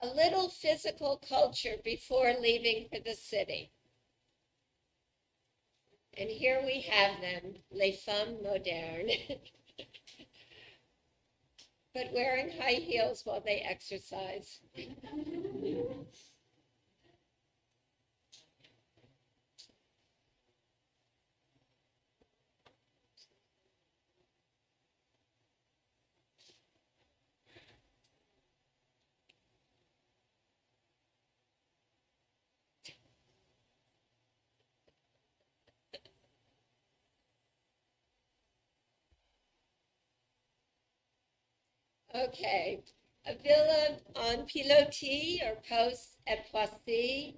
A little physical culture before leaving for the city. And here we have them, les femmes modernes, but wearing high heels while they exercise. Okay, a villa on Pilotis or Post at Poissy.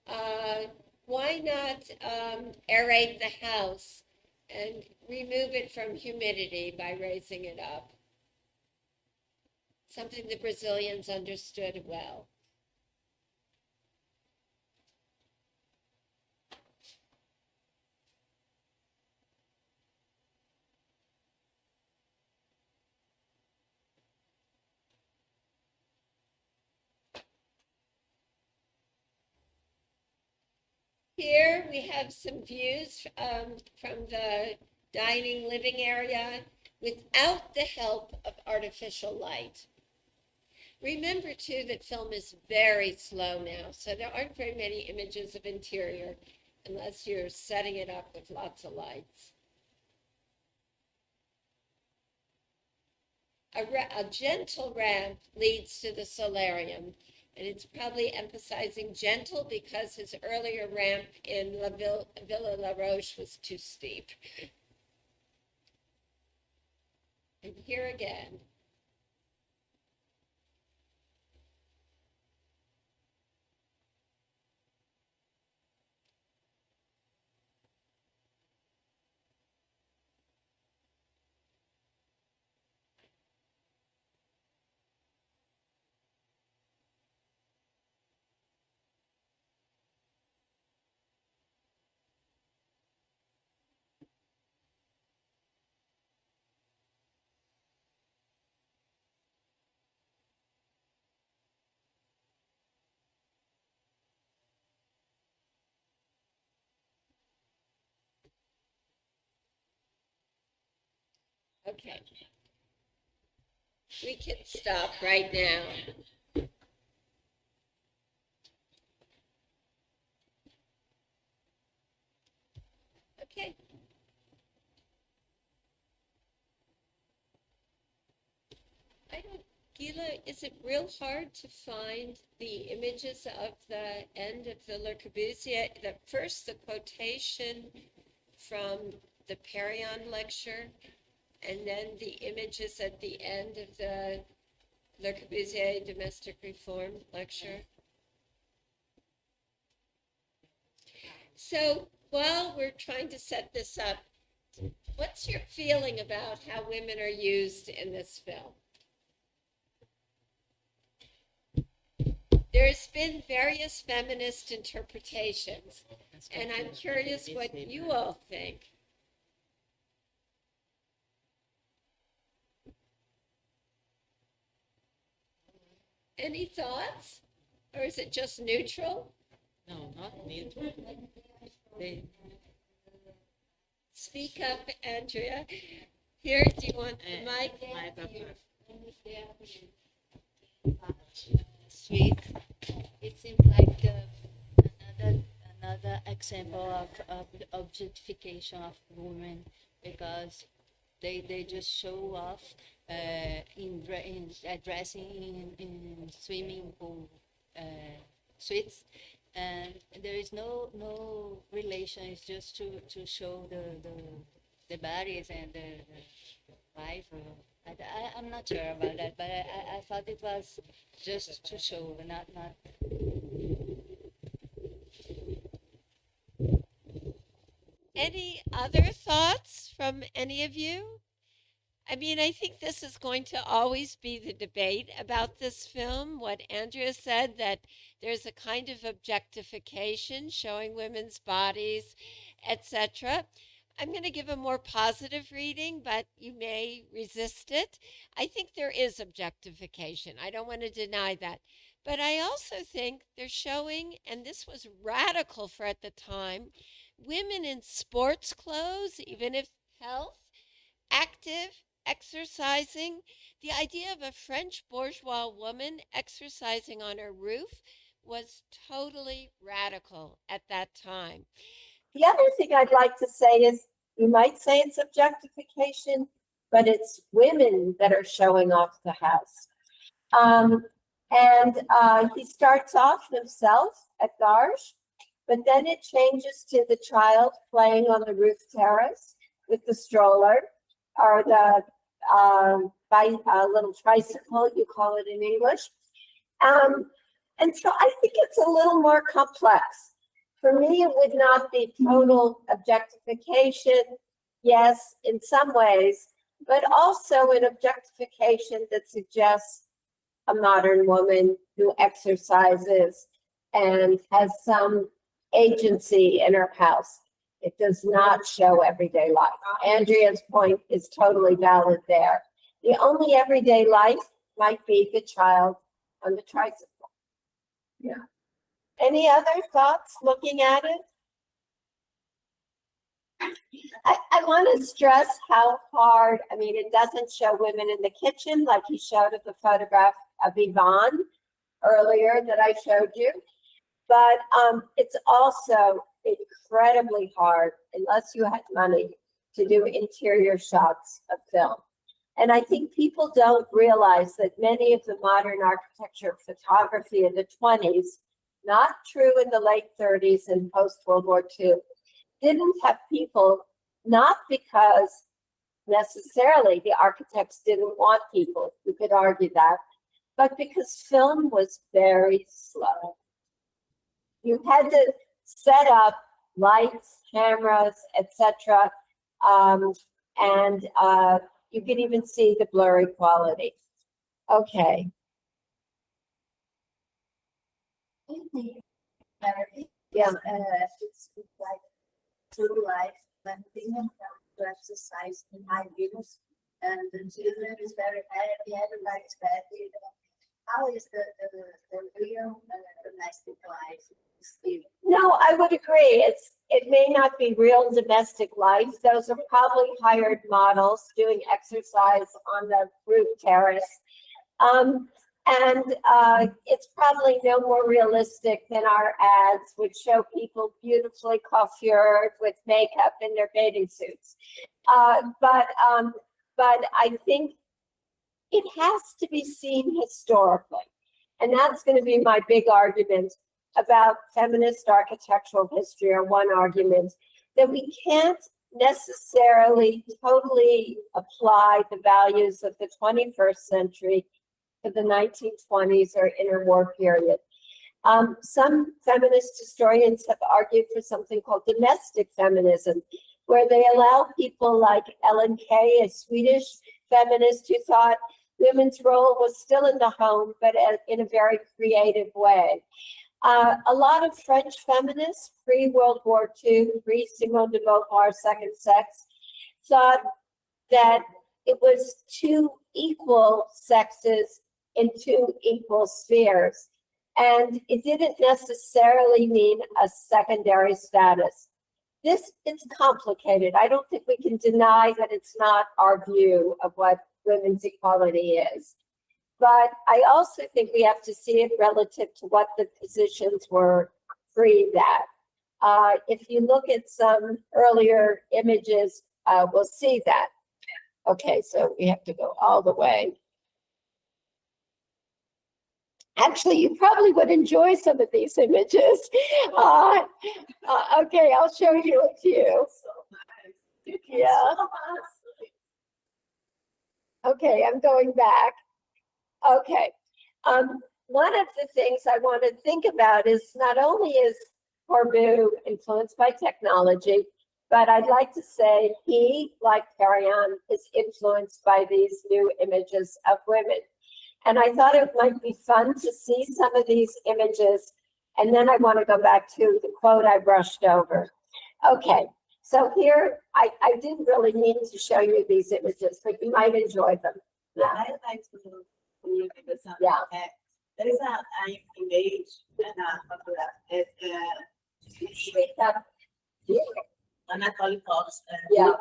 Uh, why not aerate the house and remove it from humidity by raising it up? Something the Brazilians understood well. Here we have some views from the dining living area without the help of artificial light. Remember too that film is very slow now, so there aren't very many images of interior unless you're setting it up with lots of lights. A gentle ramp leads to the solarium, and it's probably emphasizing gentle because his earlier ramp in Villa La Roche was too steep. And here again. Okay, we can stop right now. Okay. I don't, Gila, is it real hard to find the images of the end of the Le Corbusier? The quotation from the Perrion lecture, and then the images at the end of the Le Corbusier domestic reform lecture. So while we're trying to set this up, what's your feeling about how women are used in this film? There's been various feminist interpretations, and I'm curious what you all think. Any thoughts? Or is it just neutral? No, not neutral. They, Speak up, Andrea. Here, do you want the mic? my Sweet. It seems like another another example of objectification of women because they just show off in dressing in swimming pool suites, and there is no relation. It's just to show the bodies and the life. I'm not sure about that, but I thought it was just to show, not. Any other thoughts from any of you? I mean, I think this is going to always be the debate about this film. What Andrea said, that there's a kind of objectification showing women's bodies, etc. I'm going to give a more positive reading, but you may resist it. I think there is objectification. I don't want to deny that. But I also think they're showing, and this was radical for at the time, women in sports clothes, even if health, active, exercising. The idea of a French bourgeois woman exercising on her roof was totally radical at that time. The other thing I'd like to say is you might say it's objectification, but it's women that are showing off the house. He starts off himself at Garges, but then it changes to the child playing on the roof terrace with the stroller or the little tricycle, you call it in English. And so I think it's a little more complex. For me, it would not be total objectification, yes, in some ways, but also an objectification that suggests a modern woman who exercises and has some agency in her house. It does not show everyday life. Andrea's point is totally valid there. The only everyday life might be the child on the tricycle. Yeah. Any other thoughts looking at it? I want to stress how hard, I mean, it doesn't show women in the kitchen like he showed at the photograph of Yvonne earlier that I showed you. But it's also incredibly hard, unless you had money, to do interior shots of film. And I think people don't realize that many of the modern architecture photography in the 20s, not true in the late 30s and post-World War II, didn't have people, not because necessarily the architects didn't want people, you could argue that, but because film was very slow. You had to set up lights, cameras, etc., and you could even see the blurry quality. Okay. Yeah. It's like true life, when people come to exercise in high heels, and the children is very happy, everybody's happy. How is the real domestic life? No, I would agree. It may not be real domestic life. Those are probably hired models doing exercise on the roof terrace. It's probably no more realistic than our ads, which show people beautifully coiffured with makeup in their bathing suits. But I think it has to be seen historically. And that's going to be my big argument about feminist architectural history, or one argument, that we can't necessarily totally apply the values of the 21st century to the 1920s or interwar period. Some feminist historians have argued for something called domestic feminism, where they allow people like Ellen Key, a Swedish feminist, who thought women's role was still in the home, but in a very creative way. A lot of French feminists, pre-World War II, pre-Simone de Beauvoir's Second Sex, thought that it was two equal sexes in two equal spheres. And it didn't necessarily mean a secondary status. It's complicated. I don't think we can deny that it's not our view of what women's equality is. But I also think we have to see it relative to what the positions were pre that. If you look at some earlier images, we'll see that. Okay, so we have to go all the way. Actually, you probably would enjoy some of these images. Okay, I'll show you a few. Yeah. Okay, I'm going back. Okay. One of the things I want to think about is not only is Corbu influenced by technology, but I'd like to say he, like Perriand, is influenced by these new images of women. And I thought it might be fun to see some of these images. And then I want to go back to the quote I brushed over. Okay, so here, I didn't really mean to show you these images, but you might enjoy them. I like to look at this on Yeah. X, there is an image and Anatoly Fox Yeah.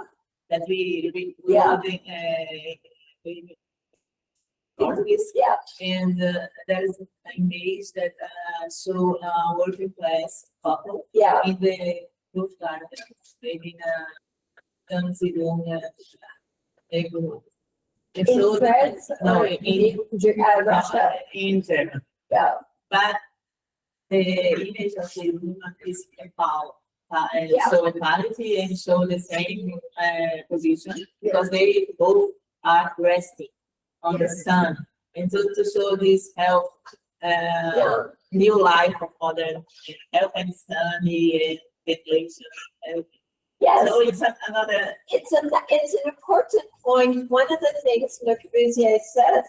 that we Yeah. Yeah. and there is an image that show working class couple Yeah. in the roof garden, maybe in a neighborhood. And In so France, no, or in Russia. in German. Yeah. But the image of the woman is about Yeah. so equality and show the same position because they both are resting on the sun and to show this health Yeah. new life of modern health and sunny and ventilation. Yes. So it's another It's an important point. One of the things Le Corbusier says,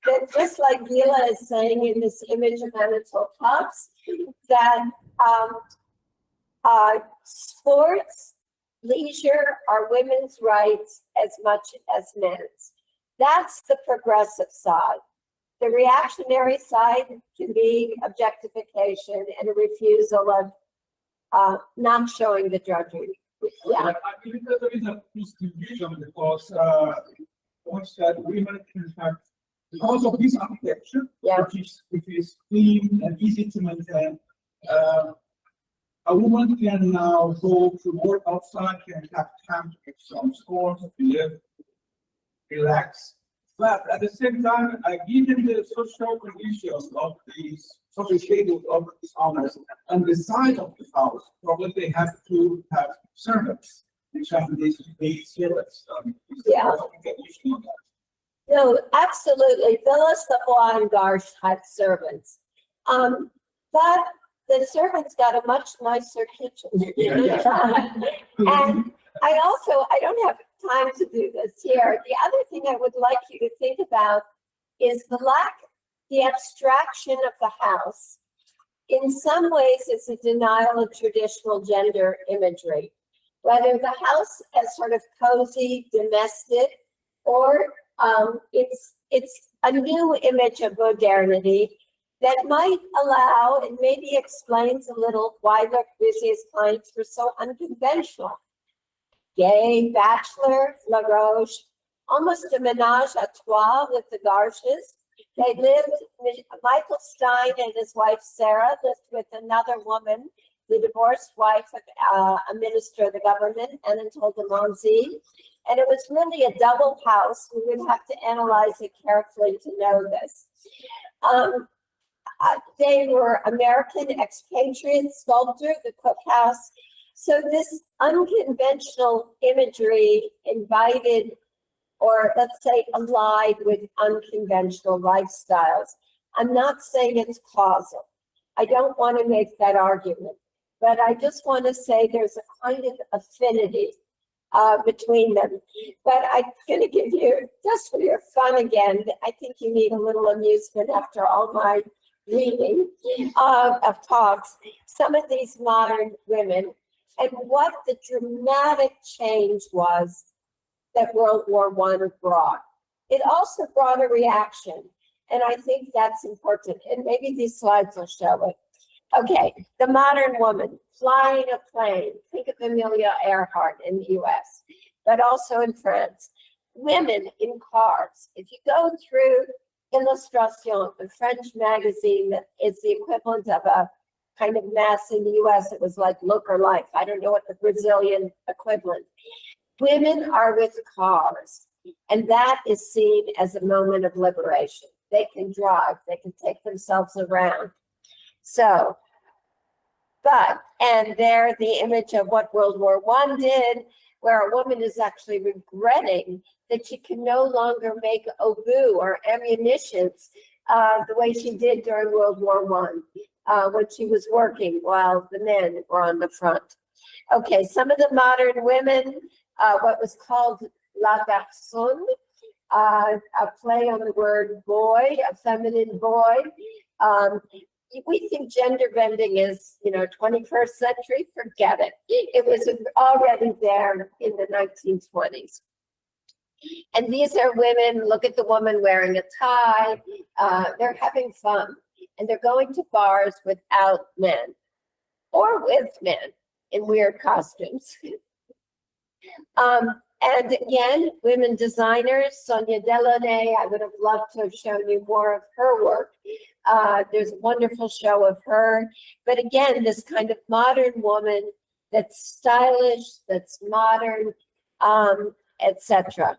that just like Gila is saying in this image of Anatole France, that sports, leisure are women's rights as much as men's. That's the progressive side. The reactionary side can be objectification and a refusal of not showing the drudgery. Yeah. I believe that there is a distribution because once that women can have, because of this architecture, Yeah. which is clean and easy to maintain, a woman can now go to work outside, can have time to make some sports, to live, relax. But at the same time, given the social conditions of these social status of these owners and the size of the house, probably they have to have servants, which have these big servants. Yeah. No, absolutely. Phyllis the Bois Garsh had servants. But the servants got a much nicer kitchen. And I don't have time to do this here. The other thing I would like you to think about is the abstraction of the house. In some ways, it's a denial of traditional gender imagery. Whether the house as sort of cozy, domestic, or it's a new image of modernity that might allow and maybe explains a little why Le Corbusier's clients were so unconventional. Gay, bachelor, La Roche, almost a menage a trois with the Garshes. They lived, Michael Stein and his wife Sarah lived with another woman, the divorced wife of a minister of the government, Anatole de Monzy. And it was really a double house. We would have to analyze it carefully to know this. They were American expatriate sculptor, the Cook House. So this unconventional imagery invited, or let's say allied with unconventional lifestyles. I'm not saying it's causal. I don't want to make that argument, but I just want to say there's a kind of affinity between them. But I'm going to give you, just for your fun again, I think you need a little amusement after all my reading of talks, some of these modern women and what the dramatic change was that World War I brought. It also brought a reaction, and I think that's important, and maybe these slides will show it. Okay, the modern woman flying a plane. Think of Amelia Earhart in the US, but also in France. Women in cars. If you go through Illustration, a French magazine that is the equivalent of a kind of mass in the US, it was like Look or Life. I don't know what the Brazilian equivalent. Women are with cars, and that is seen as a moment of liberation. They can drive, they can take themselves around. So, and there the image of what World War I did, where a woman is actually regretting that she can no longer make obus or ammunitions the way she did during World War I, when she was working while the men were on the front. Okay, some of the modern women, what was called La Garçonne, a play on the word boy, a feminine boy. We think gender bending is, 21st century, forget it. It was already there in the 1920s. And these are women, look at the woman wearing a tie, they're having fun. and they're going to bars without men or with men in weird costumes. And again, women designers, Sonia Delaunay, I would have loved to have shown you more of her work. There's a wonderful show of her. But again, this kind of modern woman that's stylish, that's modern, etc.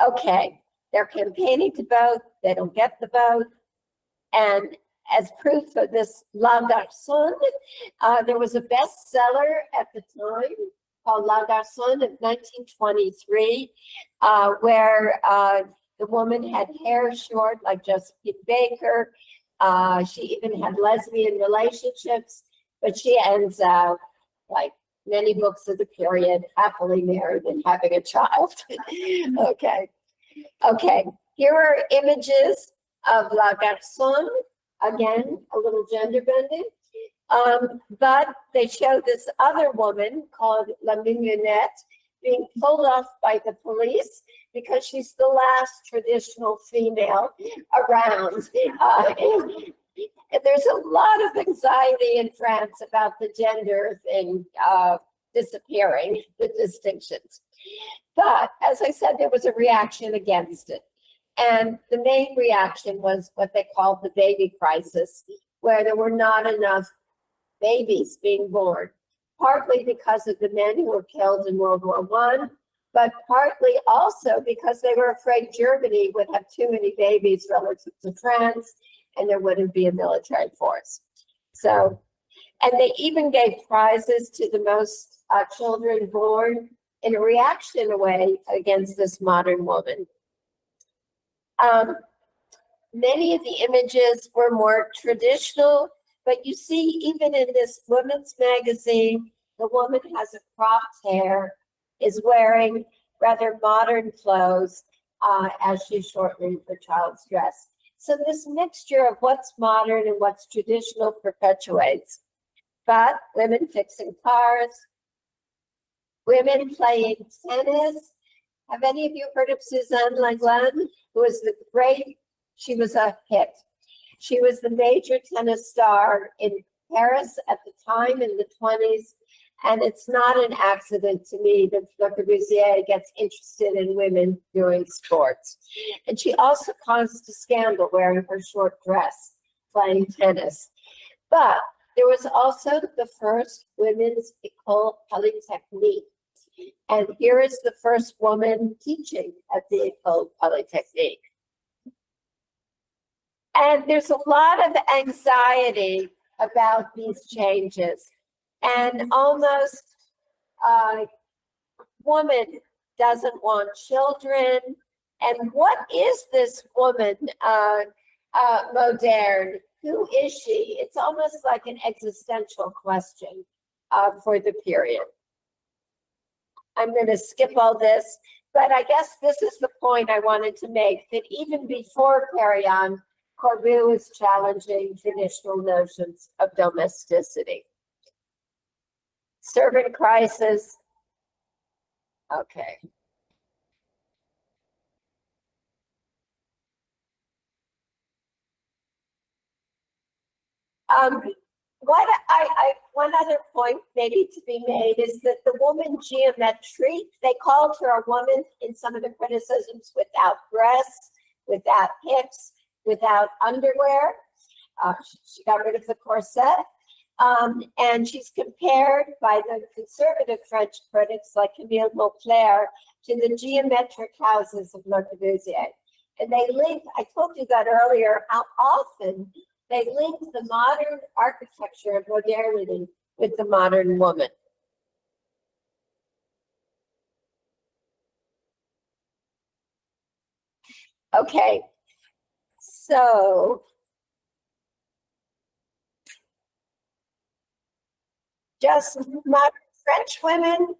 Okay, they're campaigning to vote, they don't get the vote. And as proof of this La Garçon, there was a bestseller at the time called La Garçon of 1923, where the woman had hair short like Josephine Baker. She even had lesbian relationships, but she ends up, like many books of the period, happily married and having a child. Okay. Okay, here are images of La Garçon. Again, a little gender bending. But they show this other woman called La Mignonette being pulled off by the police because she's the last traditional female around. And there's a lot of anxiety in France about the gender thing disappearing, the distinctions. But as I said, there was a reaction against it. And the main reaction was what they called the baby crisis, where there were not enough babies being born, partly because of the men who were killed in World War I, but partly also because they were afraid Germany would have too many babies relative to France, and there wouldn't be a military force. So, and they even gave prizes to the most children born in a reaction away against this modern woman. Many of the images were more traditional, but you see, even in this women's magazine, the woman has a cropped hair, is wearing rather modern clothes as she's shortening her child's dress. So this mixture of what's modern and what's traditional perpetuates. But women fixing cars, women playing tennis. Have any of you heard of Suzanne Lenglen, who was the great, she was a hit. She was the major tennis star in Paris at the time in the 20s. And it's not an accident to me that Le Corbusier gets interested in women doing sports. And she also caused a scandal wearing her short dress, playing tennis. But there was also the first women's École Polytechnique. And here is the first woman teaching at the École Polytechnique. And there's a lot of anxiety about these changes. And almost woman doesn't want children. And what is this woman, moderne? Who is she? It's almost like an existential question for the period. I'm going to skip all this, but I guess this is the point I wanted to make, that even before Carillon, Corbu was challenging traditional notions of domesticity. Servant crisis. Okay. One other point maybe to be made is that the woman geometrique, they called her a woman in some of the criticisms without breasts, without hips, without underwear. She got rid of the corset. And she's compared by the conservative French critics like Camille Mauclair to the geometric houses of Le Corbusier. And they link, I told you that earlier, how often they link the modern architecture of modernity with the modern woman. Okay, so just modern French women.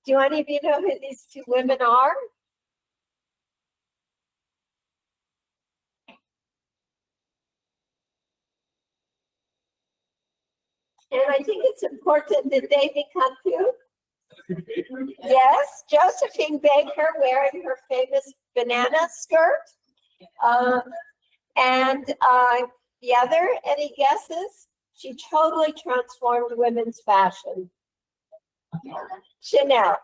Do any of you know who these two women are? And I think it's important that they become who? Yes, Josephine Baker wearing her famous banana skirt. And The other, any guesses? She totally transformed women's fashion. Chanel.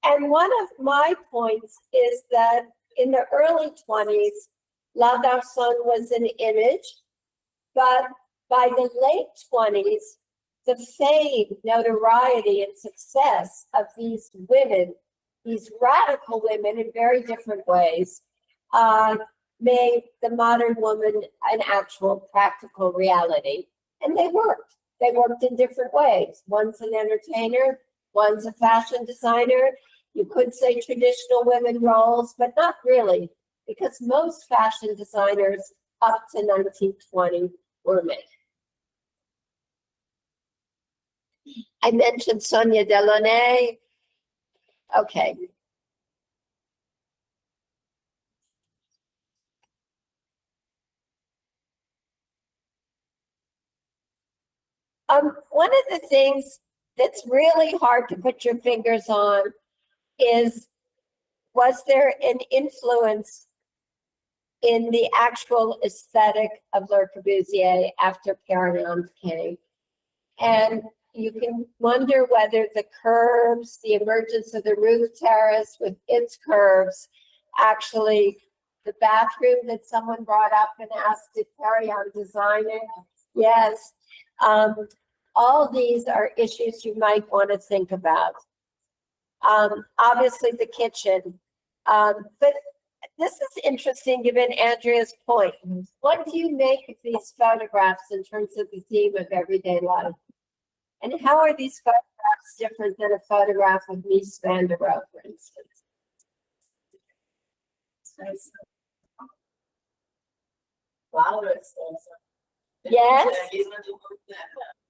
And one of my points is that in the early 20s, La Garçon was an image, but by the late 20s, the fame, notoriety, and success of these women, these radical women in very different ways, made the modern woman an actual practical reality. And they worked. They worked in different ways. One's an entertainer, one's a fashion designer. You could say traditional women roles, but not really, because most fashion designers up to 1920 were men. I mentioned Sonia Delaunay. Okay. One of the things that's really hard to put your fingers on is, was there an influence in the actual aesthetic of Le Corbusier after Perriand came? And you can wonder whether the curves, the emergence of the roof terrace with its curves, actually the bathroom that someone brought up and asked, did Perriand design it? Yes. All these are issues you might want to think about. Obviously the kitchen, but this is interesting given Andrea's point. What do you make of these photographs in terms of the theme of everyday life? And how are these photographs different than a photograph of Mies van der Rohe, for instance? Flowers also. Yes.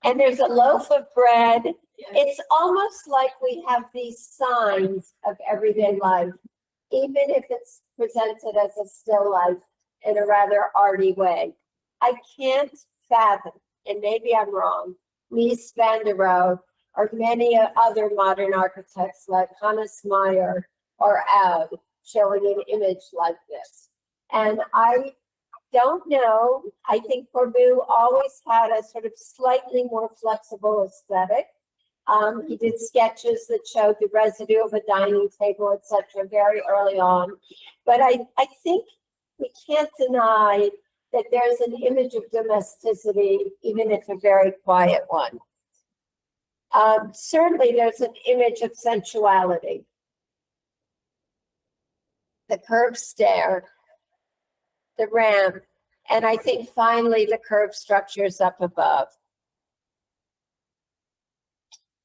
And there's a loaf of bread. It's almost like we have these signs of everyday life, even if it's presented as a still life in a rather arty way. I can't fathom, and maybe I'm wrong, Mies van der Rohe or many other modern architects like Hannes Meyer or Aud showing an image like this. And I don't know. I think Corbu always had a sort of slightly more flexible aesthetic. He did sketches that showed the residue of a dining table, etc., very early on. But I think we can't deny that there's an image of domesticity, even if a very quiet one. Certainly, there's an image of sensuality. The curved stair, the ramp, and I think finally the curved structures up above.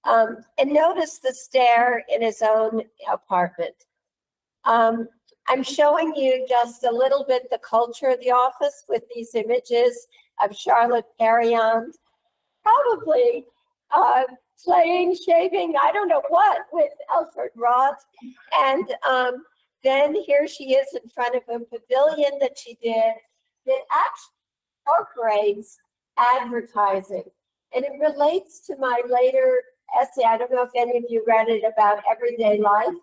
And notice the stair in his own apartment. I'm showing you just a little bit the culture of the office with these images of Charlotte Perriand, probably playing, shaving, I don't know what, with Alfred Roth. And then here she is in front of a pavilion that she did that actually incorporates advertising. And it relates to my later essay. I don't know if any of you read it, about everyday life,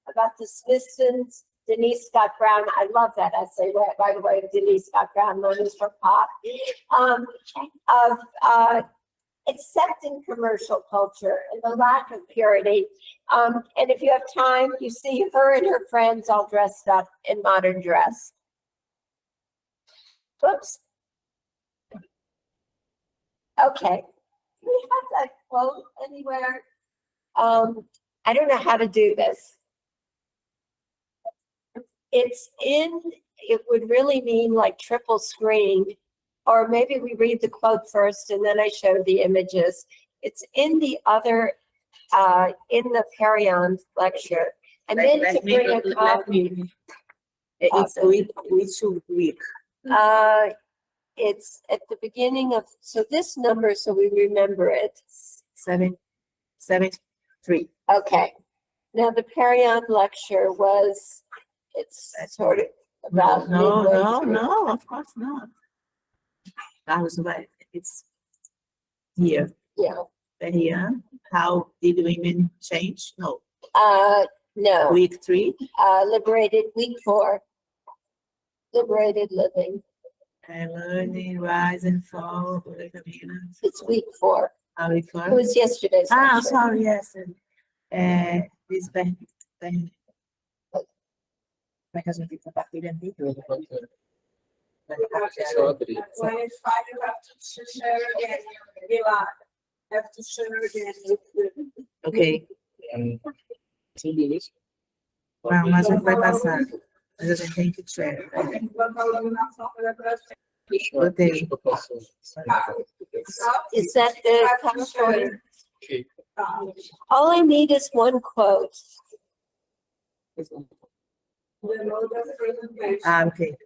about the Smithsons, Denise Scott Brown. I love that essay, by the way, Denise Scott Brown, known as for pop, of accepting commercial culture and the lack of purity. And if you have time, you see her and her friends all dressed up in modern dress. Whoops. Okay. Do we have that quote anywhere? I don't know how to do this. It's in, it would really mean like triple screen, or maybe we read the quote first and then I show the images. It's in the other, in the Perriand lecture. And then to bring a copy. It's week. It's at the beginning of, so this number, so we remember it. 773. Okay. Now the Perriand lecture was, it's sort of about. No, of course not. That was right. It's here. Yeah. Here. How did women change? No. No. Week 3. Liberated, week 4. Liberated living. And learning, rise and fall. It's week 4. Are we It for? was yesterday's. Ah, lecture. sorry, yes. This bem. Como é que a gente compartilha aqui? Só abrir. When it's fine, you have to share again, you have to share again. Ok. Não, mas a gente vai passar. Mas a gente tem que share. Botei. Is that the PowerPoint? All I need is one quote. Ah, ok.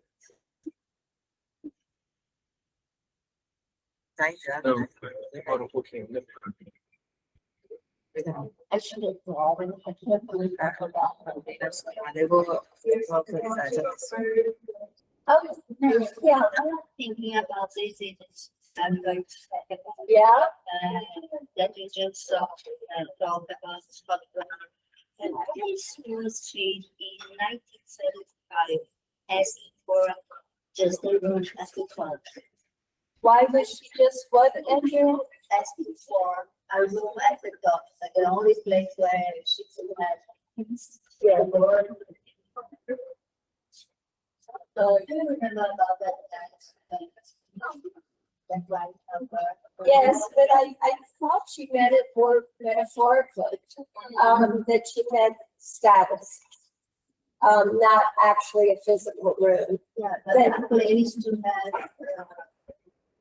Tá já. Não, demora um pouquinho, né? I should have brought it. I can't believe I forgot. Eu vou autorizar já. Oh, yeah, I'm thinking about this is I'm going to say about yeah. that you just talked about Scotland. And this was changed in 1975 asking for just a room at the front. Why was she just what, Andrew? Asking for a room at the top, like the only place where she could have. Yeah. So do you remember about that? That's why. Yes, but I thought she meant it more metaphorically, that she meant status. Not actually a physical room. Yeah, but that place to have,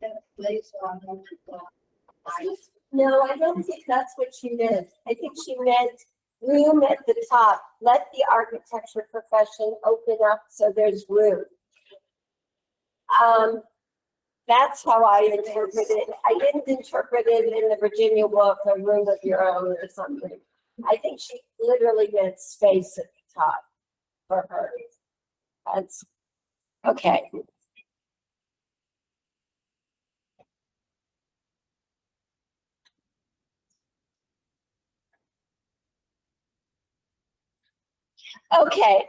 that place on the No, I don't think that's what she meant. I think she meant room at the top. Let the architecture profession open up so there's room. That's how I interpreted it. I didn't interpret it in the Virginia book, a room of your own or something. I think she literally meant space at the top for her. That's okay. Okay.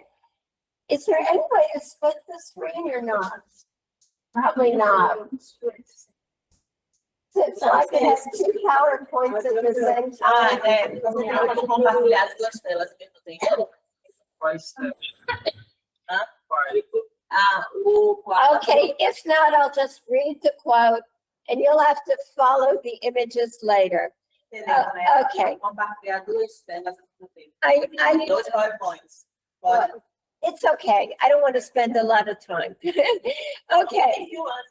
Is there any way to split the screen or not? Probably not. So I can have 2 PowerPoints at the same Ah, time. é. Você pode compartilhar as duas telas ao mesmo tempo. Quais Hã? Quais? Ah, o quadro. Okay, if not, I'll just read the quote and you'll have to follow the images later. Entendeu, né? Okay. Compartilhar duas telas ao mesmo tempo. I, Dois PowerPoints. Pode. it's okay. I don't want to spend a lot of time. Okay. If you want.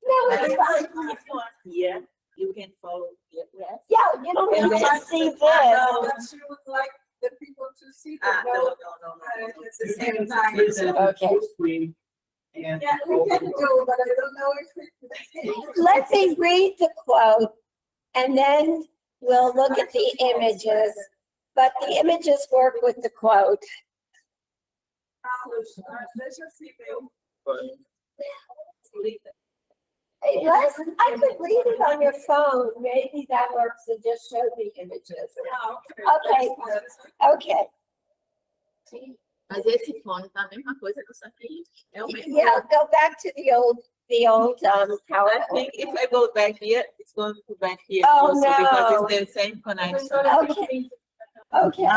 No, If it's you fine. want here, you can follow here. Yes. Yeah, you don't need to see this. But she would like the people to see Ah, the no, note no. at the same time. Okay. Screen. And. Yeah, we can do, but I don't know if we. Let me read the quote and then we'll look at the images. But the images work with the quote. Let's just see, Bill. Unless I could read it on your phone, maybe that works and just show the images. Okay. Okay. Mas esse fone tá a mesma coisa que isso aqui. É o mesmo. Yeah, go back to the old I PowerPoint. think if I go back here, it's going to back here Oh, also no. because it's the same connection. Okay. Okay.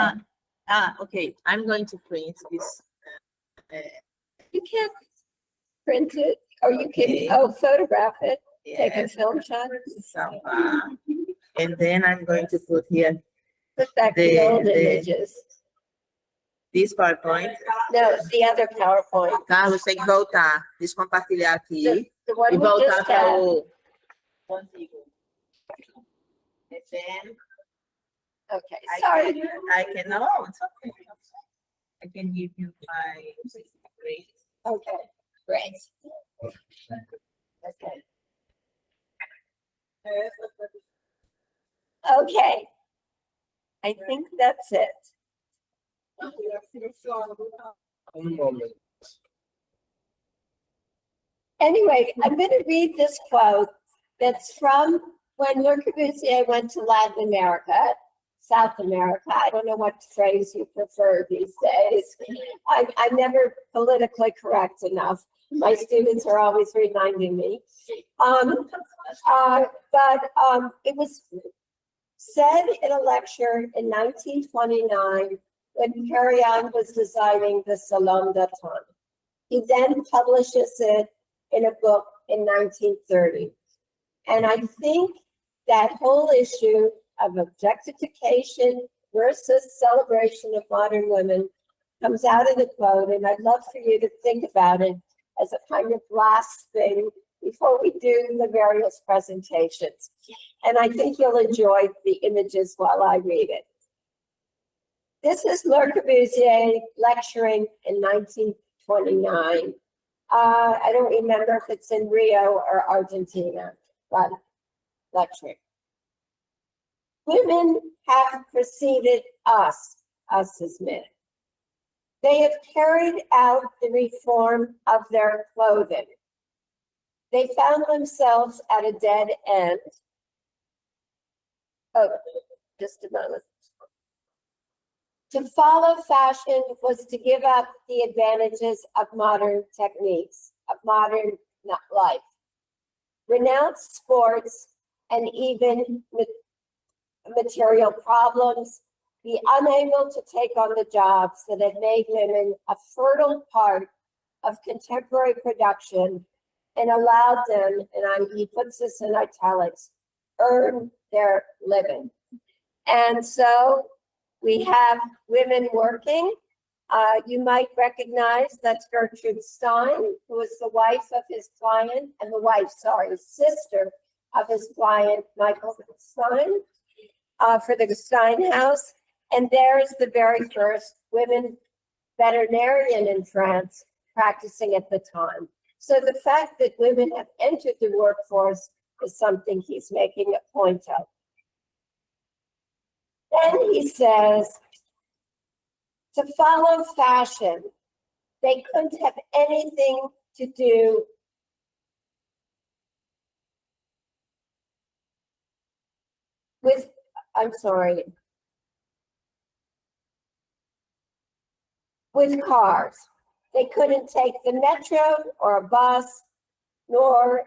Okay. I'm going to print this. You can print it or you Okay. can, photograph it, take a Yes. film shot, So, and then I'm going to put here put back the The- old the- images. this PowerPoint. No, the other PowerPoint, Carlos, tem que voltar. Descompartilhar aqui the one e we voltar just para had. o antigo. And then Okay, sorry. I can, no, it's okay. I can give you my grade. Okay, great. Okay. Okay. I think that's it. Moment. Anyway, I'm going to read this quote that's from when Le Corbusier went to Latin America. South America. I don't know what phrase you prefer these days. I'm never politically correct enough. My students are always reminding me. It was said in a lecture in 1929 when Perriand was designing the Salon d'Automne. He then publishes it in a book in 1930. And I think that whole issue of objectification versus celebration of modern women comes out of the quote, and I'd love for you to think about it as a kind of last thing before we do the various presentations. And I think you'll enjoy the images while I read it. This is Le Corbusier lecturing in 1929. I don't remember if it's in Rio or Argentina, but lecturing. Women have preceded us as men. They have carried out the reform of their clothing. They found themselves at a dead end. Oh, just a moment. To follow fashion was to give up the advantages of modern techniques, of modern life, renounce sports, and even material problems, be unable to take on the jobs that had made women a fertile part of contemporary production and allowed them, and he puts this in italics, earn their living. And so we have women working. You might recognize that's Gertrude Stein, who was the wife of his client, and sister of his client, Michael Stein, for the Stein House. And there's the very first women veterinarian in France practicing at the time. So the fact that women have entered the workforce is something he's making a point of. Then he says, to follow fashion, they couldn't have anything to do with, with cars. They couldn't take the metro or a bus, nor,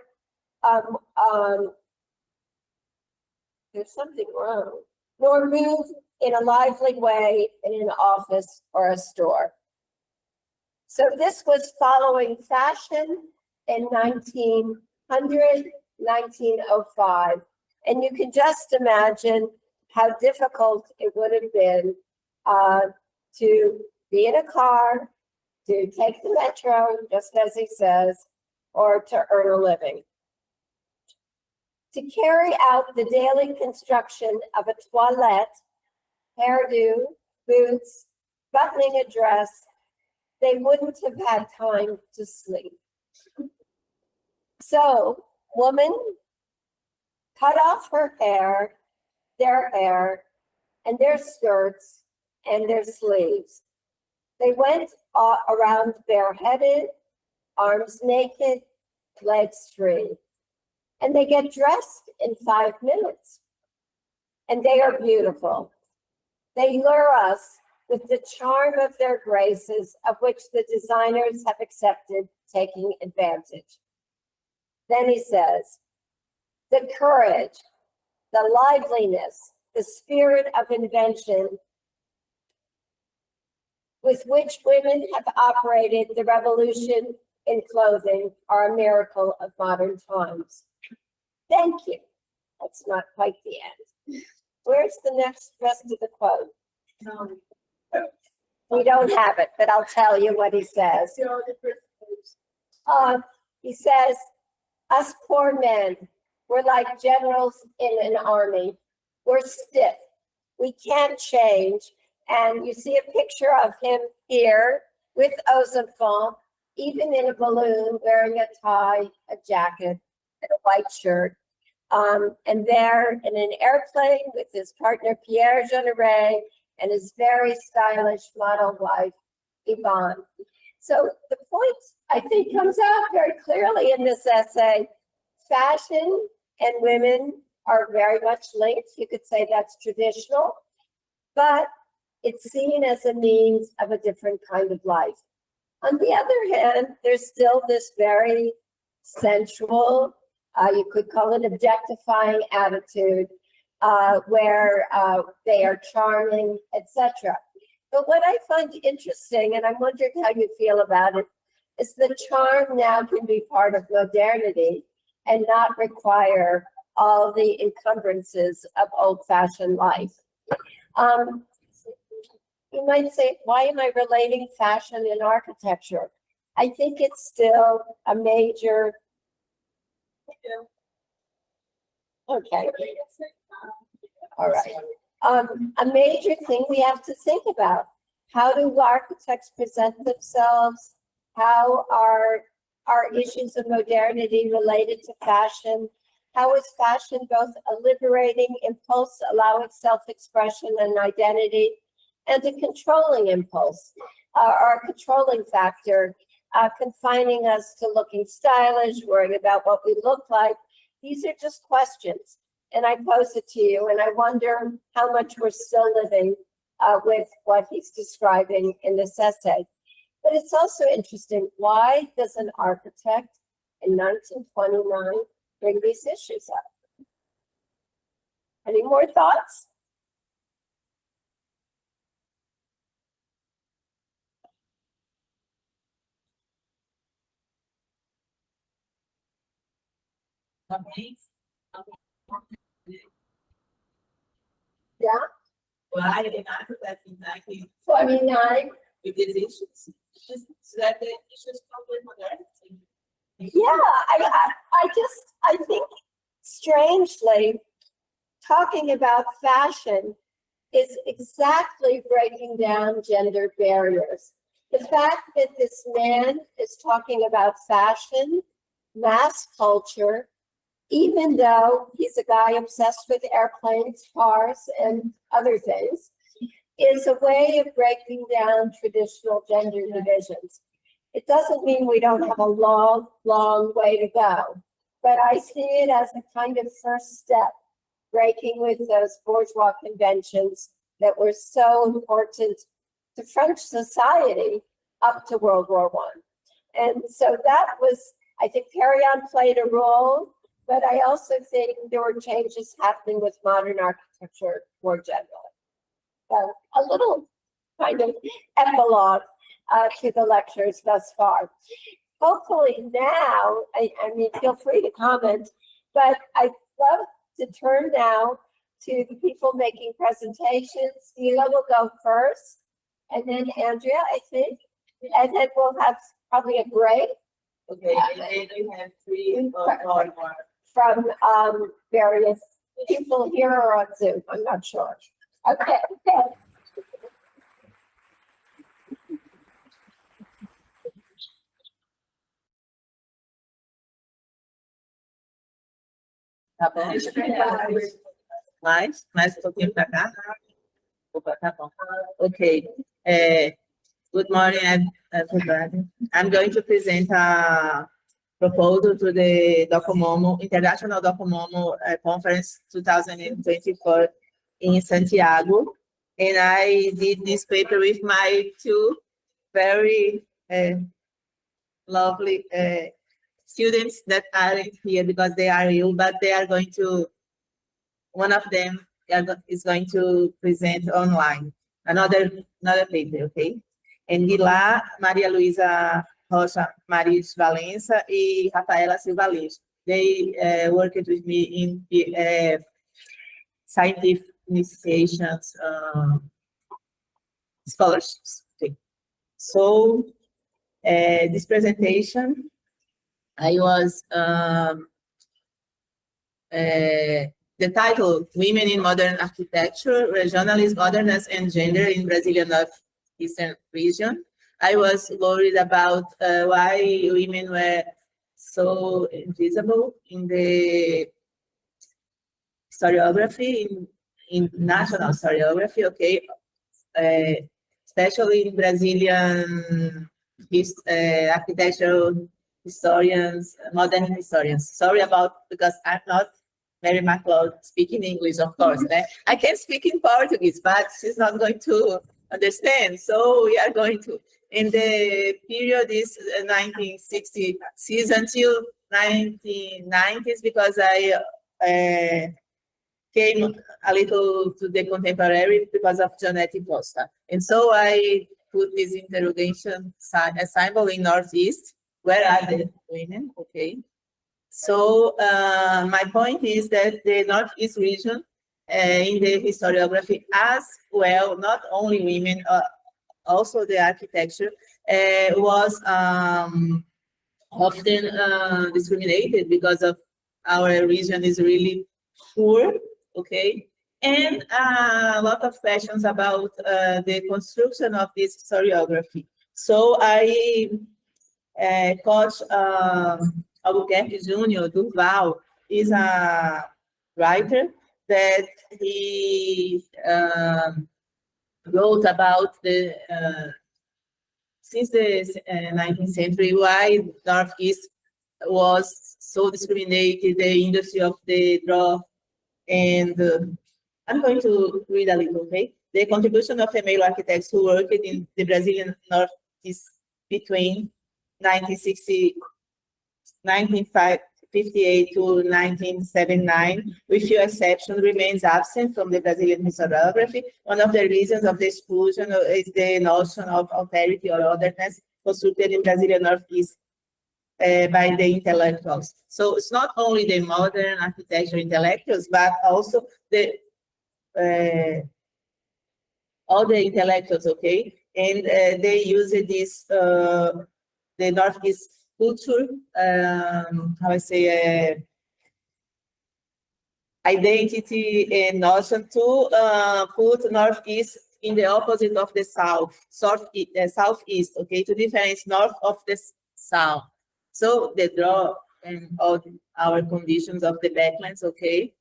there's something wrong, nor move in a lively way in an office or a store. So this was following fashion in 1900, 1905. And you can just imagine how difficult it would have been to be in a car, to take the metro, just as he says, or to earn a living. To carry out the daily construction of a toilette, hairdo, boots, buttoning a dress, they wouldn't have had time to sleep. So, woman cut off her hair, their hair, and their skirts, and their sleeves. They went around bareheaded, arms naked, legs free. And they get dressed in 5 minutes. And they are beautiful. They lure us with the charm of their graces, of which the designers have accepted taking advantage. Then he says, the courage, the liveliness, the spirit of invention with which women have operated the revolution in clothing are a miracle of modern times. Thank you. That's not quite the end. Where's the rest of the quote? We don't have it, but I'll tell you what he says. He says, us poor men, we're like generals in an army. We're stiff. We can't change. And you see a picture of him here with Ozempic, even in a balloon, wearing a tie, a jacket, and a white shirt. And there in an airplane with his partner, Pierre Jeanneret, and his very stylish model wife, Yvonne. So the point, I think, comes out very clearly in this essay. Fashion and women are very much linked. You could say that's traditional. but it's seen as a means of a different kind of life. On the other hand, there's still this very sensual, you could call it objectifying attitude, where they are charming, etc. But what I find interesting, and I'm wondering how you feel about it, is the charm now can be part of modernity and not require all the encumbrances of old-fashioned life. You might say, why am I relating fashion and architecture? I think it's still a major. Okay. All right. A major thing we have to think about. How do architects present themselves? How are issues of modernity related to fashion? How is fashion both a liberating impulse, allowing self-expression and identity, and a controlling impulse, or a controlling factor, confining us to looking stylish, worrying about what we look like? These are just questions, and I pose it to you, and I wonder how much we're still living with what he's describing in this essay. But it's also interesting, why does an architect in 1929 bring these issues up? Any more thoughts? Yeah, Why in Africa exactly 29. with these issues? Just so that the issues come with modernity. Yeah, I think strangely, talking about fashion is exactly breaking down gender barriers. The fact that this man is talking about fashion, mass culture, even though he's a guy obsessed with airplanes, cars, and other things, is a way of breaking down traditional gender divisions. It doesn't mean we don't have a long, long way to go, but I see it as a kind of first step, breaking with those bourgeois conventions that were so important to French society up to World War I. And so that was, I think Perriand played a role, but I also think there were changes happening with modern architecture more generally. So a little kind of epilogue to the lectures thus far. Hopefully now, I mean, feel free to comment, but I'd love to turn now to the people making presentations. Hila will go first, and then Andrea, I think, and then we'll have probably a break. Okay, and then you have three or more. From various people here or on Zoom, I'm not sure. Okay. Tá bom? Mais um pouquinho para cá. Opa, tá bom. Okay. Good morning, everybody. I'm going to present a proposal to the DocoMomo, International DocoMomo Conference 2024 in Santiago. And I did this paper with my two very lovely students that aren't here because they are ill, but they are going to, one of them is going to present online another paper, okay? And de lá, Maria Luisa Rocha Maris Valença e Rafaela Silva Lins. They worked with me in scientific initiations, scholarships. Okay. So this presentation, I was the title, Women in Modern Architecture, Regionalism, Modernness, and Gender in Brazilian Northeastern Region. I was worried about why women were so invisible in the historiography, in national historiography, okay, especially in Brazilian architectural historians, modern historians. Sorry about, because I'm not Mary McLeod speaking English, of course. I can speak in Portuguese, but she's not going to understand. So we are going to, in the period is 1960s until 1990s, because I came a little to the contemporary because of Janete Costa. And so I put this interrogation symbol in Northeast. Where are the women? Okay. So my point is that the Northeast region in the historiography as well, not only women, also the architecture, was often discriminated because of our region is really poor, okay? And a lot of questions about the construction of this historiography. So I Coach Albuquerque Jr. Durval is a writer that he wrote about the since the 19th century why Northeast was so discriminated, the industry of the draw, and I'm going to read a little, okay? The contribution of female architects who worked in the Brazilian Northeast between 1958 to 1979, with few exceptions, remains absent from the Brazilian historiography. One of the reasons of the exclusion is the notion of alterity or otherness constructed in Brazilian Northeast by the intellectuals. So it's not only the modern architecture intellectuals, but also the all the intellectuals, okay? And they use this the Northeast culture, how I say, identity and notion to put Northeast in the opposite of the Southeast, okay, to difference north of the South. So the draw and all our conditions of the backlands, okay,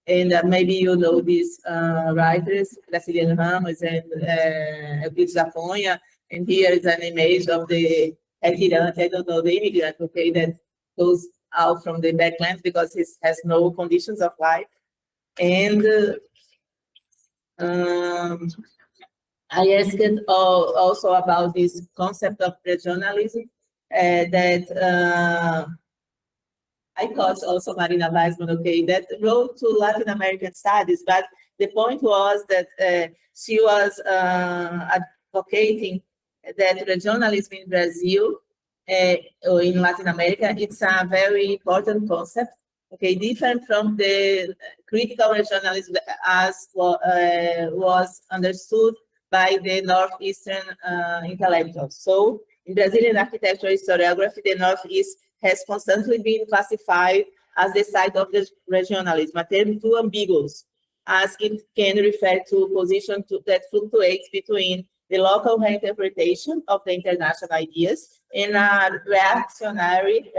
and maybe you know these writers, Graciliano Ramos and Euclides da Cunha, and here is an image of the retirante, I don't know, the immigrant, okay, that goes out from the backlands because he has no conditions of life. And I asked also about this concept of regionalism that I taught also Marina Weisman, okay, that wrote to Latin American studies, but the point was that she was advocating that regionalism in Brazil or in Latin America, it's a very important concept, okay, different from the critical regionalism as was understood by the Northeastern intellectuals. So in Brazilian architectural historiography, the Northeast has constantly been classified as the site of the regionalism, a term too ambiguous, as it can refer to a position that fluctuates between the local reinterpretation of the international ideas and a reactionary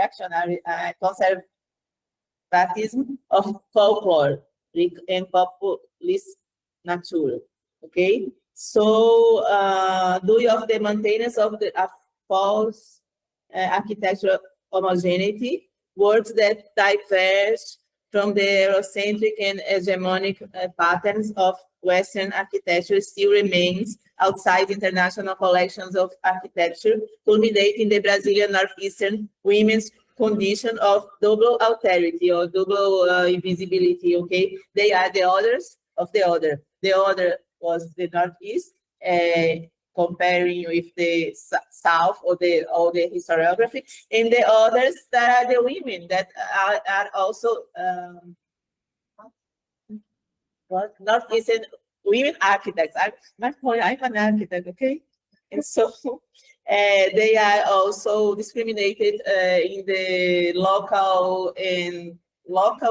conservatism of folklore and populist nature. Okay, so due of the maintenance of the false architectural homogeneity, works that diverge from the Eurocentric and hegemonic patterns of Western architecture still remains outside international collections of architecture, culminating the Brazilian Northeastern women's condition of double alterity or double invisibility, okay? They are the others of the other. The other was the Northeast, comparing with the South or the historiography, and the others that are the women that are also Northeastern women architects. I'm an architect, okay? And so they are also discriminated in the local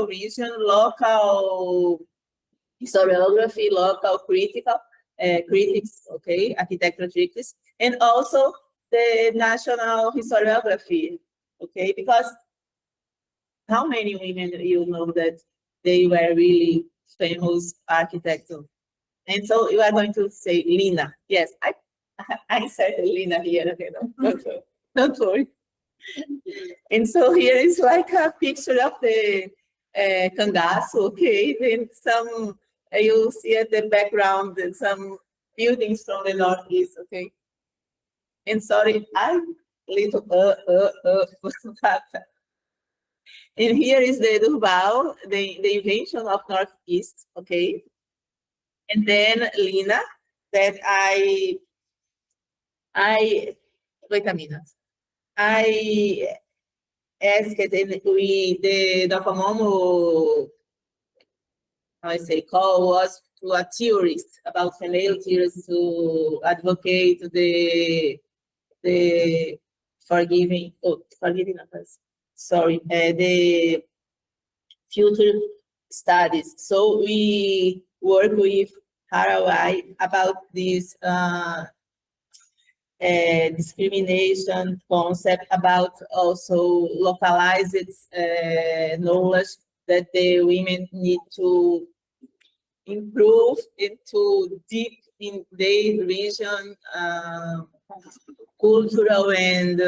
region, local historiography, local critics, okay, architectural critics, and also the national historiography, okay, because how many women you know that they were really famous architects? And so you are going to say Lina. Yes, I inserted Lina here, okay, don't worry. And so here is like a picture of the cangaço, okay? Then some, you see at the background some buildings from the northeast, okay? And sorry, I'm little, and here is the Durval, the invention of northeast, okay? And then Lina, that wait a minute. I asked the Docomomo, how I say, call was to a theorist, about female theorists, to advocate the forgiving others. Sorry, the future studies. So we work with Harawai about this discrimination concept, about also localized knowledge that the women need to improve into deep in their region, cultural and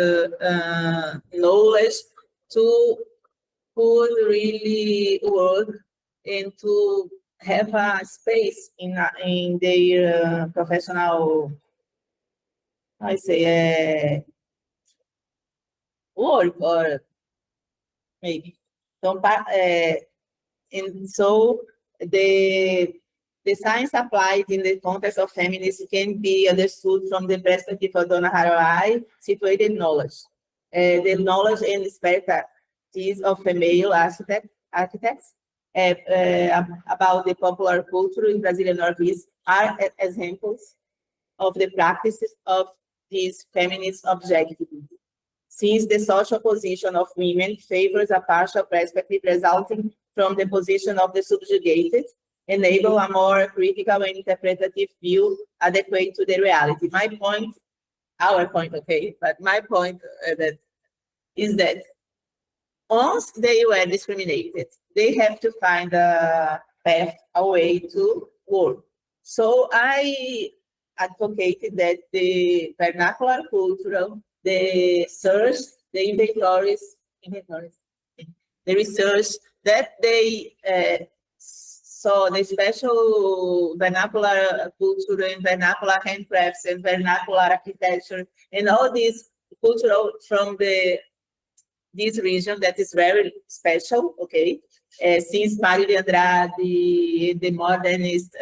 knowledge to could really work and to have a space in their professional, I say, work, or maybe. So, and so the science applied in the context of feminism can be understood from the perspective of Donna Haraway, situated knowledge. The knowledge and expertise of female architects about the popular culture in Brazilian Northeast are examples of the practices of this feminist objectivity. Since the social position of women favors a partial perspective resulting from the position of the subjugated, enable a more critical and interpretative view adequate to the reality. My point, our point, okay, but my point is that once they were discriminated, they have to find a path, a way to work. So I advocated that the vernacular cultural, the search, the inventories, the research that they saw, the special vernacular culture and vernacular handcrafts and vernacular architecture and all these cultural from this region that is very special, okay? Since Mario de Andrade, the modernist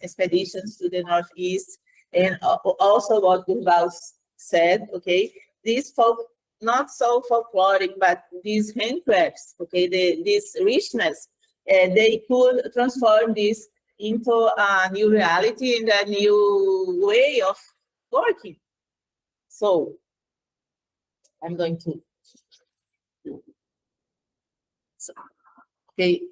expeditions to the Northeast, and also what Durval said, okay? These not so folkloric, but these handcrafts, okay? This richness, they could transform this into a new reality and a new way of working. So I'm going to. So, okay,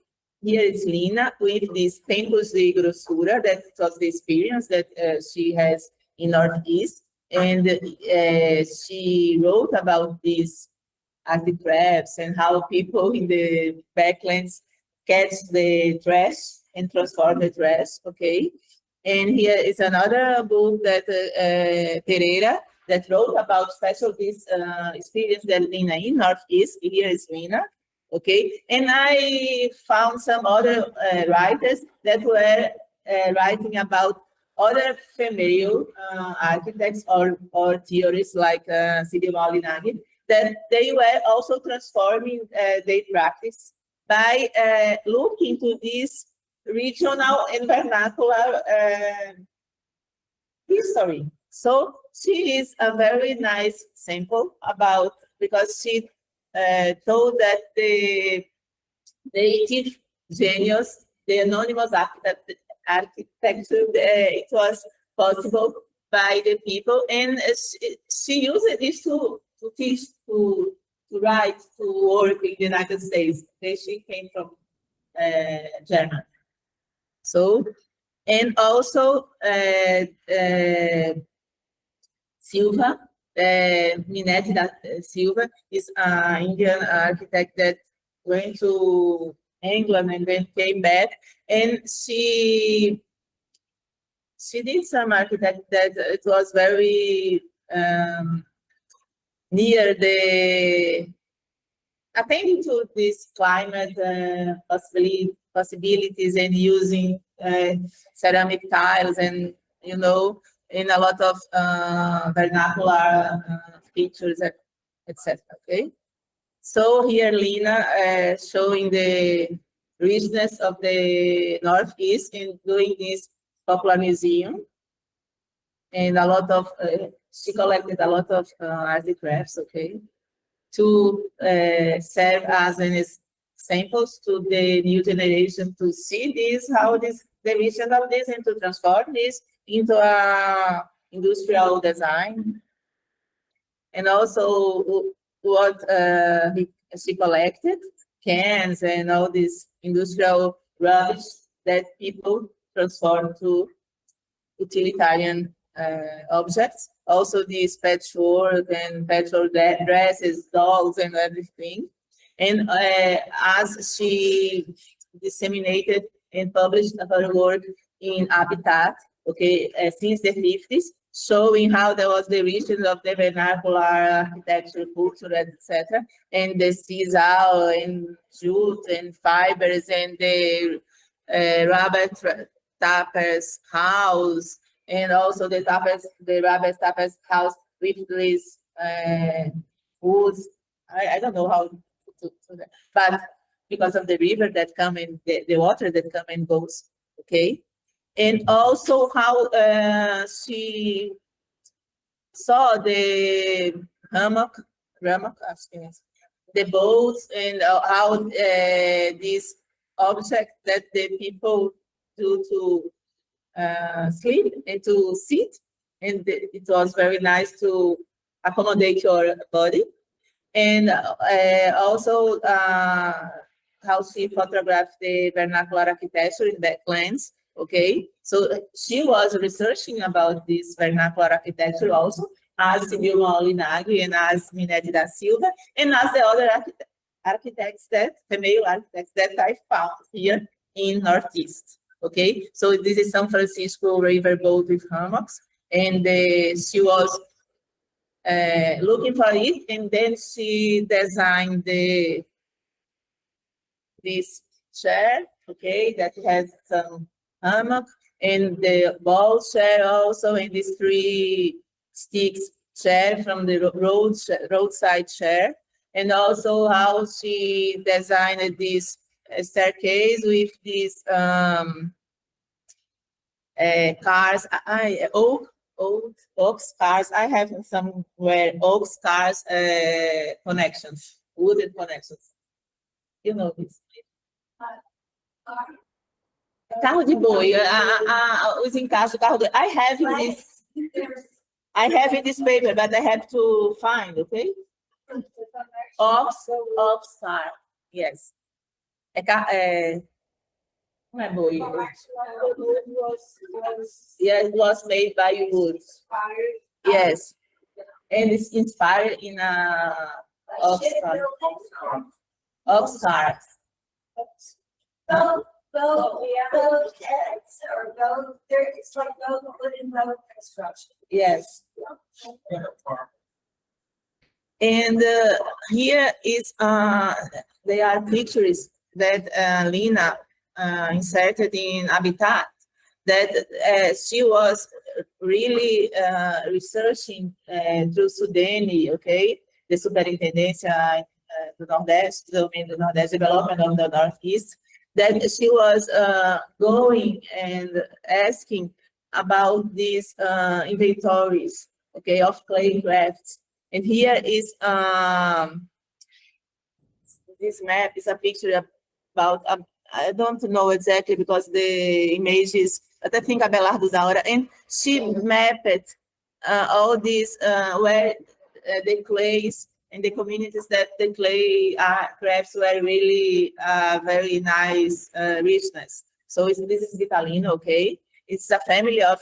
here is Lina with this tempos de grossura, that was the experience that she has in Northeast, and she wrote about these artifacts and how people in the backlands catch the trash and transform the trash, okay? And here is another book that Pereira that wrote about special this experience that Lina in Northeast. Here is Lina. Okay, and I found some other writers that were writing about other female architects or theorists like Sidi Molinari, that they were also transforming their practice by looking to this regional and vernacular history. So she is a very nice sample about, because she told that the native genius, the anonymous architecture, it was possible by the people, and she used this to teach, to write, to work in the United States. She came from Germany. So, and also Silva, Minette da Silva is an Indian architect that went to England and then came back, and she did some architect that it was very near the attending to this climate possibilities and using ceramic tiles and, you know, in a lot of vernacular features, etc. Okay. So here Lina showing the richness of the Northeast in doing this popular museum, and a lot of she collected a lot of artifacts, okay, to serve as an examples to the new generation to see this, how this the vision of this, and to transform this into a industrial design. And also what she collected, cans and all this industrial rubbish that people transform to utilitarian objects. Also these patchwork and patchwork dresses, dolls and everything. And as she disseminated and published her work in Habitat, okay, since the 50s, showing how there was the region of the vernacular architecture, culture, etc., and the sisal and jute and fibers and the rubber tappers house, and also the rubber tappers house with these woods. I don't know how to do that, but because of the river that come in, the water that come and goes, okay? And also how she saw the hammock, the boats, and how this object that the people do to sleep and to sit, and it was very nice to accommodate your body. And also how she photographed the vernacular architecture in that lens. Okay, so she was researching about this vernacular architecture also, as Silvio Linagri and as Minete da Silva, and as the other architects female architects that I found here in Northeast. Okay, so this is San Francisco riverboat with hammocks, and she was looking for it, and then she designed this chair, okay, that has some hammock, and the ball chair also, and these 3 sticks chair from the roadside chair, and also how she designed this staircase with these cars, oak cars. I have somewhere oak cars connections, wooden connections. You know this. Carro de boi, os encaixes do carro de boi. I have in this paper, but I have to find, okay? Ox car, yes. Não é boi. Yeah, it was made by wood. Yes. And it's inspired in a ox car. Ox car. It's like wooden road construction. Yes. And here is there are pictures that Lina inserted in Habitat, that she was really researching through Sudene, okay, the Superintendência do Nordeste, Development of the Northeast, that she was going and asking about these inventories, okay, of clay crafts. And here is this map is a picture about, I don't know exactly because the image is, but I think Abelardo da Hora, and she mapped all these where the clays and the communities that the clay crafts were really very nice richness. So this is Vitalino, okay? It's a family of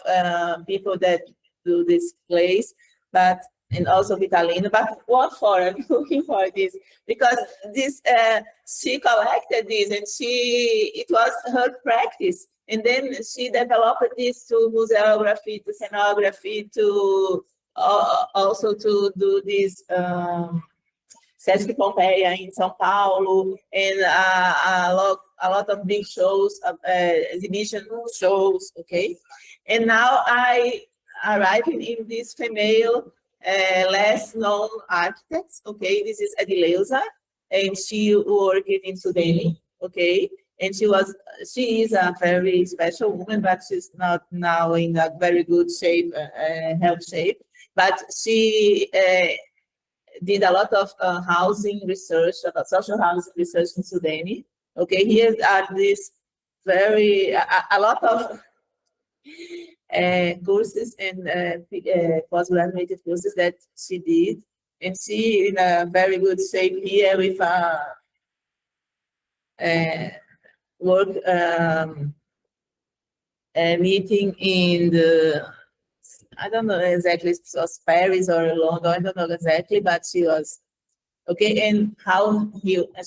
people that do this clays, but and also Vitalino. But what for? I'm looking for this because this she collected this, and it was her practice, and then she developed this to museography, to scenography, to also to do this Sesc Pompeia in São Paulo, and a lot of big shows, exhibition shows, okay? And now I arrived in this female, less known architect, okay? This is Adileuza, and she worked in Sudene, okay? And she is a very special woman, but she's not now in a very good shape, health shape. But she did a lot of housing research, about social housing research in Sudene. Okay, here are these a lot of courses and postgraduate courses that she did, and she in a very good shape here with work meeting in the, I don't know exactly, it was Paris or London, I don't know exactly, but she was okay. And how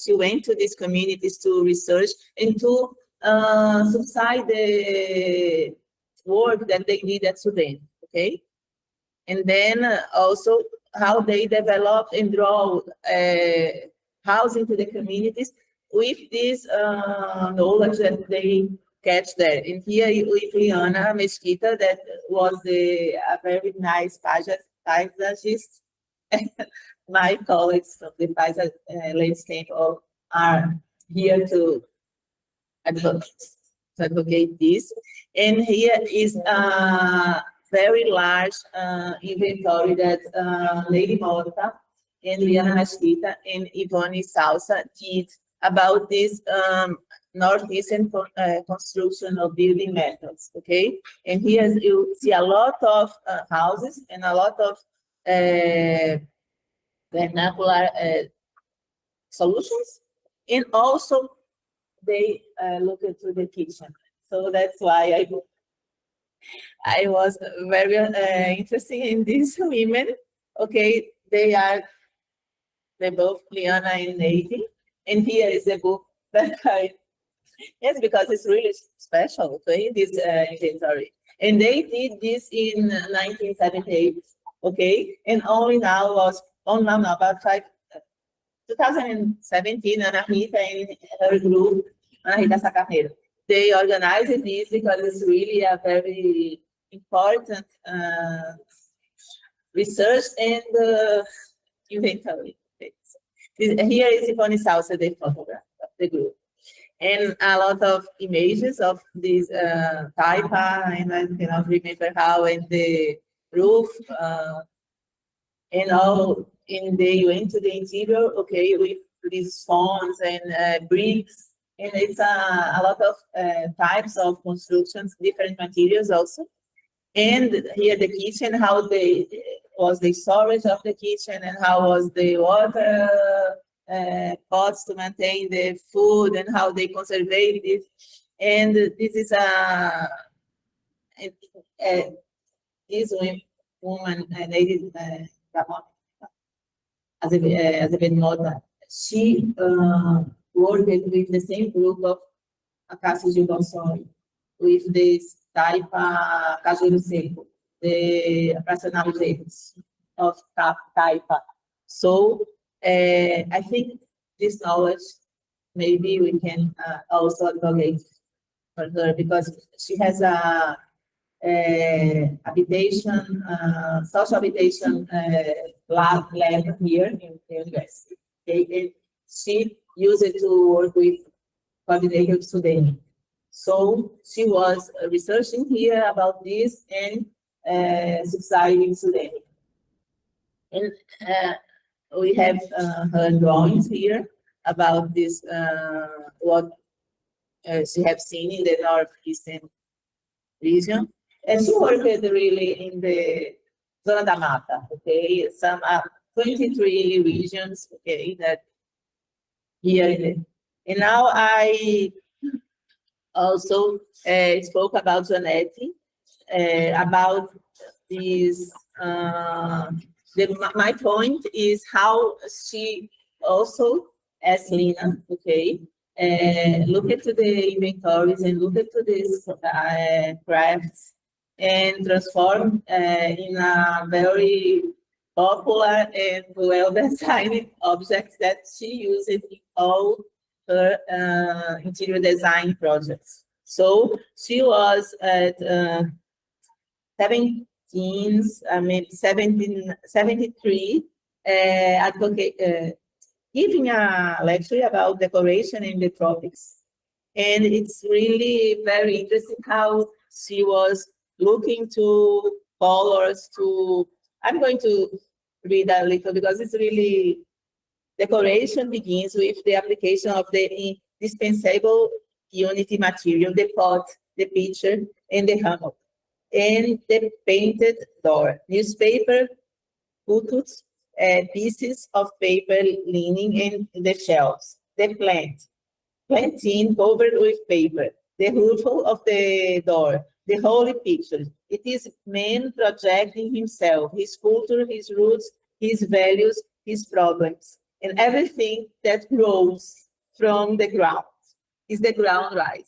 she went to these communities to research and to subside the work that they did at Sudan, okay? And then also how they developed and draw housing to the communities with this knowledge that they catch there. And here with Liana Mesquita, that was a very nice paisagist. My colleagues from the paisage landscape are here to advocate this. And here is a very large inventory that Lady Morta and Liana Mesquita and Ivone Salsa did about this northeastern construction of building methods, okay? And here you see a lot of houses and a lot of vernacular solutions, and also they look into the kitchen. So that's why I was very interested in these women. Okay, they're both Liana and Lady. And here is the book that yes, because it's really special, okay, this inventory. And they did this in 1978, okay? And only now, about 2017, Ana Rita and her group, Ana Rita Sacarneiro, they organized this because it's really a very important research and inventory. Here is Ivone Salsa, the photograph of the group. And a lot of images of this taipa, and I cannot remember how, and the roof, and all, and they went to the interior, okay, with these stones and bricks, and it's a lot of types of constructions, different materials also. And here the kitchen, how was the storage of the kitchen, and how was the water pots to maintain the food, and how they conserve it. And this is this woman, Lady Azevedo Mota, she worked with the same group of Acácio de Gonçalves, with this type Cajueiro Seco, the rationalizations of taipa. So I think this knowledge, maybe we can also advocate for her, because she has a habitation, social habitation lab here in the university. Okay? And she used it to work with coordinator Sudene. So she was researching here about this and subsiding Sudene. And we have her drawings here about this, what she have seen in the northeastern region. And she worked really in the Zona da Mata, okay? Some 23 regions, okay, that here in the, and now I also spoke about Zanetti, about this, my point is how she also, as Lina, okay, look into the inventories and look into these crafts and transform in a very popular and well-designed objects that she used in all her interior design projects. So she was at 17, maybe 73, giving a lecture about decoration in the tropics. And it's really very interesting how she was looking to colors I'm going to read a little because it's really, decoration begins with the application of the indispensable unity material, the pot, the pitcher, and the hammock, and the painted door, newspaper, photos, pieces of paper leaning in the shelves, the plantain covered with paper, the roof of the door, the holy picture. It is man projecting himself, his culture, his roots, his values, his problems, and everything that grows from the ground. Is the ground right?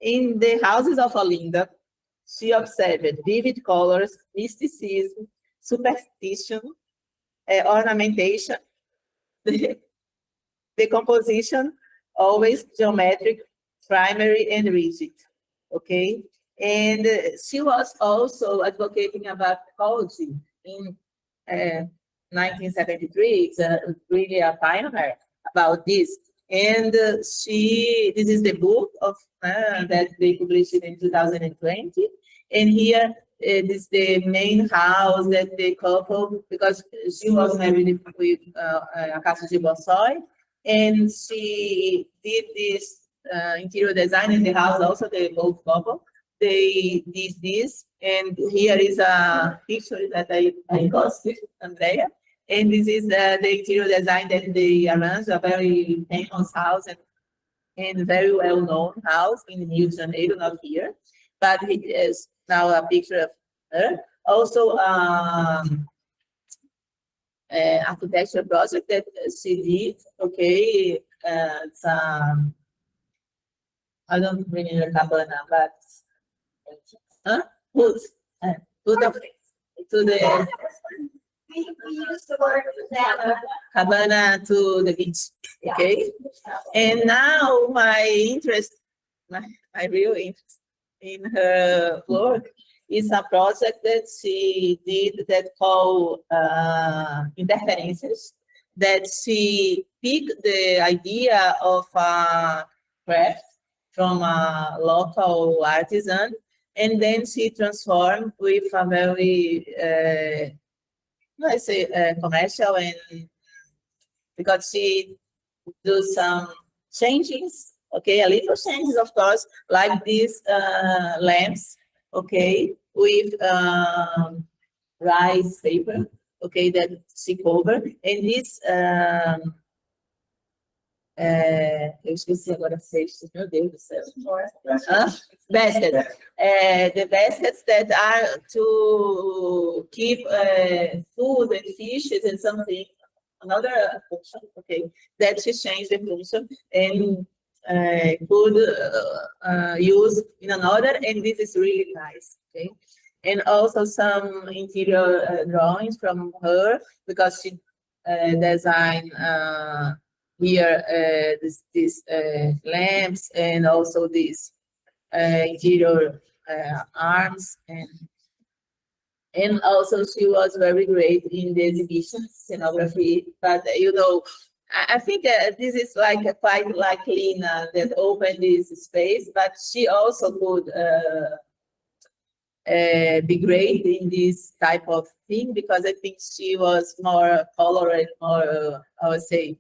In the houses of Olinda, she observed vivid colors, mysticism, superstition, ornamentation, the composition, always geometric, primary, and rigid. Okay? And she was also advocating about ecology in 1973. It's really a pioneer about this. And this is the book of that they published in 2020. And here, this is the main house that the couple, because she was married with Acacio de Bonsai, and she did this interior design in the house, also the both couple. They did this, and here is a picture that I got with Andrea. And this is the interior design that they arranged, a very famous house and very well-known house in Rio de Janeiro, not here. But it is now a picture of her. Also, architecture project that she did. Okay, it's I don't remember cabana, but put to the We use the word cabana to the beach. Okay, and now my real interest in her work is a project that she did that called interferences, that she picked the idea of a craft from a local artisan, and then she transformed with a very, let's say, commercial, and because she do some changes, okay, a little changes, of course, like these lamps, okay, with rice paper, okay, that she covered, and this eu esqueci agora sextas, meu Deus do céu. Basket. The baskets that are to keep food and fishes and something, another function, okay, that she changed the function and could use in another, and this is really nice, okay. And also some interior drawings from her, because she designed here these lamps, and also these interior arms, and also she was very great in the exhibition scenography. But you know, I think this is like quite like Lina that opened this space, but she also could be great in this type of thing, because I think she was more colorful, more I would say,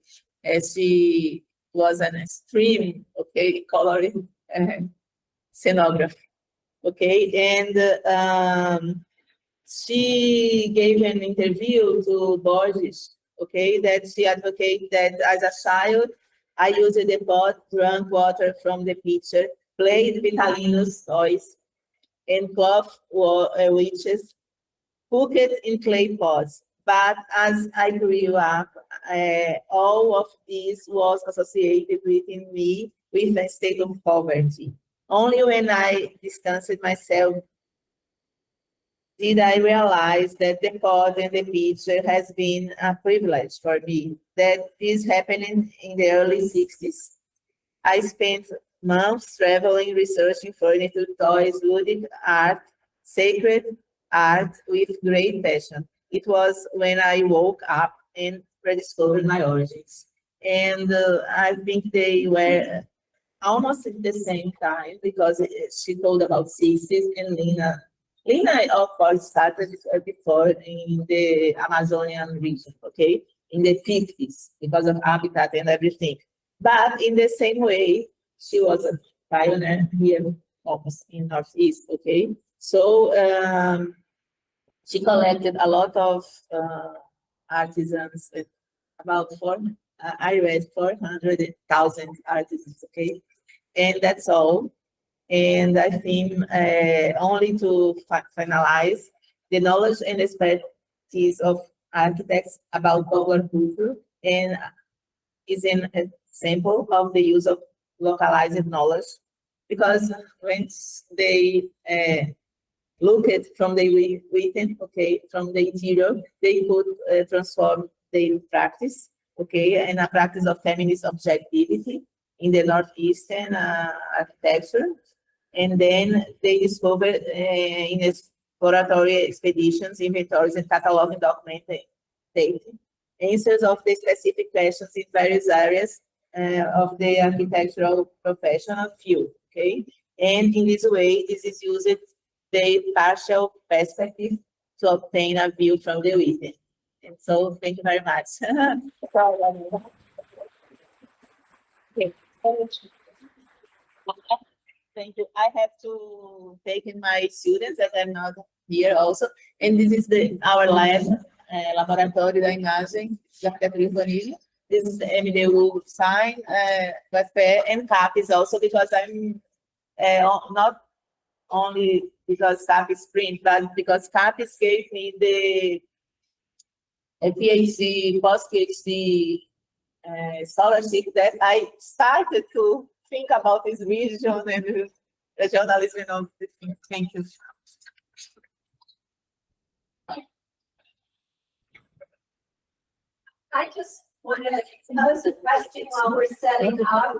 she was an extreme, okay, coloring scenographer, okay, and she gave an interview to Borges, okay, that she advocated that as a child, I used the pot, drank water from the pitcher, played Vitalino's toys, and cloth witches, cooked in clay pots. But as I grew up, all of this was associated within me with a state of poverty. Only when I distanced myself did I realize that the pod and the picture has been a privilege for me. That is happening in the early 60s. I spent months traveling, researching furniture, toys, ludic art, sacred art with great passion. It was when I woke up and rediscovered my origins. And I think they were almost at the same time because she told about 60s and Lena, of course, started before in the Amazonian region, okay, in the 50s because of habitat and everything. But in the same way, she was a pioneer here almost in Northeast, okay? So she collected a lot of artisans, about I read 400,000 artisans, okay? And that's all. And I think only to finalize, the knowledge and expertise of architects about popular culture and is an example of the use of localized knowledge, because when they look at from the written, okay, from the interior, they could transform their practice, okay, and a practice of feminist objectivity in the Northeastern architecture. And then they discovered in exploratory expeditions, inventories, and cataloging documentation answers of the specific questions in various areas of the architectural professional field, okay? And in this way, this is used the partial perspective to obtain a view from the within. And so, thank you very much. Okay. Thank you. I have to take in my students that are not here also. And this is our lab, Laboratório da Imagem de Arquitetura e Urbanismo. This is the MDU sign, but and CAPES also, because I'm not only because CAPES print, but because CAPES gave me the PhD, post-PhD scholarship that I started to think about this region and the journalism and all the things. Thank you. I just wanted to pose a question while we're setting up.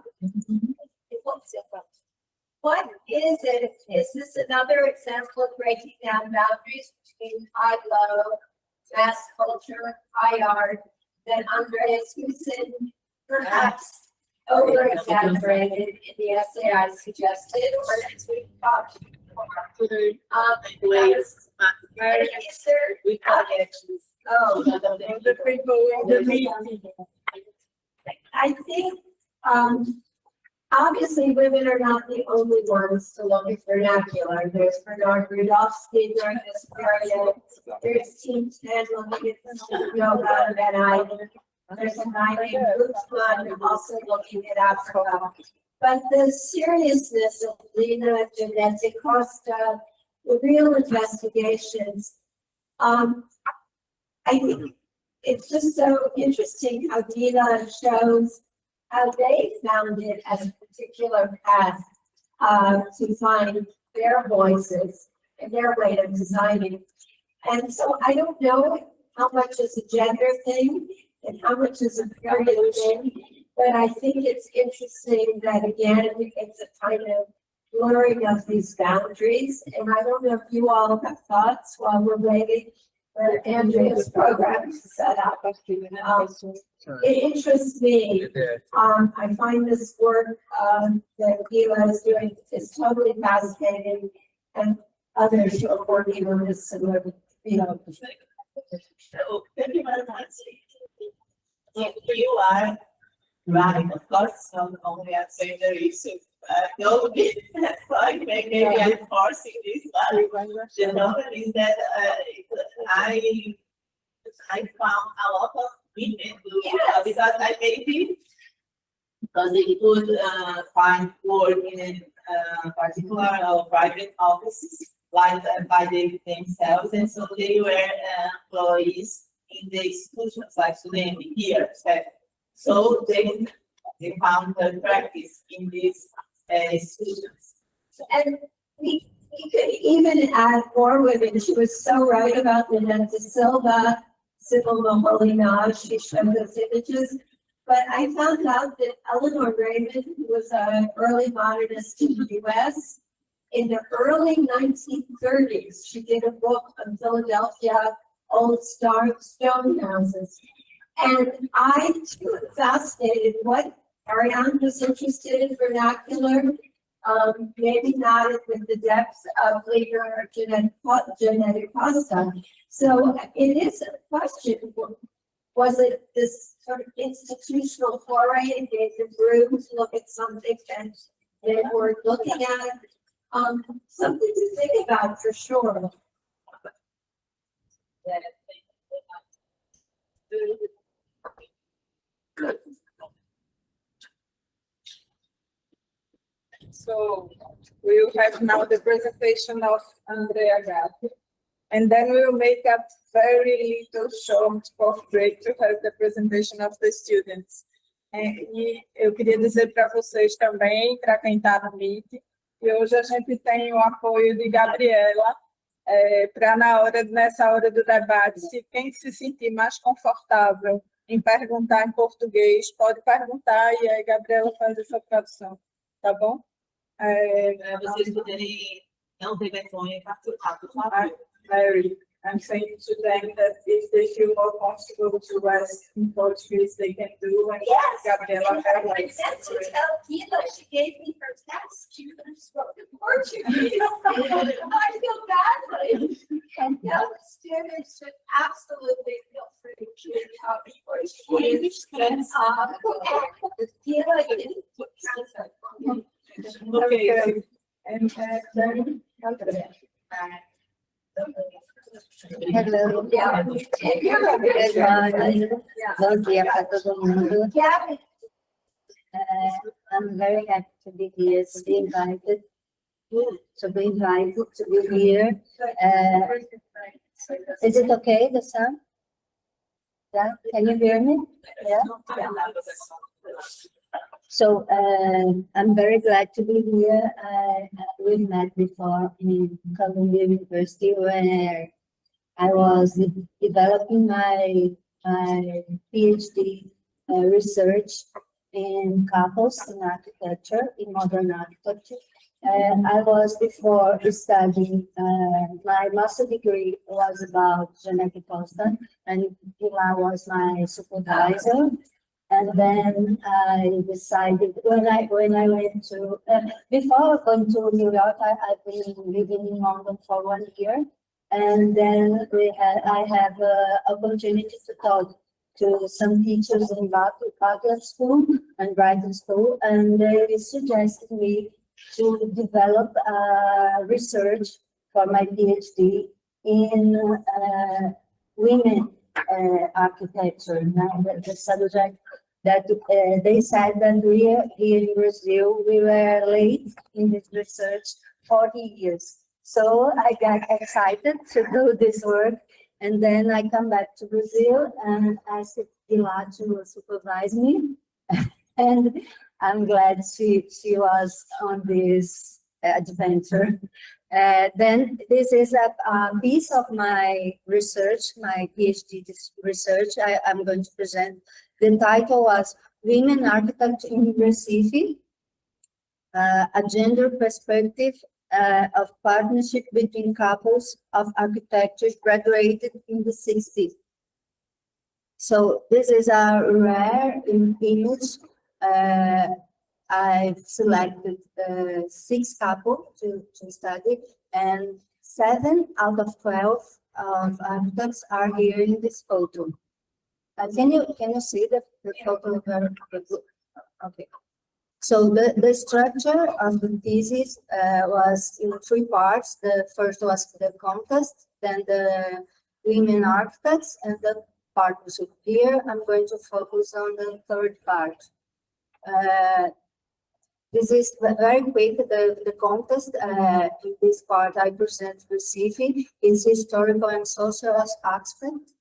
What is it? Is this another example of breaking down boundaries between high, low, mass culture, high art, that Andreas Husin perhaps over-exaggerated in the essay I suggested, or as we talked before? Is there, I think, obviously women are not the only ones to look at vernacular. There's Bernard Rudolphski during this period. There's Team 10 looking at yoga, and there's a guy named Guzman also looking at Africa. But the seriousness of Lena, Janette Costa, the real investigations, I think it's just so interesting how Dina shows how they found it as a particular path to find their voices and their way of designing. And so I don't know how much is a gender thing and how much is a period thing, but I think it's interesting that, again, it's a kind of blurring of these boundaries. And I don't know if you all have thoughts while we're waiting for Andrea's program to set up. It interests me. I find this work that Gila is doing is totally fascinating, and others who are working on this similar field. So, thank you very much. You are right, of course, not only at gender issues. No, that's like maybe I'm forcing this, but the problem is that I found a lot of women because I maybe because they could find work in particular or private offices like by themselves, and so they were employees in the institutions like student here. So they found their practice in these institutions. And we You could even add more women. She was so right about Nina de Silva, Sybil Moholy-Nagy. She showed those images. But I found out that Eleanor Raymond, who was an early modernist in the US, in the early 1930s, she did a book on Philadelphia old stone houses. And I too am fascinated what Ariane was interested in vernacular, maybe not with the depths of later genetic pasta. So it is a question. Was it this sort of institutional foray and gave the room to look at something that they were looking at? Something to think about for sure. So we will have now the presentation of Andrea Gatti. And then we will make a very little short portrait to have the presentation of the students. E eu queria dizer para vocês também, para quem está no Meet, que hoje a gente tem o apoio de Gabriela, para nessa hora do debate, se quem se sentir mais confortável em perguntar em português, pode perguntar e aí Gabriela faz essa tradução, tá bom? Vocês poderem não ter vergonha e participar, por favor. Mary, I'm saying to them that if they feel more comfortable to ask in Portuguese, they can do. And Yes. Gabriela And I meant to tell Gila, she gave me her text, she could have spoken Portuguese. I feel badly. And now the students should absolutely feel free to speak out Portuguese. And, Gila didn't translate for me. Okay. And then Andrea. Hello. Yeah. Good morning. Bom dia para todo mundo. Yeah. I'm very happy to be here, to be invited to be here. Is it okay, the sound? Yeah, can you hear me? Yeah. So I'm very glad to be here. We've met before in Columbia University where I was developing my PhD research in couples in architecture, in modern architecture. I was before studying, my master degree was about genetic constant, and Pilar was my supervisor. And then I decided when I went to before going to New York, I've been living in London for 1 year, and then I have opportunity to talk to some teachers in Butler School and Brighton School, and they suggested me to develop research for my PhD in women architecture. Now the subject that they said that we here in Brazil, we were late in this research 40 years. So I got excited to do this work, and then I come back to Brazil and asked Pilar to supervise me. And I'm glad she was on this adventure. Then this is a piece of my research, my PhD research. I'm going to present. The title was Women Architects in Recife, a gender perspective of partnership between couples of architects graduated in the 60s. So this is a rare image. I've selected 6 couples to study, and 7 out of 12 of architects are here in this photo. Can you see the photo very good? Okay. So the structure of the thesis was in 3 parts. The first was the contest, then the women architects, and the partnership. Here I'm going to focus on the 3rd part. This is very quick. The contest in this part I present Recife, its historical and social aspect,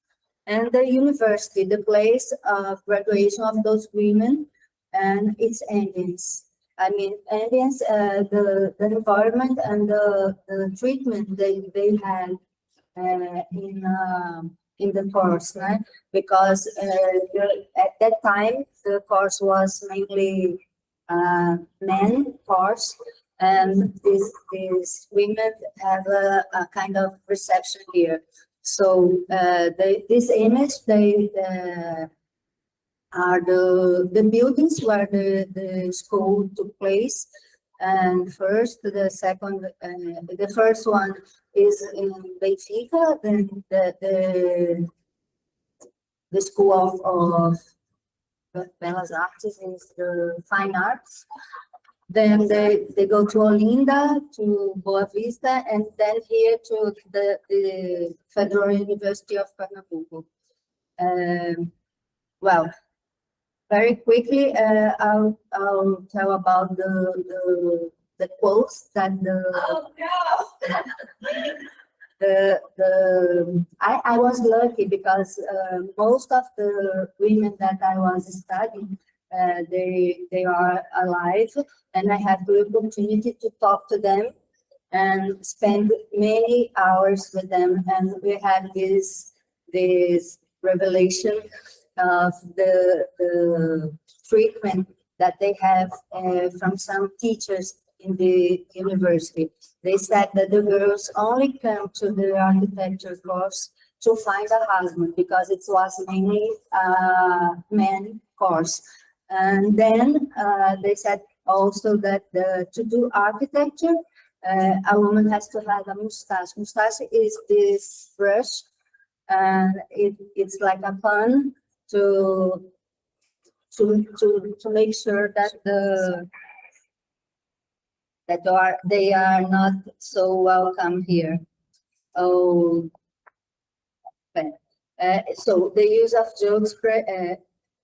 and the university, the place of graduation of those women and its endings. I mean, ambience, the environment and the treatment they had in the course, right? Because at that time the course was mainly men course, and these women have a kind of reception here. So this image they are the buildings where the school took place. And first, the first one is in Benfica, then the School of Belas Artes is the Fine Arts. Then they go to Olinda, to Boa Vista, and then here to the Federal University of Pernambuco. Well, very quickly, I'll tell about the quotes that I was lucky because most of the women that I was studying, they are alive, and I had the opportunity to talk to them and spend many hours with them, and we had this revelation of the treatment that they have from some teachers in the university. They said that the girls only come to the architecture course to find a husband because it was mainly a men course. And then they said also that to do architecture, a woman has to have a mustache. Mustache is this brush, and it's like a pun to make sure that they are not so welcome here. Oh, so the use of jokes,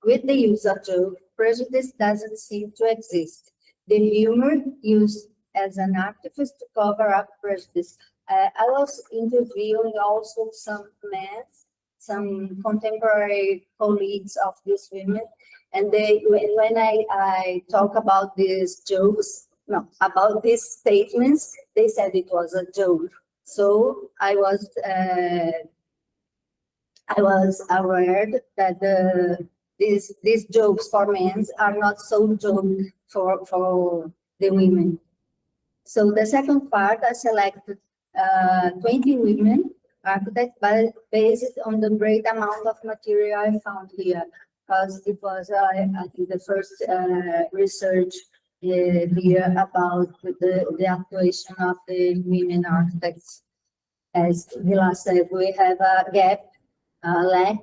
with the use of jokes, prejudice doesn't seem to exist. The humor used as an artifice to cover up prejudice. I was interviewing also some men, some contemporary colleagues of these women, and when I talk about these jokes, no, about these statements, they said it was a joke. So I was aware that these jokes for men are not so joke for the women. So the second part, I selected 20 women architects, but based on the great amount of material I found here, because it was, I think, the first research here about the actuation of the women architects. As Vila said, we have a gap, lack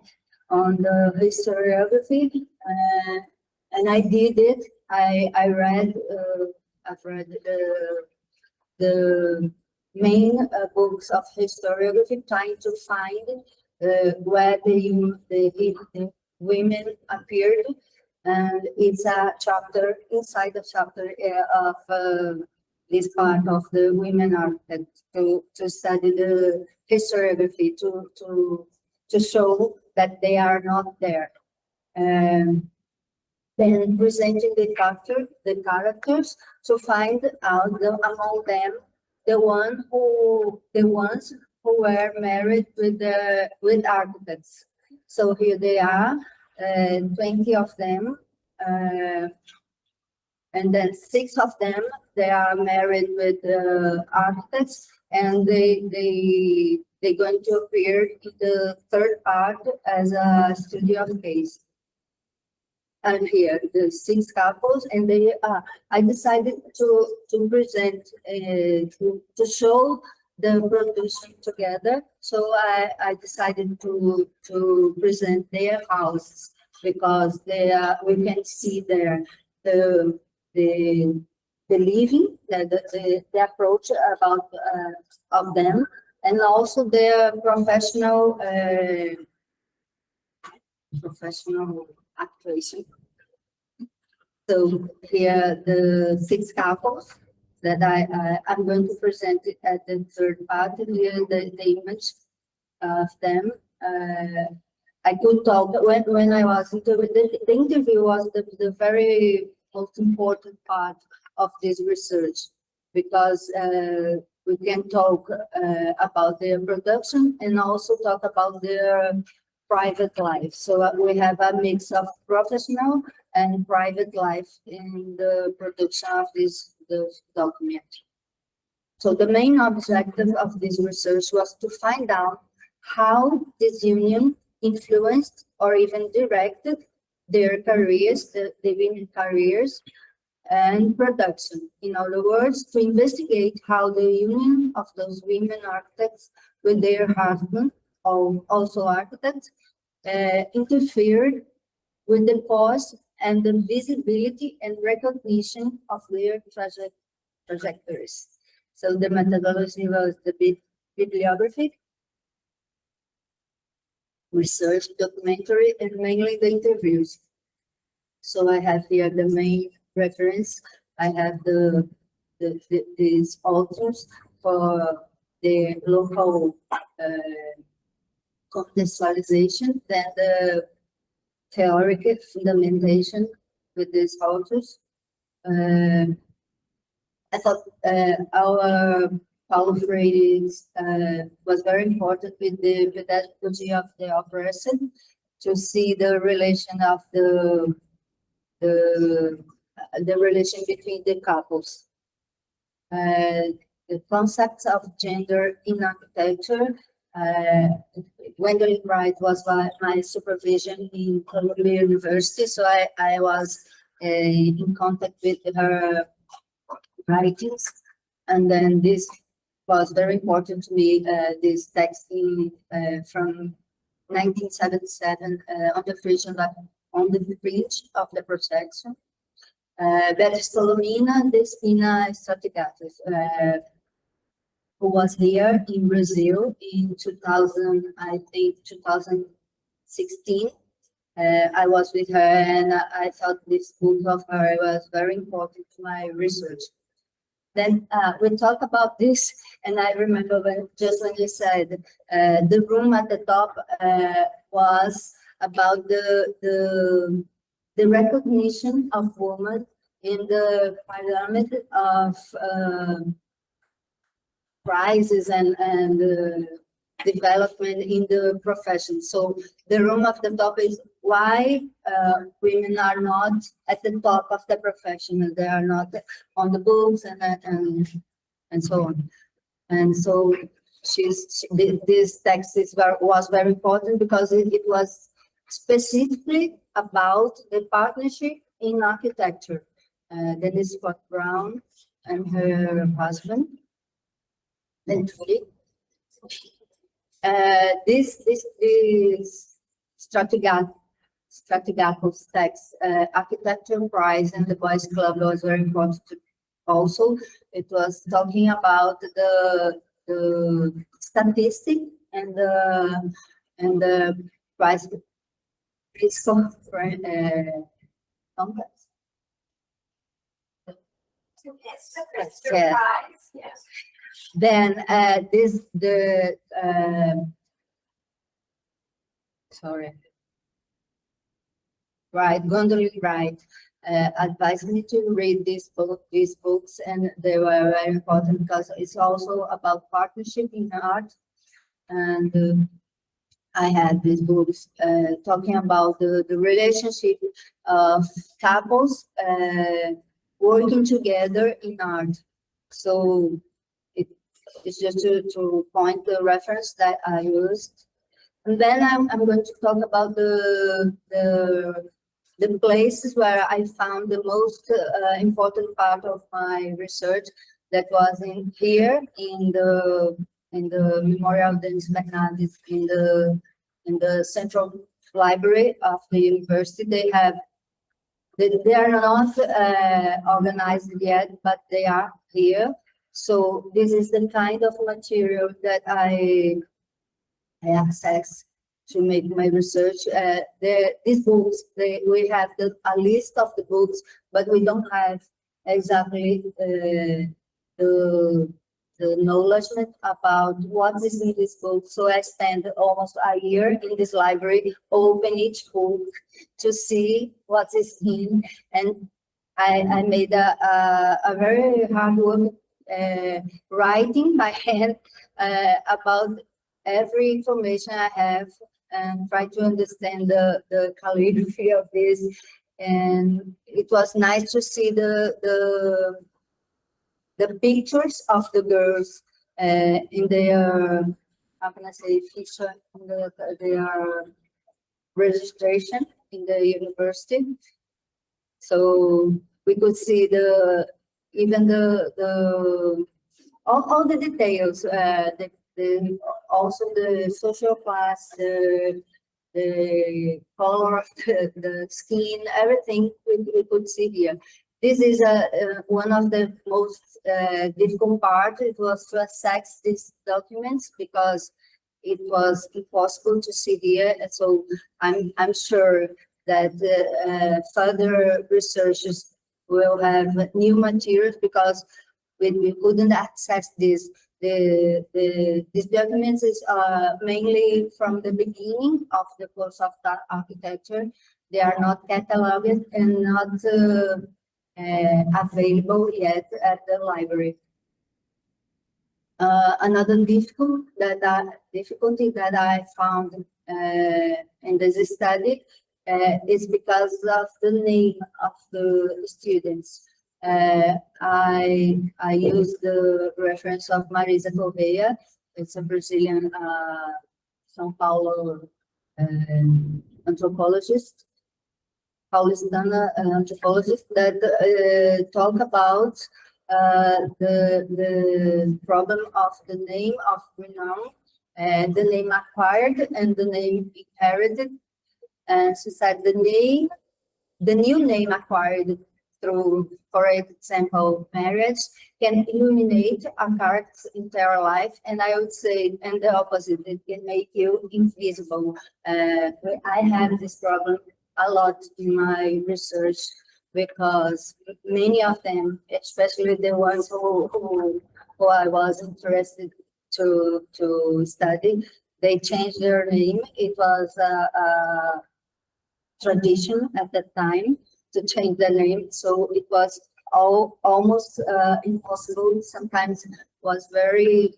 on the historiography, and I did it. I've read the main books of historiography, trying to find where the women appeared, and it's a chapter inside the chapter of this part of the women architects to study the historiography to show that they are not there. Then presenting the characters to find out among them the ones who were married with architects. So here they are, 20 of them, and then 6 of them, they are married with architects, and they're going to appear in the third part as a studio of case. And here the 6 couples, and I decided to present to show the production together. So I decided to present their houses, because we can see there the living, the approach about of them, and also their professional actuation. So here the 6 couples that I'm going to present it at the third part. Here the image of them. I could talk when I was interviewed. The interview was the very most important part of this research because we can talk about their production and also talk about their private life. So we have a mix of professional and private life in the production of this document. So the main objective of this research was to find out how this union influenced or even directed their careers, the women careers and production. In other words, to investigate how the union of those women architects with their husband, also architects, interfered with the cause and the visibility and recognition of their trajectories. So the methodology was the bibliography, research, documentary, and mainly the interviews. So I have here the main reference. I have these authors for the local contextualization, then the theoretical fundamentation with these authors. I thought our Paulo Freire was very important with the pedagogy of the operation to see the relation of the relation between the couples. The concepts of gender in architecture. Gwendolyn Wright was my supervision in Columbia University, so I was in contact with her writings, and then this was very important to me, this text from 1977 on the fringe of the projection. Bertolomina Despina Stratigatis, who was here in Brazil in 2016. I was with her and I thought this book of her was very important to my research. Then we talk about this, and I remember when you said the room at the top was about the recognition of women in the pyramid of prizes and development in the profession. So the room of the top is why women are not at the top of the profession. They are not on the books and so on. And so this text was very important because it was specifically about the partnership in architecture. Denise Scott Brown and her husband. And this Stratigakos text, Architecture Prize and the Boys Club was very important also. It was talking about the statistic and the prize complex. Yes, Yeah. surprise, yes. Then Gwendolyn Wright advised me to read these books, and they were very important because it's also about partnership in art. And I had these books talking about the relationship of couples working together in art. So it's just to point the reference that I used. And then I'm going to talk about the places where I found the most important part of my research. That was in the Memorial Denis Bernardes in the Central Library of the university. They are not organized yet, but they are here. So this is the kind of material that I access to make my research. These books, we have a list of the books, but we don't have exactly the knowledge about what is in this book. So I spent almost a year in this library, open each book to see what is in, and I made a very hard work writing by hand about every information I have and try to understand the calligraphy of this. And it was nice to see the pictures of the girls in their, how can I say, feature, in their registration in the university. So we could see even all the details, also the social class, the color of the skin, everything we could see here. This is one of the most difficult part. It was to access these documents because it was impossible to see here. And so I'm sure that further researchers will have new materials because we couldn't access this. These documents is mainly from the beginning of the course of architecture. They are not cataloged and not available yet at the library. Another difficulty that I found in this study is because of the name of the students. I use the reference of Marisa Correia. It's a Brazilian São Paulo anthropologist, Paulistana anthropologist that talk about the problem of the name of renown, the name acquired and the name inherited. And she said the new name acquired through, for example, marriage, can illuminate a character's entire life. And I would say, and the opposite, it can make you invisible. I have this problem a lot in my research because many of them, especially the ones who I was interested to study, they changed their name. It was a tradition at that time to change the name, so it was almost impossible. Sometimes it was very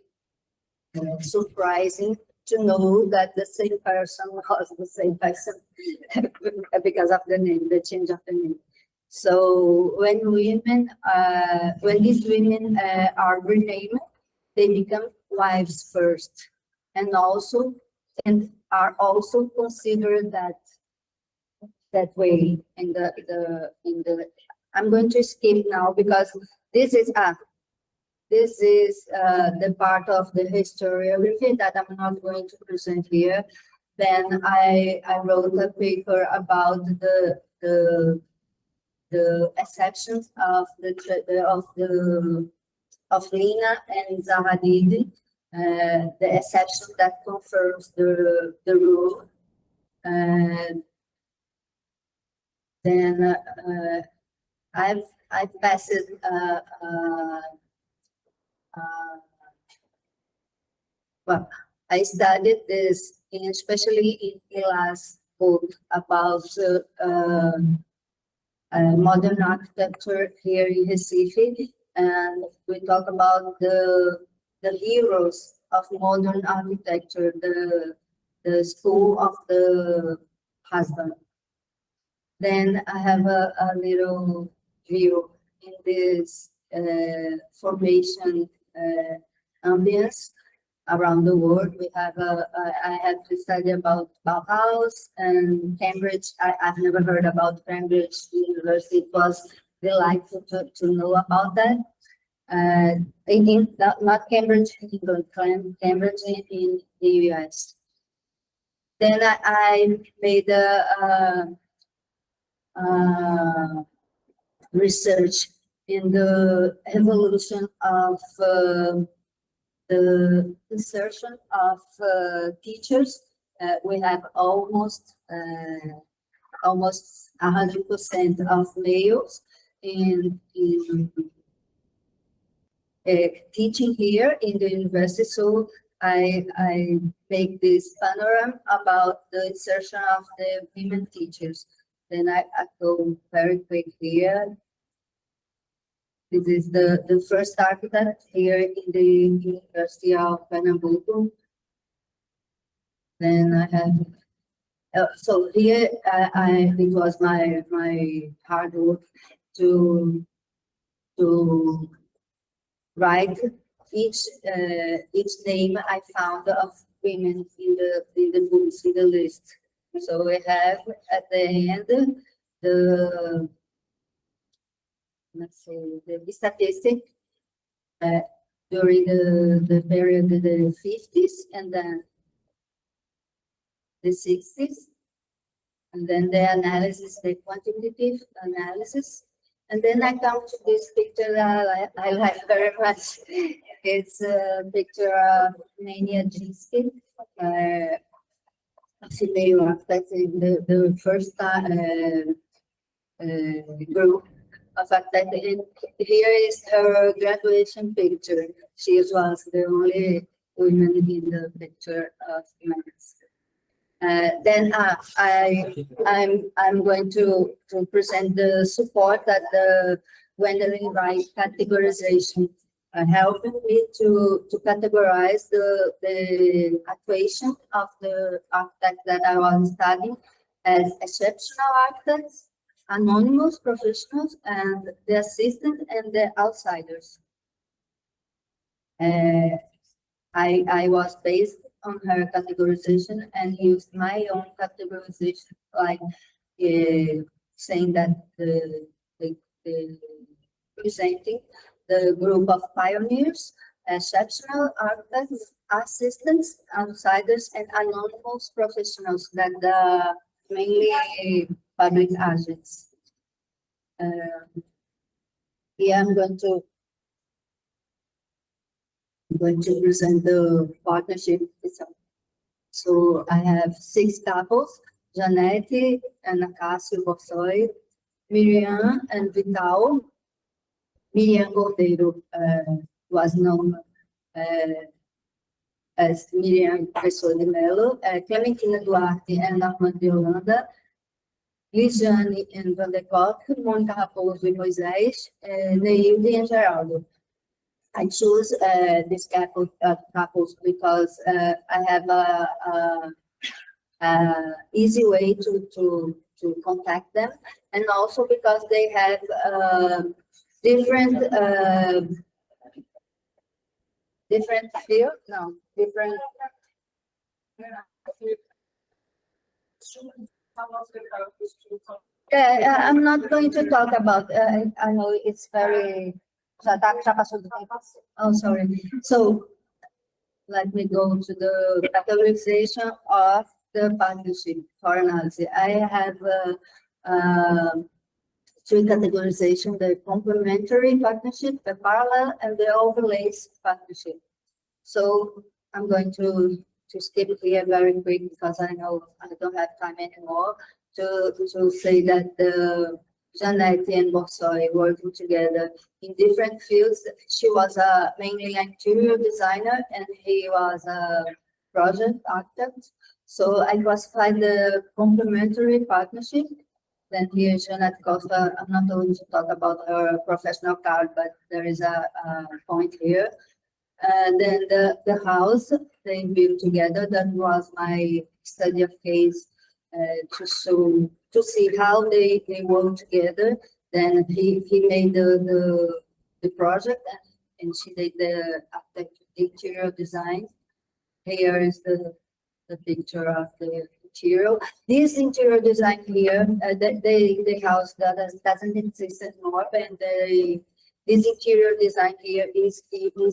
surprising to know that the same person was the same person because of the name, the change of the name. So when these women are renamed, they become wives first, and are also considered that way in the I'm going to skip now because this is the part of the historiography that I'm not going to present here. Then I wrote a paper about the exceptions of Lina and Zahadid, the exception that confirms the rule. Then I've passed well, I studied this especially in Ila's book about modern architecture here in Recife, and we talk about the heroes of modern architecture, the school of the husband. Then I have a little view in this formation ambience around the world. We have I had to study about Bauhaus and Cambridge. I've never heard about Cambridge University. It was delightful to know about that. Not Cambridge in England, Cambridge in the US. Then I made a research in the evolution of the insertion of teachers. We have almost 100% of males in teaching here in the university. So I make this panorama about the insertion of the women teachers. Then I go very quick here. This is the first architect here in the University of Pernambuco. Then I have, so here it was my hard work to write each name I found of women in the books, in the list. So we have at the end the, let's say, the statistic during the period of the 50s and then the 60s, and then the analysis, the quantitative analysis. And then I come to this picture that I like very much. It's a picture of Nania Jinsky, a female architect in the first group of architects. And here is her graduation picture. She was the only woman in the picture of men's. Then I'm going to present the support that the Gwendolyn Wright categorization helped me to categorize the equation of the architect that I was studying as exceptional architects, anonymous professionals, and the assistant and the outsiders. I was based on her categorization and used my own categorization, like saying that the presenting the group of pioneers, exceptional architects, assistants, outsiders, and anonymous professionals that mainly public agents. Here I'm going to present the partnership itself. So I have 6 couples, Janete and Acácio Borsoi, Miriam and Vital. Miriam Cordeiro was known as Miriam Pessoa de Mello, Clementina Duarte and Norman de Holanda, Ligiane and Van der Kock, Mônica Raposo e Moisés, Neilde and Geraldo. I choose these couples because I have a easy way to contact them, and also because they have different field, no, different. Yeah, I'm not going to talk about. I know it's very. Oh, sorry. So let me go to the categorization of the partnership for analysis. I have 3 categorization: the complementary partnership, the parallel, and the overlays partnership. So I'm going to skip here very quick because I know I don't have time anymore to say that the Janete and Borsoi working together in different fields. She was mainly an interior designer and he was a project architect. So I classified the complementary partnership. Then here, Janete Costa, I'm not going to talk about her professional card, but there is a point here. And then the house they built together, that was my study of case to see how they work together. Then he made the project and she did the interior design. Here is the picture of the interior. This interior design here, the house that doesn't exist anymore, and this interior design here is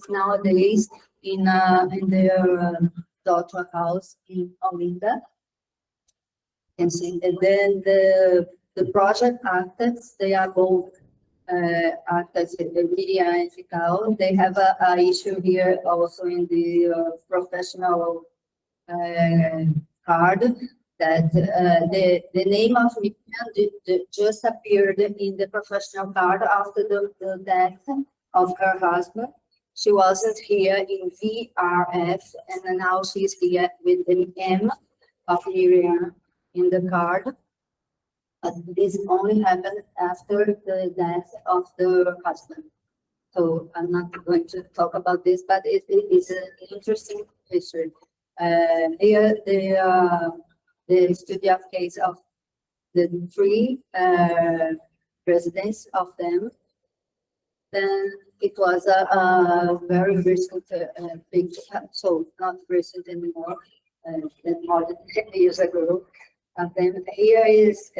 nowadays in their daughter house in Olinda. And then the project architects, they are both architects, Miriam and Vital. They have a issue here also in the professional card that the name of Miriam just appeared in the professional card after the death of her husband. She wasn't here in VRF, and now she's here with the M of Miriam in the card. But this only happened after the death of the husband. So I'm not going to talk about this, but it is an interesting history. Here the study of case of the three residents of them. Then it was a very recent big, so not recent anymore, than more than 10 years ago. And then here is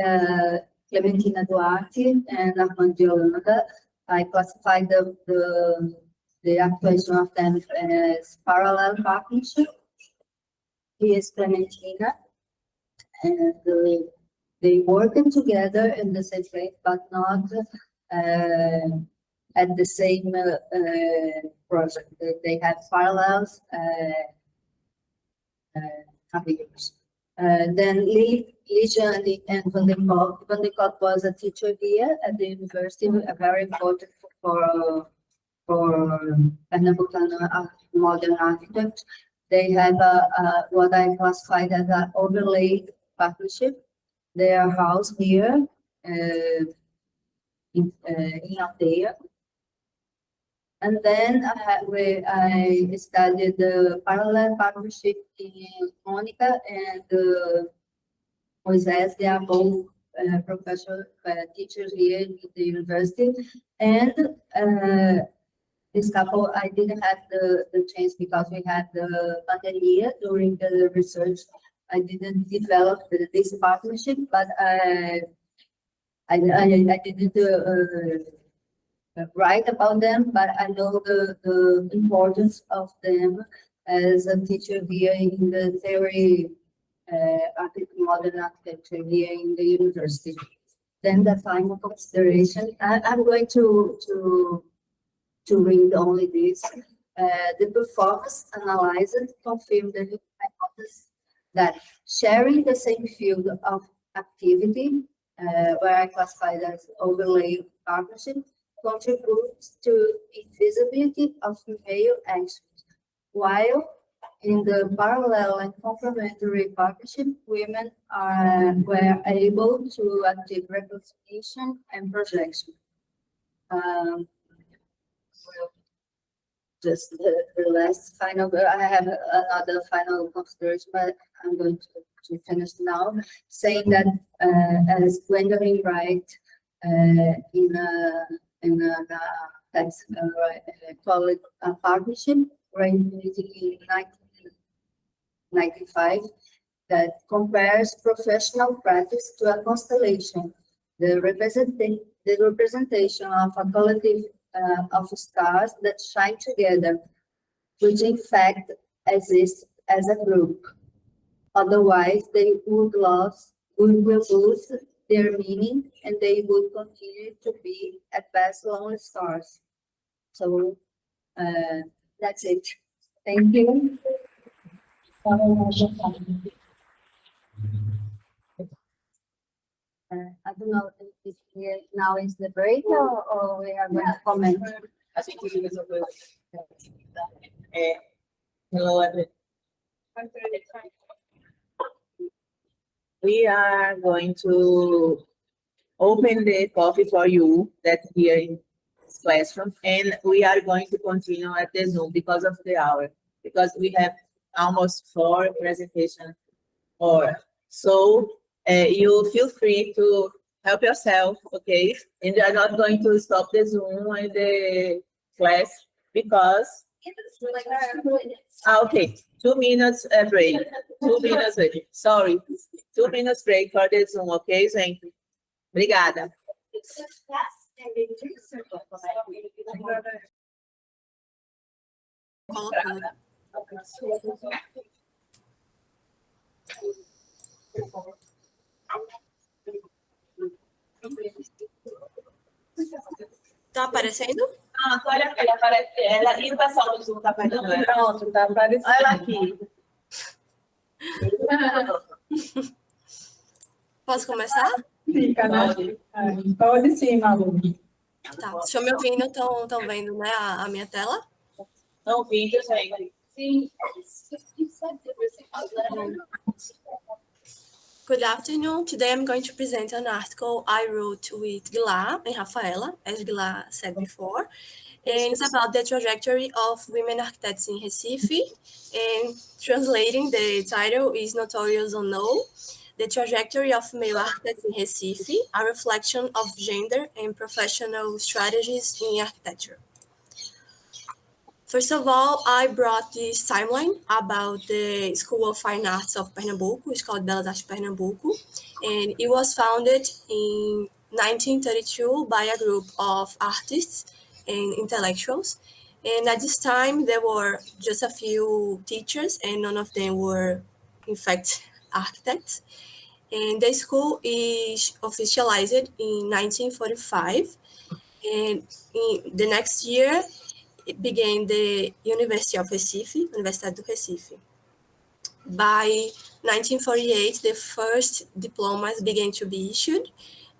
Clementina Duarte and Armando de Holanda. I classified the actuation of them as parallel partnership. He is Clementina, and they working together in the same place, but not at the same project. They have parallels careers. Then Ligia and Van de Kolk. Van de Kolk was a teacher here at the university, very important for Pernambucan modern architect. They have what I classified as an overlay partnership. Their house here in Aldeia. And then I studied the parallel partnership in Monica and Moisés. They are both professor teachers here in the university. And this couple, I didn't have the chance because we had the pandemic during the research. I didn't develop this partnership, but I didn't write about them, but I know the importance of them as a teacher here in the theory modern architecture here in the university. Then the final consideration, I'm going to read only this. The performance analysis confirmed the hypothesis that sharing the same field of activity, where I classified as overlay partnership, contributes to invisibility of male actions, while in the parallel and complementary partnership, women were able to achieve reconciliation and projection. Well, just the last final, I have another final consideration, but I'm going to finish now, saying that as Gwendolyn Wright in a text called it a partnership, written in 1995, that compares professional practice to a constellation, the representation of a collective of stars that shine together, which in fact exist as a group. Otherwise, they would lose their meaning, and they would continue to be at best lonely stars. So that's it. Thank you. I don't know if now is the break or we are going to comment. I think we should hello, everyone. We are going to open the coffee for you that here in this classroom, and we are going to continue at the Zoom because of the hour, because we have almost 4 presentations. So you feel free to help yourself, okay? And we are not going to stop the Zoom and the class because okay, 2 minutes break. 2 minutes break. Sorry, 2 minutes break for the Zoom, okay, gente? Obrigada. Tá aparecendo? Ah, olha aqui, aparece ela e o pessoal do Zoom tá aparecendo. Pronto, tá aparecendo. Olha ela aqui. Posso começar? Fica, né? Pode sim, Malu. Tá. Vocês estão me ouvindo? Estão vendo, né, a minha tela? Não, vídeo, gente. Sim. Good afternoon. Today I'm going to present an article I wrote with Guilar and Rafaela, as Guilar said before. And it's about the trajectory of women architects in Recife. And translating, the title is Notorious or No, The Trajectory of Female Architects in Recife, a reflection of gender and professional strategies in architecture. First of all, I brought this timeline about the School of Fine Arts of Pernambuco, it's called Belas Artes Pernambuco, and it was founded in 1932 by a group of artists and intellectuals. And at this time, there were just a few teachers, and none of them were, in fact, architects. And the school is officialized in 1945, and in the next year, it began the University of Recife, Universidade do Recife. By 1948, the first diplomas began to be issued,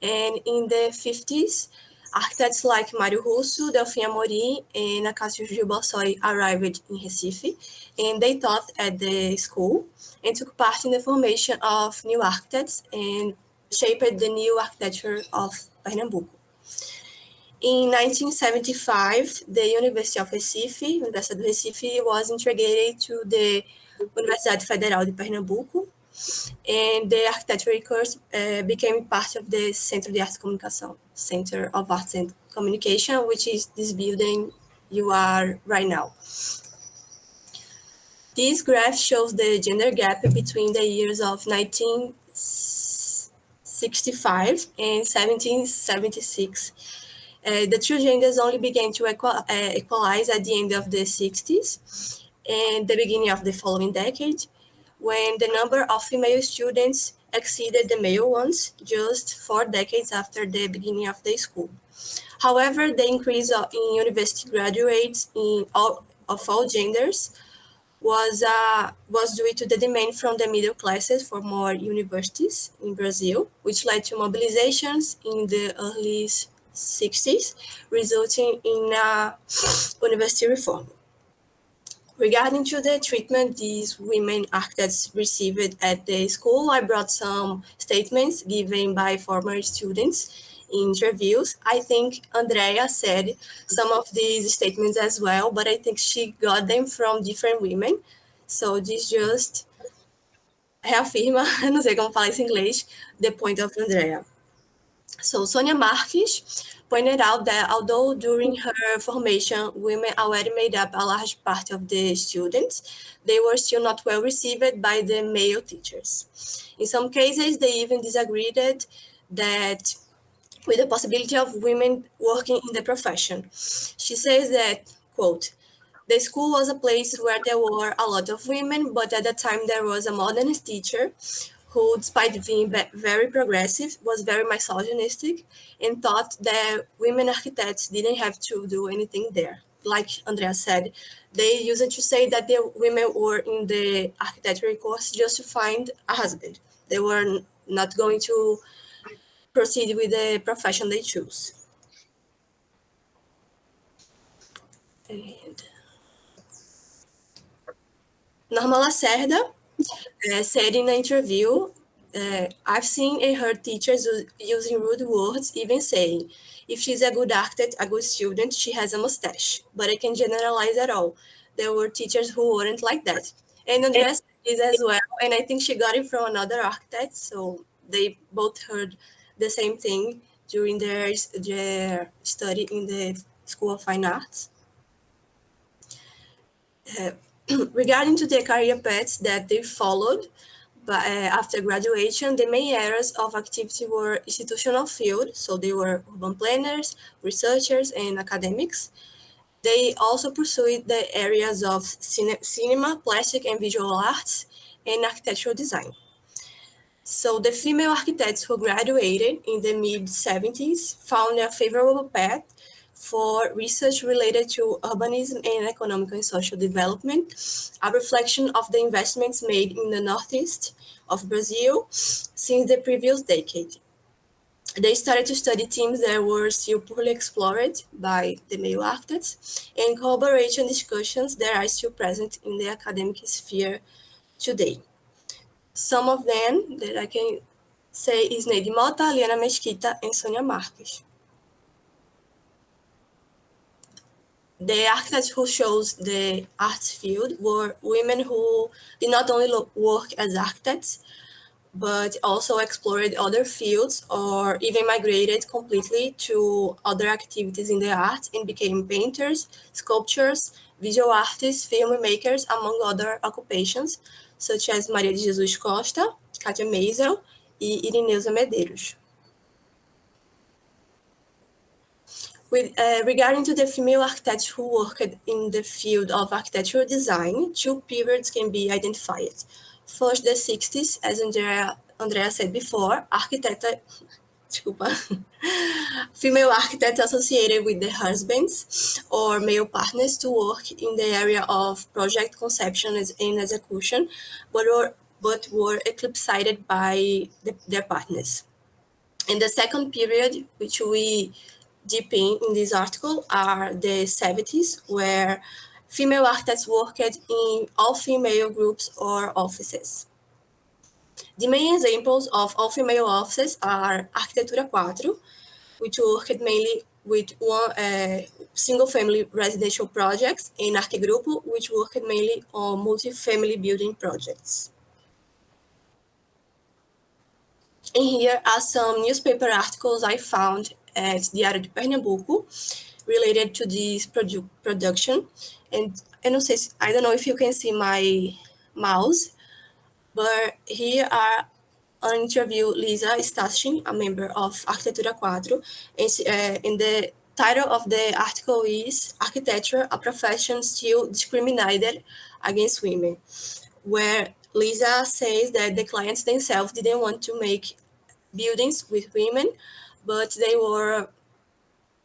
and in the 50s, architects like Mário Russo, Delfim Amorim, and Acácio Gil Bossoi arrived in Recife, and they taught at the school and took part in the formation of new architects and shaped the new architecture of Pernambuco. In 1975, the University of Recife, Universidade do Recife, was integrated to the Universidade Federal de Pernambuco, and the architecture course became part of the Centro de Arte e Comunicação, Center of Arts and Communication, which is this building you are right now. This graph shows the gender gap between the years of 1965 and 1776. The two genders only began to equalize at the end of the 60s and the beginning of the following decade, when the number of female students exceeded the male ones just 4 decades after the beginning of the school. However, the increase in university graduates of all genders was due to the demand from the middle classes for more universities in Brazil, which led to mobilizations in the early 60s, resulting in a university reform. Regarding to the treatment these women architects received at the school, I brought some statements given by former students in interviews. I think Andrea said some of these statements as well, but I think she got them from different women. So this just reafirma, não sei como falar isso em inglês, the point of Andrea. So Sonia Marques pointed out that although during her formation, women already made up a large part of the students, they were still not well received by the male teachers. In some cases, they even disagreed that with the possibility of women working in the profession. She says that, quote, "The school was a place where there were a lot of women, but at the time there was a modernist teacher who, despite being very progressive, was very misogynistic and thought that women architects didn't have to do anything there." Like Andrea said, they used to say that the women were in the architecture course just to find a husband. They were not going to proceed with the profession they choose. And Norma Lacerda said in an interview, "I've seen and heard teachers using rude words, even saying, if she's a good architect, a good student, she has a mustache. But I can generalize at all. There were teachers who weren't like that." And Andrea said this as well, and I think she got it from another architect, so they both heard the same thing during their study in the School of Fine Arts. Regarding to the career paths that they followed, but after graduation, the main areas of activity were institutional field, so they were urban planners, researchers, and academics. They also pursued the areas of cinema, plastic and visual arts, and architectural design. So the female architects who graduated in the mid-70s found a favorable path for research related to urbanism and economic and social development, a reflection of the investments made in the northeast of Brazil since the previous decade. They started to study themes that were still poorly explored by the male architects, and collaboration discussions that are still present in the academic sphere today. Some of them that I can say is Neide Mota, Liana Mesquita, and Sonia Marques. the architects who chose the arts field were women who did not only work as architects, but also explored other fields or even migrated completely to other activities in the arts and became painters, sculptors, visual artists, filmmakers, among other occupations, such as Maria de Jesus Costa, Katia Maisel, e Irineusa Medeiros. Regarding to the female architects who worked in the field of architectural design, two periods can be identified. First, the 60s, as Andrea said before, female architects associated with their husbands or male partners to work in the area of project conception and execution, but were eclipsed by their partners. In the second period, which we deep in this article, are the 70s, where female architects worked in all-female groups or offices. The main examples of all-female offices are Arquitetura 4, which worked mainly with single-family residential projects, and Arquigrupo, which worked mainly on multi-family building projects. And here are some newspaper articles I found at Diário de Pernambuco related to this production. And I don't know if you can see my mouse, but here are an interview Lisa Stachin, a member of Arquitetura 4, and the title of the article is Architecture, a Profession Still Discriminated Against Women, where Lisa says that the clients themselves didn't want to make buildings with women, but they were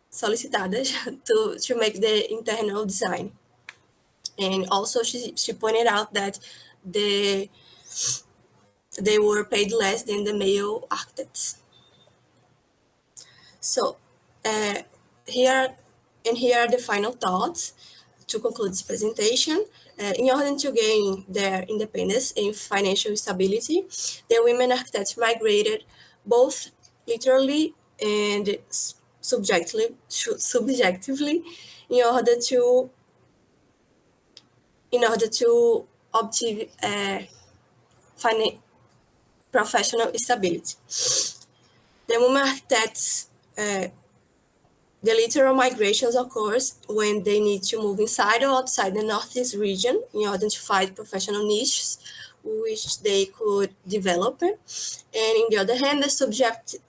solicited to make the internal design. And also she pointed out that they were paid less than the male architects. So here are the final thoughts to conclude this presentation. In order to gain their independence and financial stability, the women architects migrated both literally and subjectively in order to obtain professional stability. The women architects, the literal migrations occurs when they need to move inside or outside the Northeast region in order to find professional niches which they could develop. And on the other hand, the subjective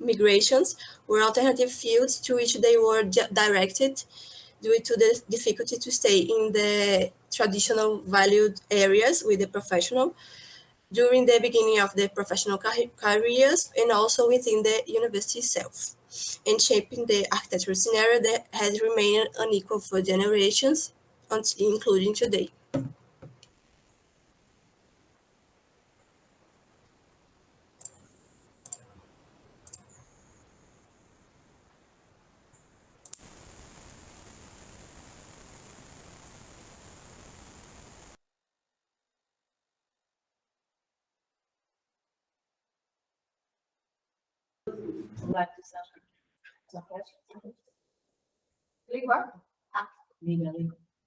migrations were alternative fields to which they were directed due to the difficulty to stay in the traditional valued areas with the professional during the beginning of the professional careers and also within the university itself, and shaping the architectural scenario that has remained unequal for generations, including today.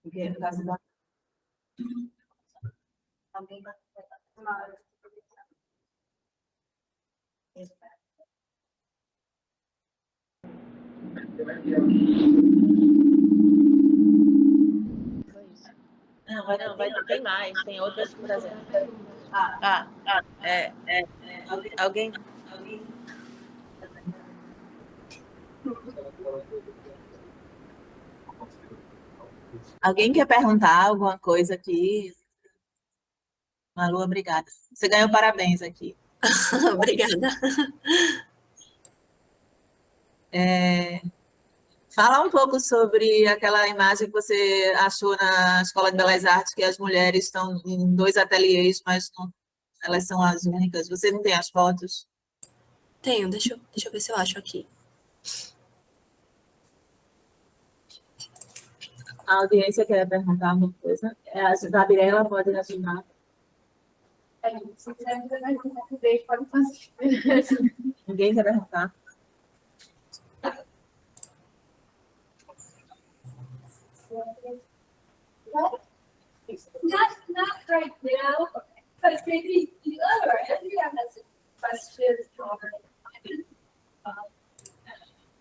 Porque no caso da Alguém vai Não, tem mais, tem outras, por exemplo. Alguém. Alguém quer perguntar alguma coisa aqui? Malu, obrigada. Você ganhou parabéns aqui. Obrigada. Fala um pouco sobre aquela imagem que você achou na Escola de Belas Artes, que as mulheres estão em 2 ateliês, mas não, elas são as únicas. Você não tem as fotos? Tenho, deixa eu ver se eu acho aqui. A audiência quer perguntar alguma coisa? A Mirella pode ajudar. Se quiser perguntar, pode fazer. Ninguém quer perguntar? Not right now, but maybe Andrea has a question or.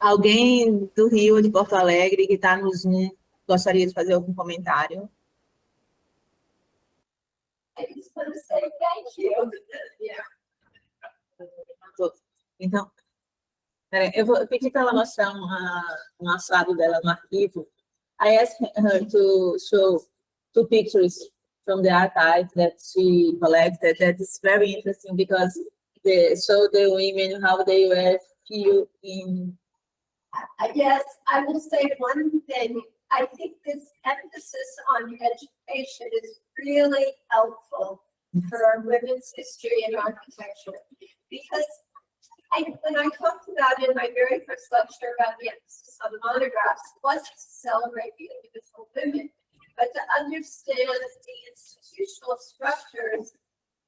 Alguém do Rio ou de Porto Alegre que está no Zoom gostaria de fazer algum comentário? I just want to say thank you. Yeah. Então, eu vou pedir para ela mostrar um achado dela no arquivo. I asked her to show 2 pictures from the archive that she collected. That is very interesting because they show the women how they were feel in. Yes, I will say one thing. I think this emphasis on education is really helpful for our women's history and architecture. Because when I talked about in my very first lecture about the emphasis on monographs, it wasn't to celebrate the individual women, but to understand the institutional structures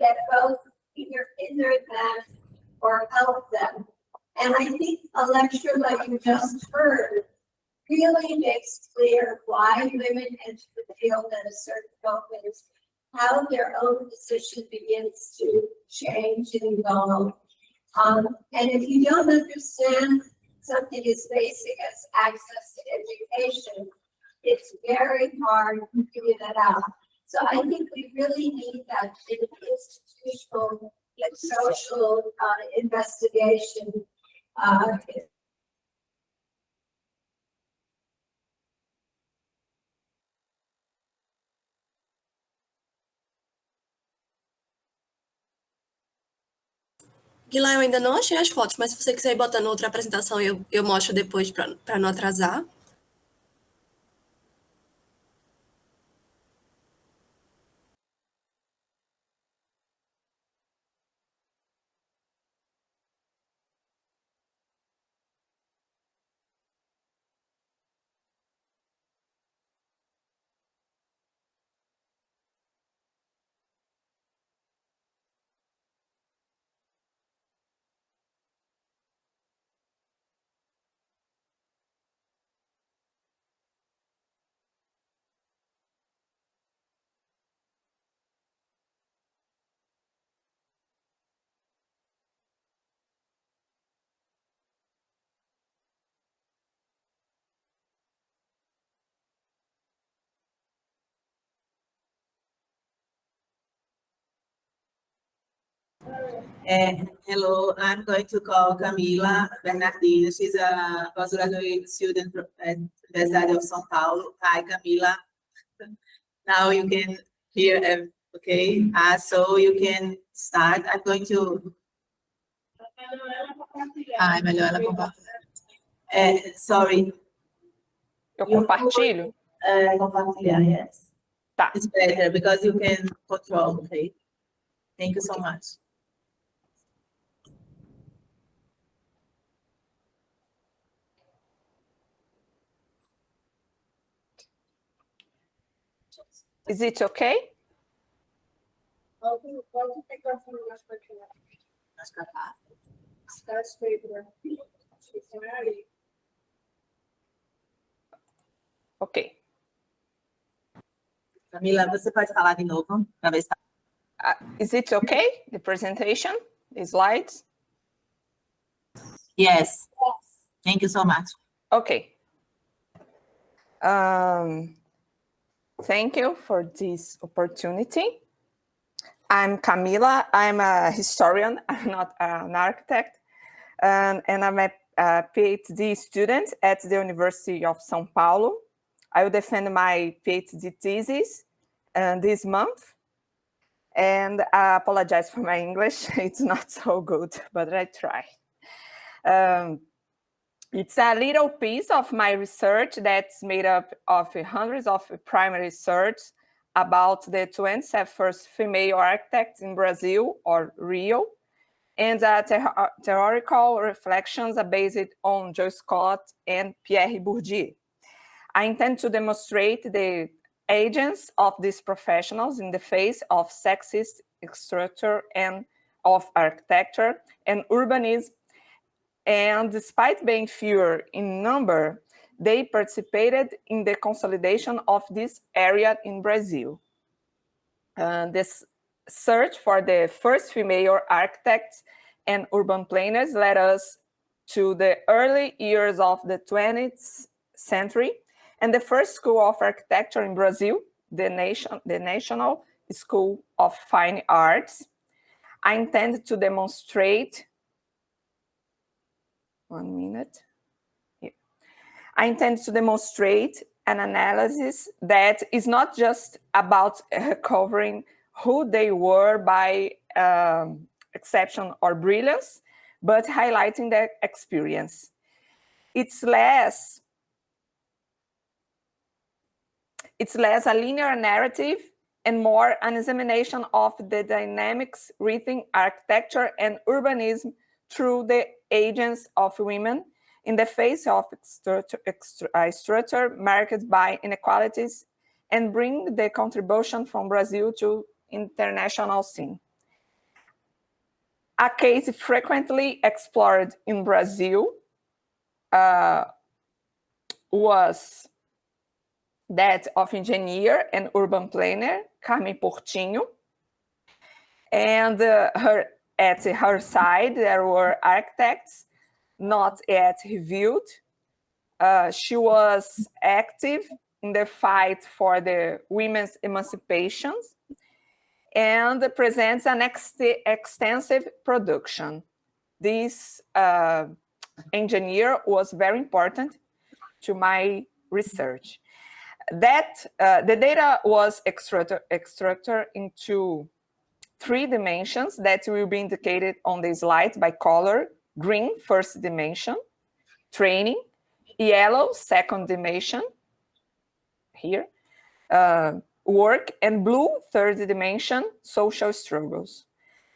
that both either hinder them or help them. And I think a lecture like you just heard really makes clear why women enter the field at a certain moment, how their own position begins to change and evolve. And if you don't understand something as basic as access to education, it's very hard to figure that out. So I think we really need that institutional and social investigation. Guilherme, eu ainda não achei as fotos, mas se você quiser ir botando outra apresentação, eu mostro depois para não atrasar. Hello, I'm going to call Camila Bernardino. She's a postgraduate student at the University of São Paulo. Hi, Camila. Now you can hear, okay? So you can start. I'm going to. É melhor ela compartilhar. Sorry. Eu compartilho? Compartilhar, yes. Tá. It's better because you can control, okay? Thank you so much. Is it okay? Ok. Camila, você pode falar de novo? Para ver se Is it okay, the presentation, the slides? Yes. Thank you so much. Okay. Thank you for this opportunity. I'm Camila. I'm a historian. I'm not an architect. And I'm a PhD student at the University of São Paulo. I will defend my PhD thesis this month. And I apologize for my English. It's not so good, but I try. It's a little piece of my research that's made up of hundreds of primary research about the 21st female architects in Brazil, or Rio, and theoretical reflections are based on Joe Scott and Pierre Bourdieu. I intend to demonstrate the agents of these professionals in the face of sexist structure and of architecture and urbanism. And despite being fewer in number, they participated in the consolidation of this area in Brazil. This search for the first female architects and urban planners led us to the early years of the 20th century, and the first school of architecture in Brazil, the National School of Fine Arts. I intend to demonstrate, one minute. Yeah. I intend to demonstrate an analysis that is not just about covering who they were by exception or brilliance, but highlighting their experience. It's less a linear narrative and more an examination of the dynamics within architecture and urbanism through the agents of women in the face of a structure marked by inequalities, and bring the contribution from Brazil to international scene. A case frequently explored in Brazil was that of engineer and urban planner Carmen Portinho, and at her side there were architects not yet revealed. She was active in the fight for the women's emancipation and presents an extensive production. This engineer was very important to my research. The data was extracted into 3 dimensions that will be indicated on the slide by color: green, first dimension, training; yellow, second dimension, here, work; and blue, third dimension, social struggles.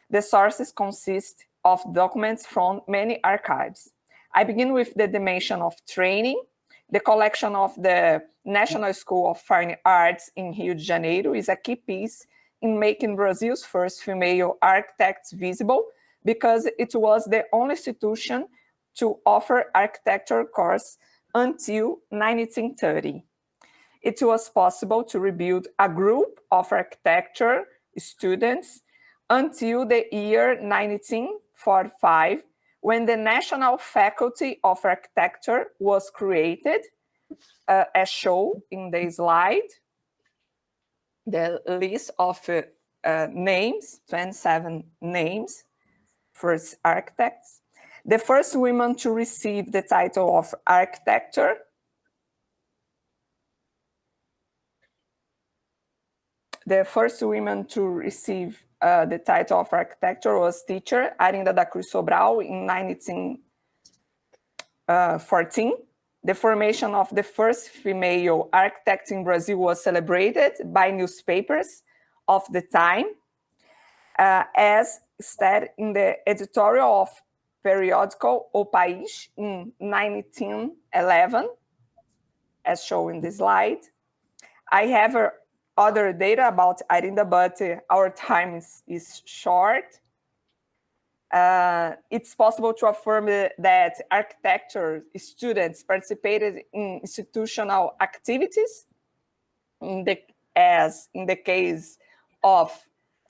The sources consist of documents from many archives. I begin with the dimension of training. The collection of the National School of Fine Arts in Rio de Janeiro is a key piece in making Brazil's first female architects visible, because it was the only institution to offer architecture course until 1930. It was possible to rebuild a group of architecture students until the year 1945, when the National Faculty of Architecture was created, as shown in the slide. The list of names, 27 names, first architects. The first women to receive the title of architecture. The first woman to receive the title of architecture was teacher Arinda da Cruz Sobral in 1914. The formation of the first female architect in Brazil was celebrated by newspapers of the time, as stated in the editorial of periodical O País in 1911, as shown in this slide. I have other data about Arinda, but our time is short. It's possible to affirm that architecture students participated in institutional activities, as in the case of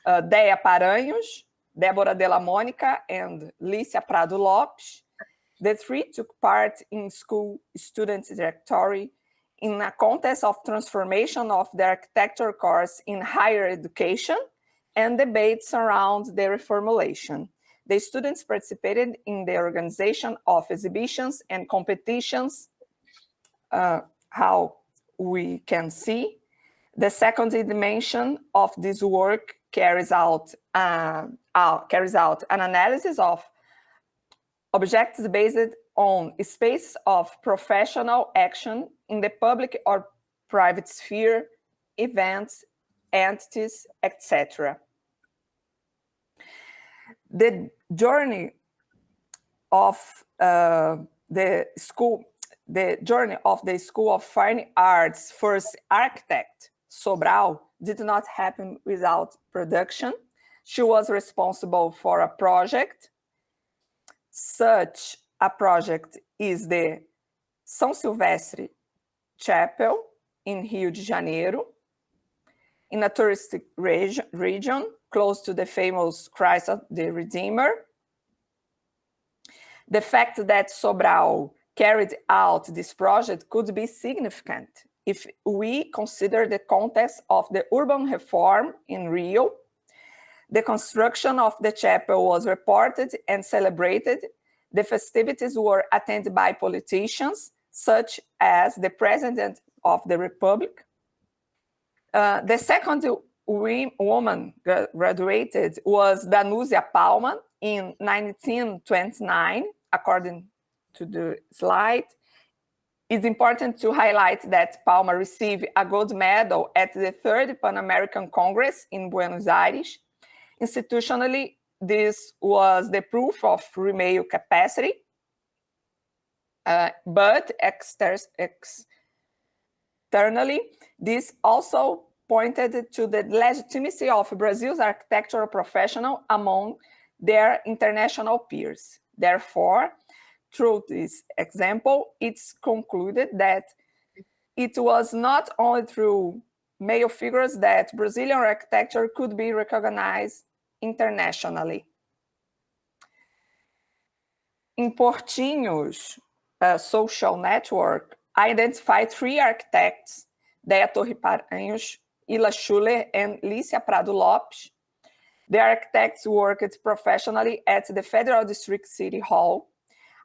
Deia Paranhos, Débora Della Mônica, and Lícia Prado Lopes. The 3 took part in school student directory in a contest of transformation of the architecture course in higher education and debates around the reformulation. The students participated in the organization of exhibitions and competitions. How we can see, the second dimension of this work carries out an analysis of objectives based on space of professional action in the public or private sphere, events, entities, etc. The journey of the School of Fine Arts first architect, Sobral, did not happen without production. She was responsible for a project. Such a project is the São Silvestre Chapel in Rio de Janeiro, in a touristic region close to the famous Christ of the Redeemer. The fact that Sobral carried out this project could be significant if we consider the context of the urban reform in Rio. The construction of the chapel was reported and celebrated. The festivities were attended by politicians, such as the President of the Republic. The second woman graduated was Danúzia Palma in 1929, according to the slide. It's important to highlight that Palma received a gold medal at the Third Pan American Congress in Buenos Aires. Institutionally, this was the proof of female capacity, but externally, this also pointed to the legitimacy of Brazil's architectural professional among their international peers. Therefore, through this example, it's concluded that it was not only through male figures that Brazilian architecture could be recognized internationally. In Portinho's social network, identified 3 architects, Deia Torre Paranhos, Ila Schuller, and Lícia Prado Lopes. The architects worked professionally at the Federal District City Hall.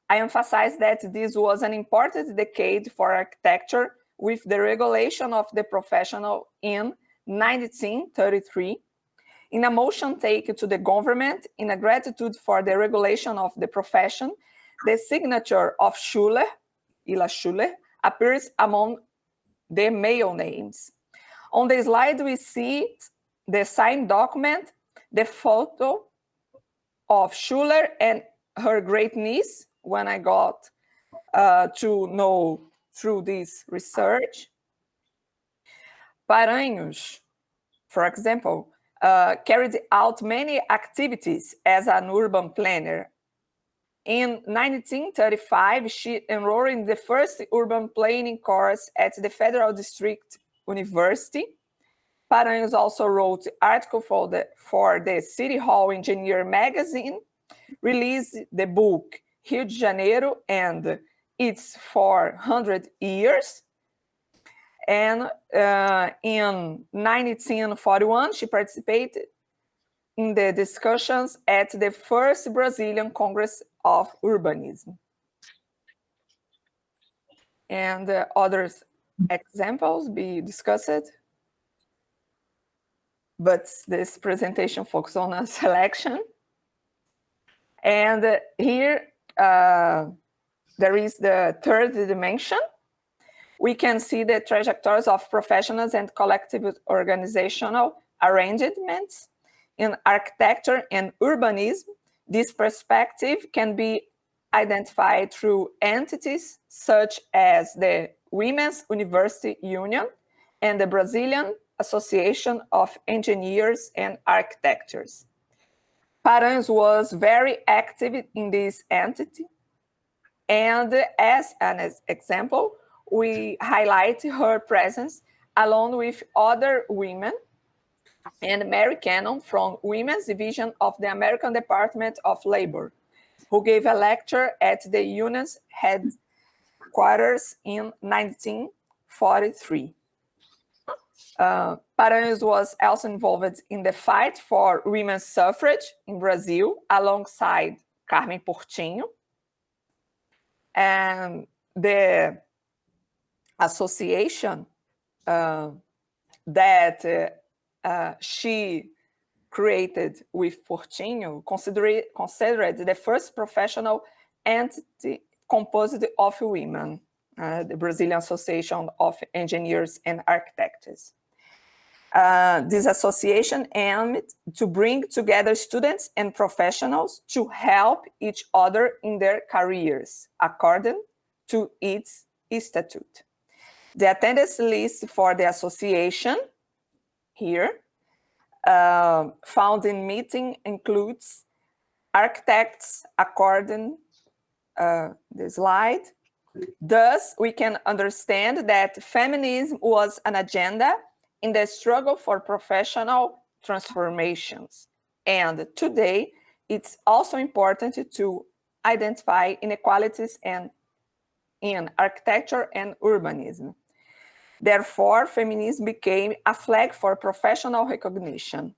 I emphasize that this was an important decade for architecture, with the regulation of the professional in 1933. In a motion taken to the government in a gratitude for the regulation of the profession, the signature of Schuller, Ila Schuller, appears among the male names. On the slide, we see the signed document, the photo of Schuller and her great niece, when I got to know through this research. Paranhos, for example, carried out many activities as an urban planner. In 1935, she enrolled in the first urban planning course at the Federal District University. Paranhos also wrote articles for the City Hall Engineer magazine, released the book Rio de Janeiro and Its 400 Years. And in 1941, she participated in the discussions at the first Brazilian Congress of Urbanism. And other examples be discussed, but this presentation focuses on a selection. And here, there is the third dimension. We can see the trajectories of professionals and collective organizational arrangements in architecture and urbanism. This perspective can be identified through entities such as the Women's University Union and the Brazilian Association of Engineers and Architects. Paranhos was very active in this entity, and as an example, we highlight her presence along with other women and Mary Cannon from Women's Division of the American Department of Labor, who gave a lecture at the union's headquarters in 1943. Paranhos was also involved in the fight for women's suffrage in Brazil alongside Carmen Portinho. And the association that she created with Portinho considered the first professional entity composed of women, the Brazilian Association of Engineers and Architects. This association aimed to bring together students and professionals to help each other in their careers, according to its statute. The attendance list for the association here found in meeting includes architects, according the slide, Thus, we can understand that feminism was an agenda in the struggle for professional transformations. And today, it's also important to identify inequalities in architecture and urbanism. Therefore, feminism became a flag for professional recognition.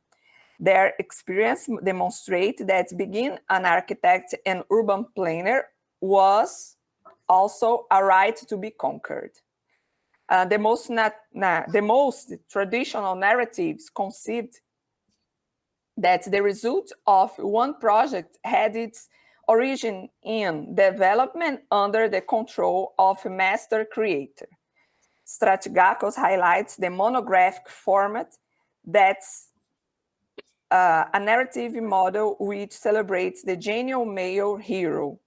Their experience demonstrates that being an architect and urban planner was also a right to be conquered. The most traditional narratives concede that the result of one project had its origin in development under the control of a master creator. Stratigakos highlights the monographic format that's a narrative model which celebrates the genuine male hero,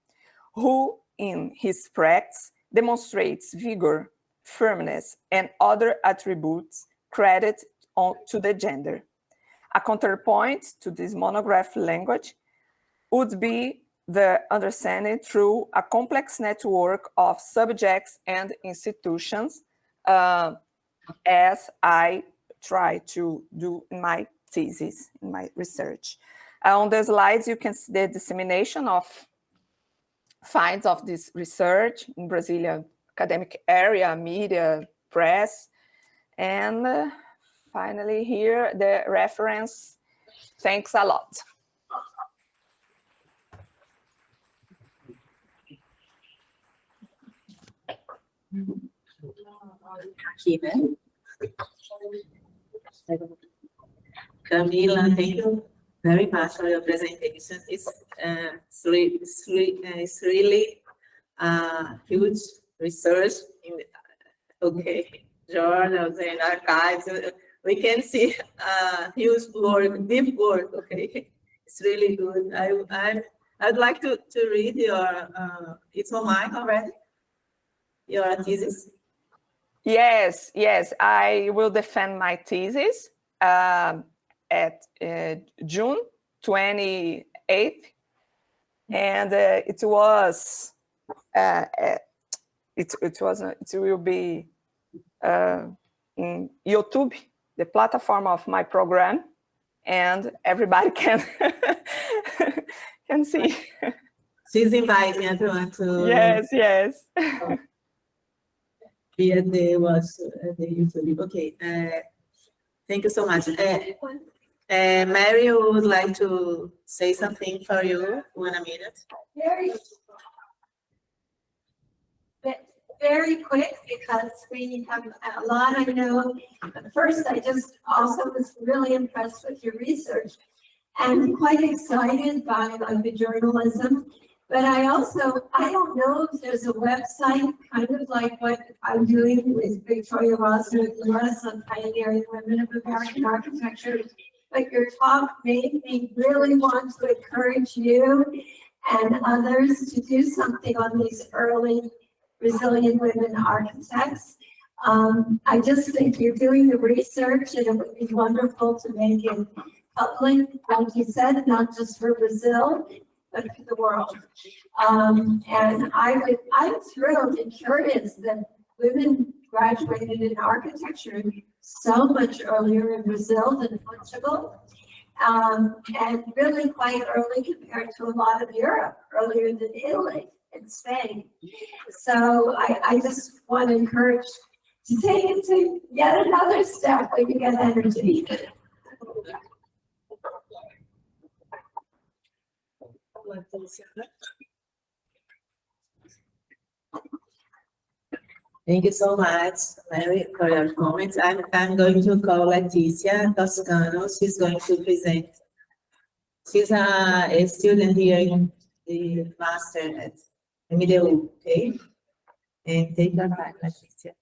who, in his practice, demonstrates vigor, firmness, and other attributes credited to the gender. A counterpoint to this monograph language would be the understanding through a complex network of subjects and institutions, as I try to do in my thesis, in my research. On the slides, you can see the dissemination of finds of this research in Brazilian academic area, media, press, and finally here, the reference. Thanks a lot. Aqui, né? Camila, thank you very much for your presentation. It's really huge research in journals and archives. We can see huge work, deep work. Okay, it's really good. I'd like to read your. It's online already. Your thesis. Yes, I will defend my thesis at June 28th, and it will be in YouTube, the platform of my program, and everybody can see. She's inviting everyone to. Yes. Be at the YouTube. Okay. Thank you so much. Mary would like to say something for you. 1 minute. Very quick, because we have a lot I know. First, I just also was really impressed with your research and quite excited by the journalism. But I don't know if there's a website, kind of like what I'm doing with Victoria Rosner on pioneering women of American architecture. But your talk made me really want to encourage you and others to do something on these early Brazilian women architects. I just think you're doing the research, and it would be wonderful to make it public, like you said, not just for Brazil, but for the world. And I'm thrilled and curious that women graduated in architecture so much earlier in Brazil than Portugal, and really quite early compared to a lot of Europe, earlier than Italy and Spain. So I just want to encourage to take it to yet another step where you get energy. Thank you so much, Mary, for your comments. I'm going to call Leticia Toscano. She's going to present. She's a student here in the master at MDU, okay? And take your time, Leticia.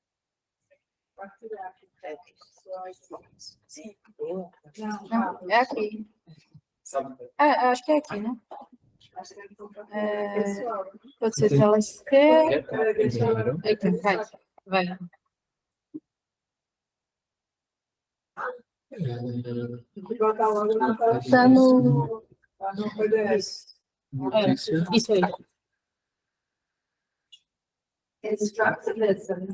Não, é aqui. Acho que é aqui, né? Pode ser tela esquerda. Aqui, vai. Tá no PDF. Isso aí. Constructivism.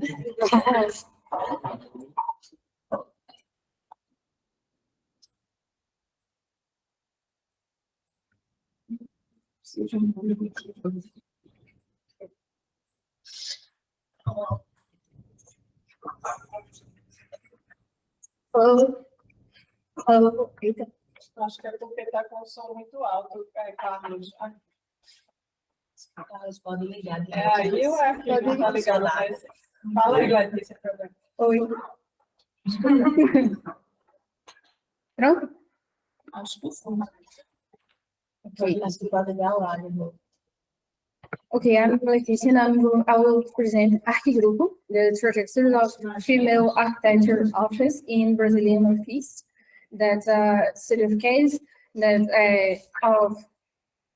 Eita. Acho que é porque está com o som muito alto, Carlos. Carlos, pode ligar. Aí eu acho que não tá ligado, mas fala aí, Letícia, problema. Oi. Pronto? Acho que sim. Okay. Acho que pode ligar lá, né? Okay, I'm Leticia, and I will present Arquigrupo, the trajectory of female architecture office in Brazilian Northeast. That's a study of case that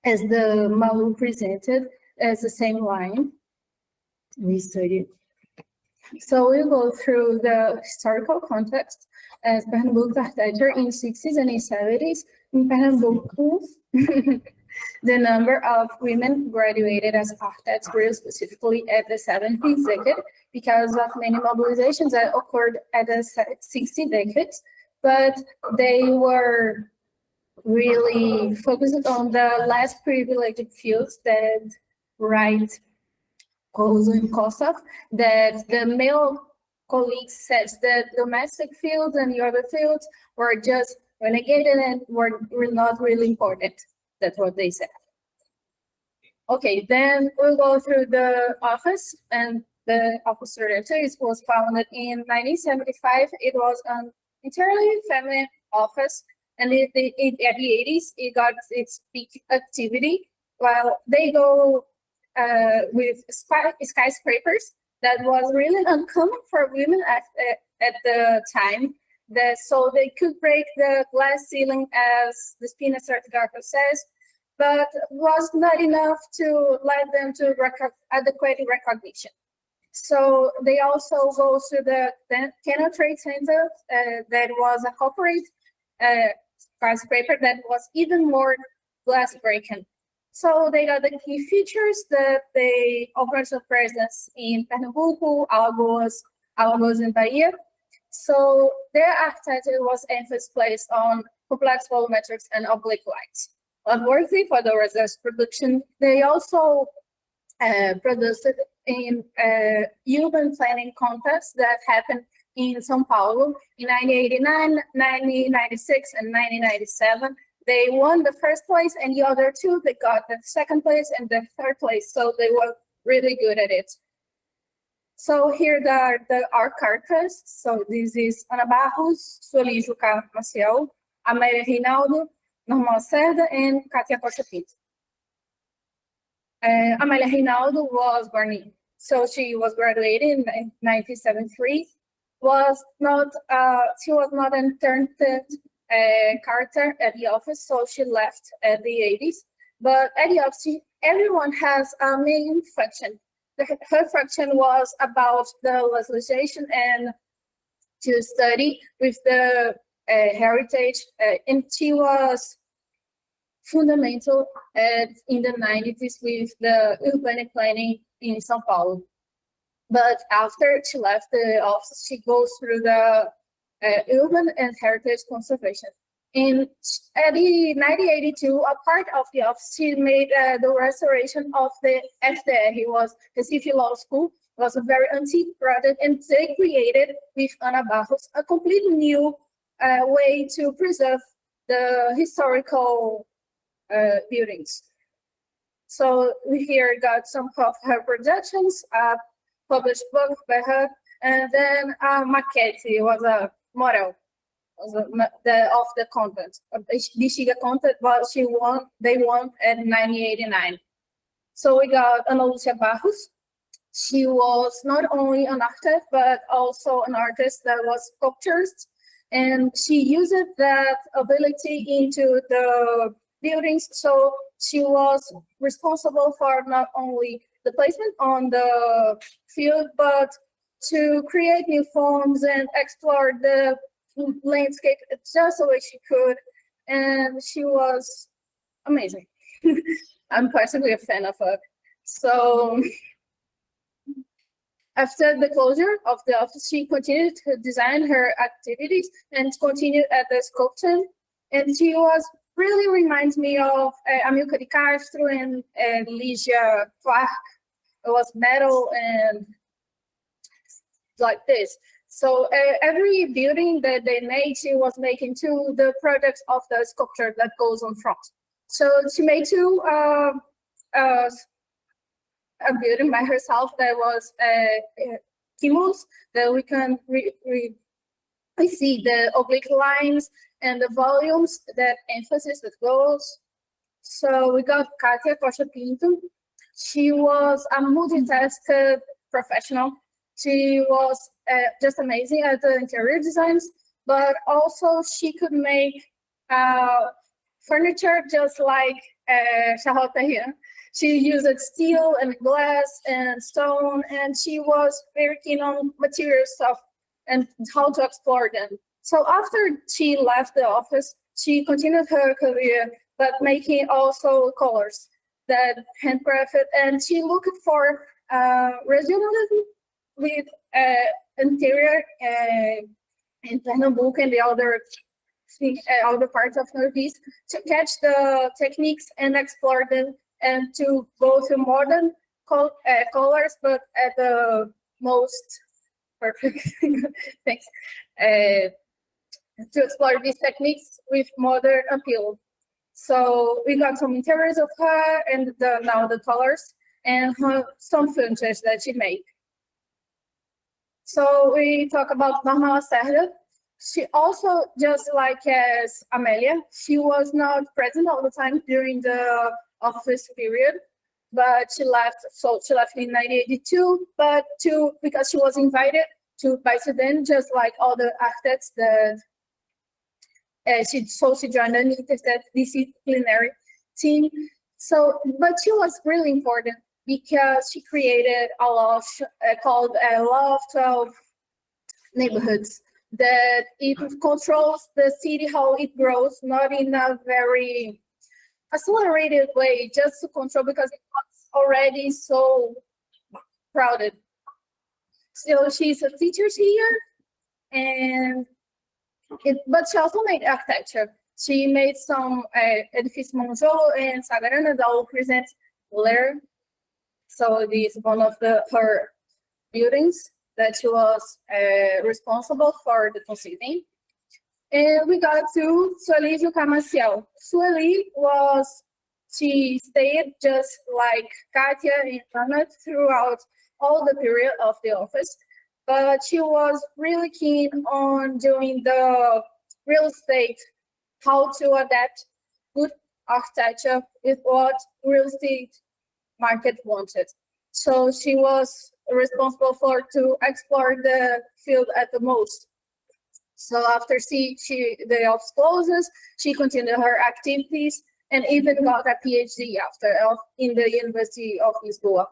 as the Malu presented, as the same line we studied. So we'll go through the historical context as Pernambuco architecture in 60s and in 70s. In Pernambuco, the number of women graduated as architects grew specifically at the 70s decade because of many mobilizations that occurred at the 60 decades, but they were really focused on the less privileged fields that Wright goes in cost of, that the male colleagues says that domestic fields and the other fields were just relegated and were not really important. That's what they said. Okay, then we'll go through the office, and the office director was founded in 1975. It was an entirely feminine office, and at the 80s, it got its peak activity. While they go with skyscrapers, that was really uncommon for women at the time. So they could break the glass ceiling, as the Spina Certificato says, but was not enough to let them to adequate recognition. So they also go to the Canal Trade Center, that was a corporate skyscraper that was even more glass breaking. So they got the key features that they operational presence in Pernambuco, Alagoas and Bahia. So their architecture was emphasis placed on complex volumetrics and oblique lights. Unworthy for the research production, they also produced in urban planning contests that happened in São Paulo in 1989, 1996, and 1997. They won the first place, and the other two, they got the second place and the third place. So they were really good at it. So here are our cartas. So this is Ana Barros, Sueli Juca Maciel, Amélia Reinaldo, Normal Cerda, and Katia Costa Pinto. Amélia Reinaldo was born so she was graduated in 1973. She was not an interned character at the office, so she left at the 80s. But at the office, everyone has a main function. Her function was about the legislation and to study with the heritage, and she was fundamental in the 90s with the urban planning in São Paulo. But after she left the office, she goes through the urban and heritage conservation. At the 1982, a part of the office, she made the restoration of the FDR. It was Recife Law School. It was a very antique project, and they created with Ana Barros a completely new way to preserve the historical buildings. So we here got some of her projections, published book by her, and then maquette was a model of the content. Bexiga content, but they won at 1989. So we got Ana Lúcia Barros. She was not only an architect, but also an artist that was sculptures, and she used that ability into the buildings. So she was responsible for not only the placement on the field, but to create new forms and explore the landscape just the way she could. And she was amazing. I'm personally a fan of her. So After the closure of the office, she continued to design her activities and continued at the sculpture. And she was really reminds me of Amilcar de Castro and Ligia Clark. It was metal and like this. So every building that they made, she was making to the products of the sculpture that goes on front. So she made two a building by herself that was Kimos, that we can we see the oblique lines and the volumes, that emphasis that goes. So we got Katia Costa Pinto. She was a multitask professional. She was just amazing at the interior designs, but also she could make furniture just like Charlotte here. She used steel and glass and stone, and she was very keen on material stuff and how to explore them. So after she left the office, she continued her career, but making also colors that handcrafted, and she looked for regionalism with interior in Pernambuco and the other parts of Northeast to catch the techniques and explore them, and to go to modern colors, but at the most perfect thanks. To explore these techniques with modern appeal. So we got some interiors of her and now the colors and some furniture that she made. So we talk about Norma Lacerda. She also, just like as Amelia, she was not present all the time during the office period, but she left. So she left in 1982, but because she was invited to by Sudan, just like all the architects that she joined an interdisciplinary team. So, but she was really important because she created a law called a Law of 12 Neighborhoods, that it controls the city, how it grows, not in a very accelerated way, just to control, because it was already so crowded. So she's a teacher here, but she also made architecture. She made some Edifício Monjolo and Sagarana that will present later. So this is one of her buildings that she was responsible for the conceiving. And we got to Sueli Jucá Maciel. Sueli she stayed just like Katia and Anna throughout all the period of the office, but she was really keen on doing the real estate, how to adapt good architecture with what real estate market wanted. So she was responsible to explore the field at the most. So after the office closes, she continued her activities and even got a PhD in the University of Lisboa.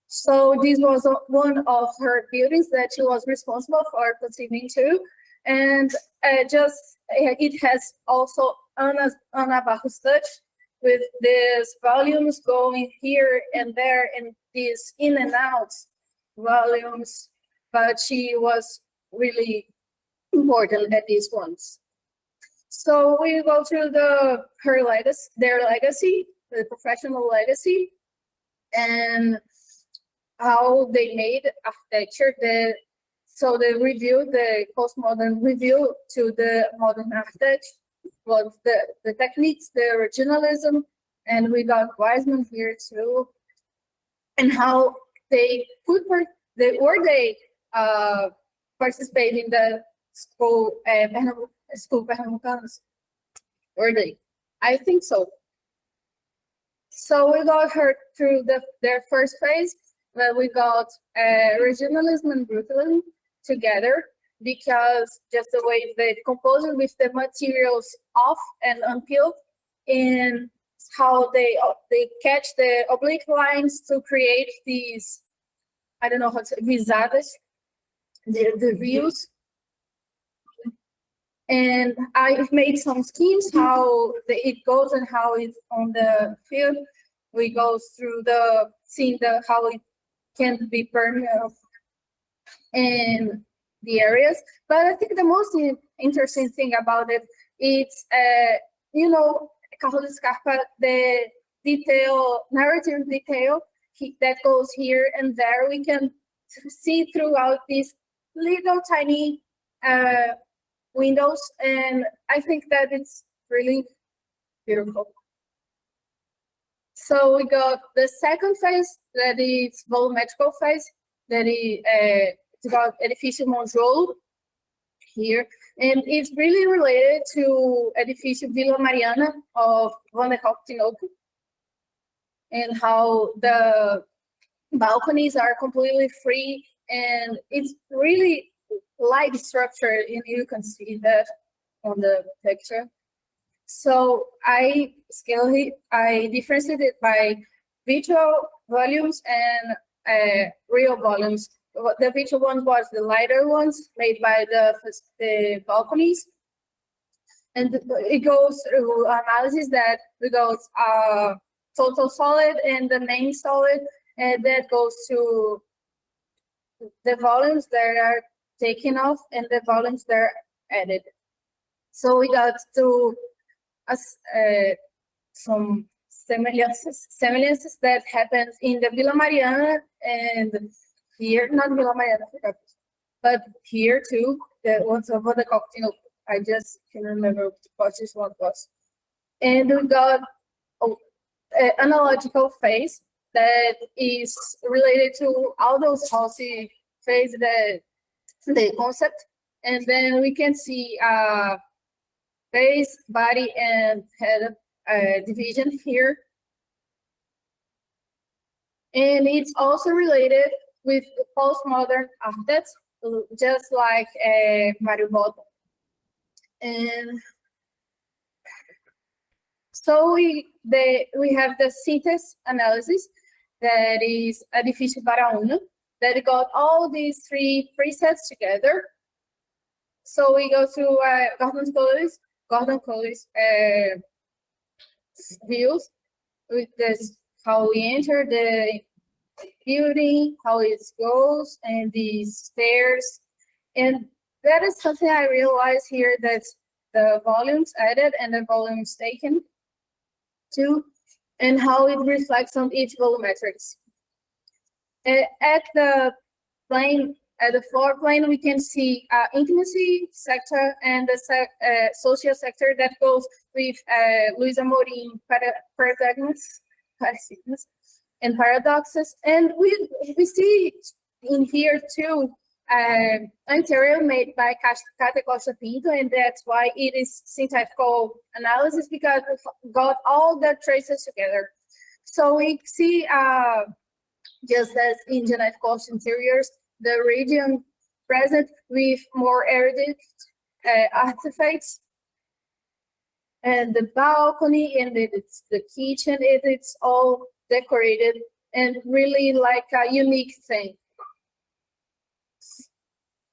So this was one of her buildings that she was responsible for conceiving too. And it has also Ana Barros touch, with these volumes going here and there and these in and out volumes, but she was really important at these ones. So we go through their legacy, the professional legacy, and how they made architecture. So they reviewed the postmodern review to the modern architecture, was the techniques, the originalism, and we got Wiseman here too, and how they participate in the school Pernambucanos. Were they? I think so. So we got her through their first phase, where we got regionalism and brutalism together, because just the way they compose it with the materials off and unpeeled, and how they catch the oblique lines to create these, I don't know how to say, visadas, the views. And I made some schemes how it goes and how it's on the field. We go through seeing how it can be permeable, in the areas. But I think the most interesting thing about it is, you know, Carlos Scarpa, the narrative detail that goes here and there. We can see throughout these little tiny windows, and I think that it's really beautiful. So we got the second phase, that is volumetrical phase, that is it's about Edifício Monjolo here, and it's really related to Edifício Vila Mariana of Van der Tinoco, and how the balconies are completely free, and it's really light structure, and you can see that on the picture. So I differentiated it by virtual volumes and real volumes. The virtual one was the lighter ones made by the balconies, and it goes through analysis that goes total solid and the main solid, and that goes to the volumes that are taken off and the volumes that are added. So we got to some similances that happens in the Vila Mariana and here, not Vila Mariana, but here too, the ones over the cocktail. I just can remember what this one was. And we got an analogical phase that is related to all those Halsey phase, the concept, and then we can see base, body, and head division here. And it's also related with the postmodern architects, just like Mario Botta. And so we have the synthesis analysis, that is Edifício Baraúna, that got all these three presets together. So we go to Gordon Coley's views with this, how we enter the building, how it goes, and the stairs. And that is something I realized here, that the volumes added and the volumes taken too, and how it reflects on each volumetrics. At the plane, at the floor plane, we can see intimacy sector and the social sector that goes with Luis Amorim paradigms and paradoxes. And we see in here too interior made by Cate Costa Pinto, and that's why it is syntactical analysis, because it got all the traces together. So we see, just as in Genetic Cost Interiors, the region present with more erudite artifacts, and the balcony, and it's the kitchen, it's all decorated and really like a unique thing.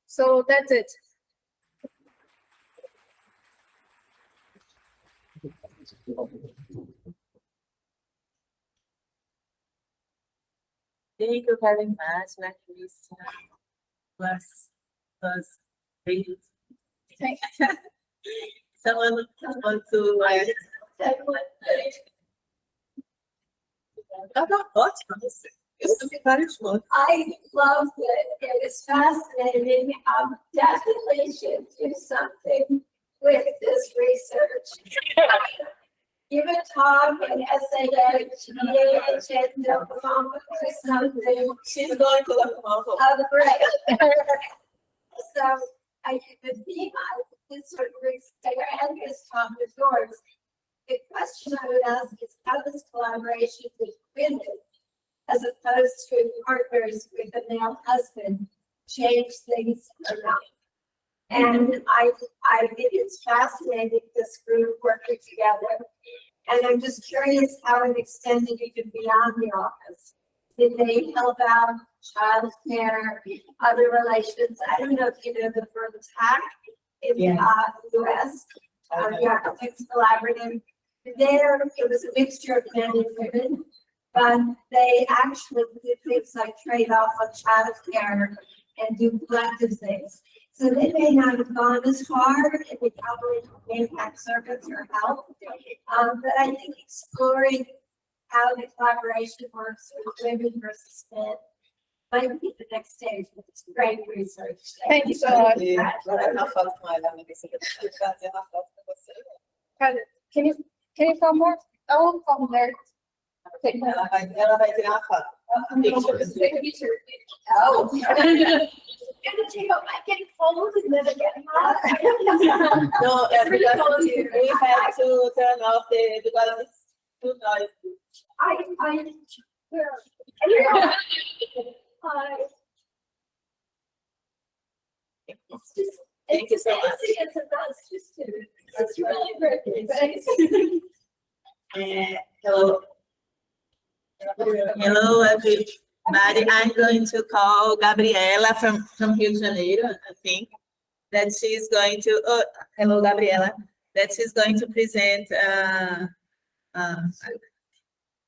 So that's it. Thank you very much, Latricia. Was very someone want to what? I loved it. It was fascinating. Definitely should do something with this research. Even talk and SAH, and do something. She's going to the Oh, great. So the theme of this sort of research and this talk is yours. The question I would ask is how this collaboration with women, as opposed to partners with a male husband, change things or not. And I think it's fascinating, this group working together. And I'm just curious how it extended even beyond the office. Did they help out child care, other relations? I don't know if you know the firm TAC in the US, the Architects Collaborative. There, it was a mixture of men and women, but they actually did things like trade off on child care and do collective things. So they may not have gone as far in the outreach impact circuits or help. But I think exploring how the collaboration works with women versus men might be the next stage, but it's great research. Thank you so much. Uma foto com ela, né? Você quer fazer uma foto com você? Can you come more? I will come there. Okay. Ela vai tirar uma foto. Take a picture. Oh. I'm getting cold and then again hot. No, because we have to turn off because it's too noisy. It's just, Thank you it's so much. fancy, it's a nice, it's really pretty. Hello. Hello, everybody. I'm going to call Gabriela from Rio de Janeiro, I think, that she's going to, oh, hello, Gabriela, that she's going to present, I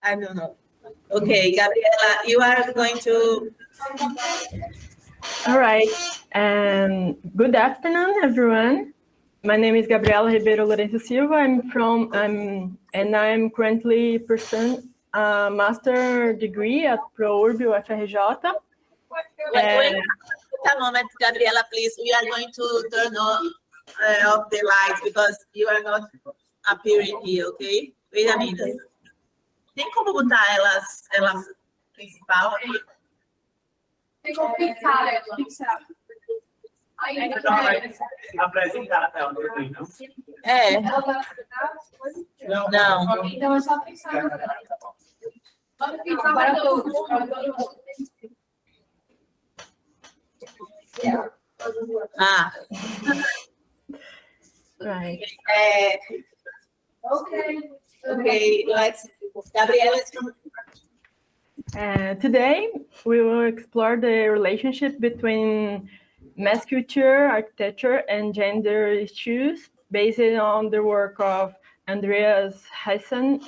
don't know. Okay, Gabriela, you are going to. All right, good afternoon, everyone. My name is Gabriela Ribeiro Lourenço Silva. I'm currently pursuing a master degree at ProUrb UFRJ. Wait a moment, Gabriela, please. We are going to turn off the lights because you are not appearing here, okay? Wait a minute. Tem como botar ela principal aqui? Apresentar a tela do não? É. Não. Então é só pensar. Para todos. Ah. Right. Okay, let's, Gabriela is from. Today, we will explore the relationship between mass culture, architecture, and gender issues based on the work of Andreas Heissen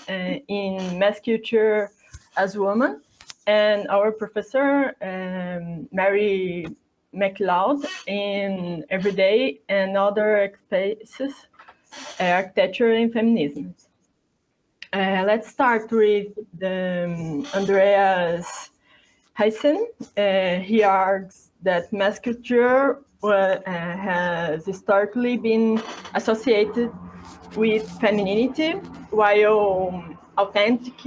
in Mass Culture as Woman, and our professor, Mary McLeod, in Everyday and Other Spaces, Architecture and Feminism. Let's start with Andreas Heissen. He argues that mass culture has historically been associated with femininity, while authentic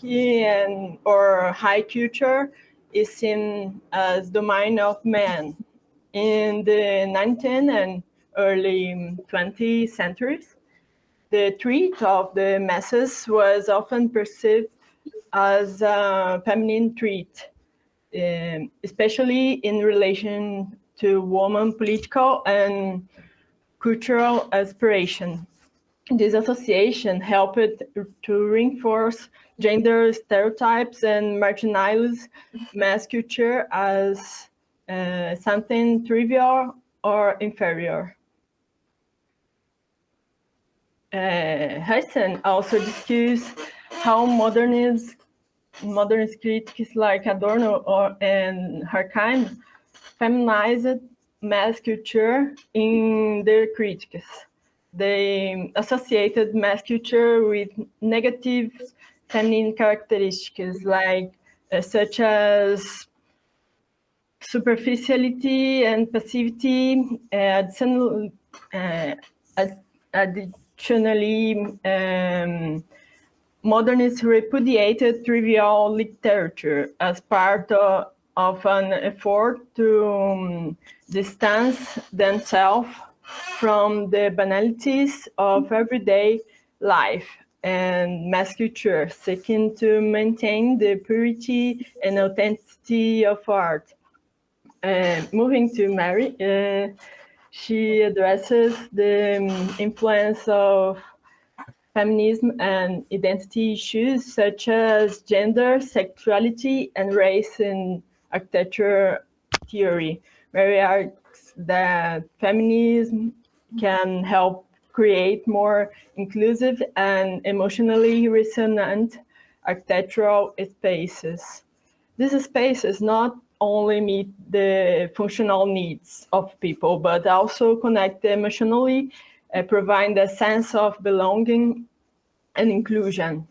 and or high culture is seen as domain of men. In the 19th and early 20th centuries, the treat of the masses was often perceived as a feminine treat, especially in relation to woman political and cultural aspiration. This association helped to reinforce gender stereotypes and marginalize mass culture as something trivial or inferior. Heissen also discussed how modernist critics like Adorno and Horkheim feminized mass culture in their critiques. They associated mass culture with negative feminine characteristics such as superficiality and passivity. Additionally, modernists repudiated trivial literature as part of an effort to distance themselves from the banalities of everyday life and mass culture, seeking to maintain the purity and authenticity of art. Moving to Mary, she addresses the influence of feminism and identity issues such as gender, sexuality, and race in architecture theory. Mary argues that feminism can help create more inclusive and emotionally resonant architectural spaces. These spaces not only meet the functional needs of people, but also connect emotionally, provide a sense of belonging and inclusion.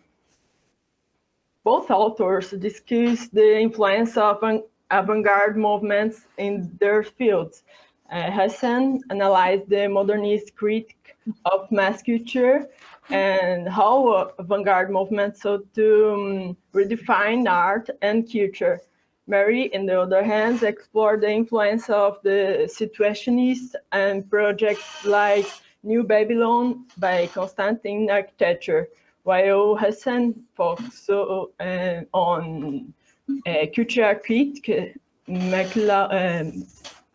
Both authors discuss the influence of avant-garde movements in their fields. Hassan analyzed the modernist critique of mass culture and how avant-garde movements sought to redefine art and culture. Mary, on the other hand, explored the influence of the Situationists and projects like New Babylon by Constantine architecture, while Hassan focused on cultural critique.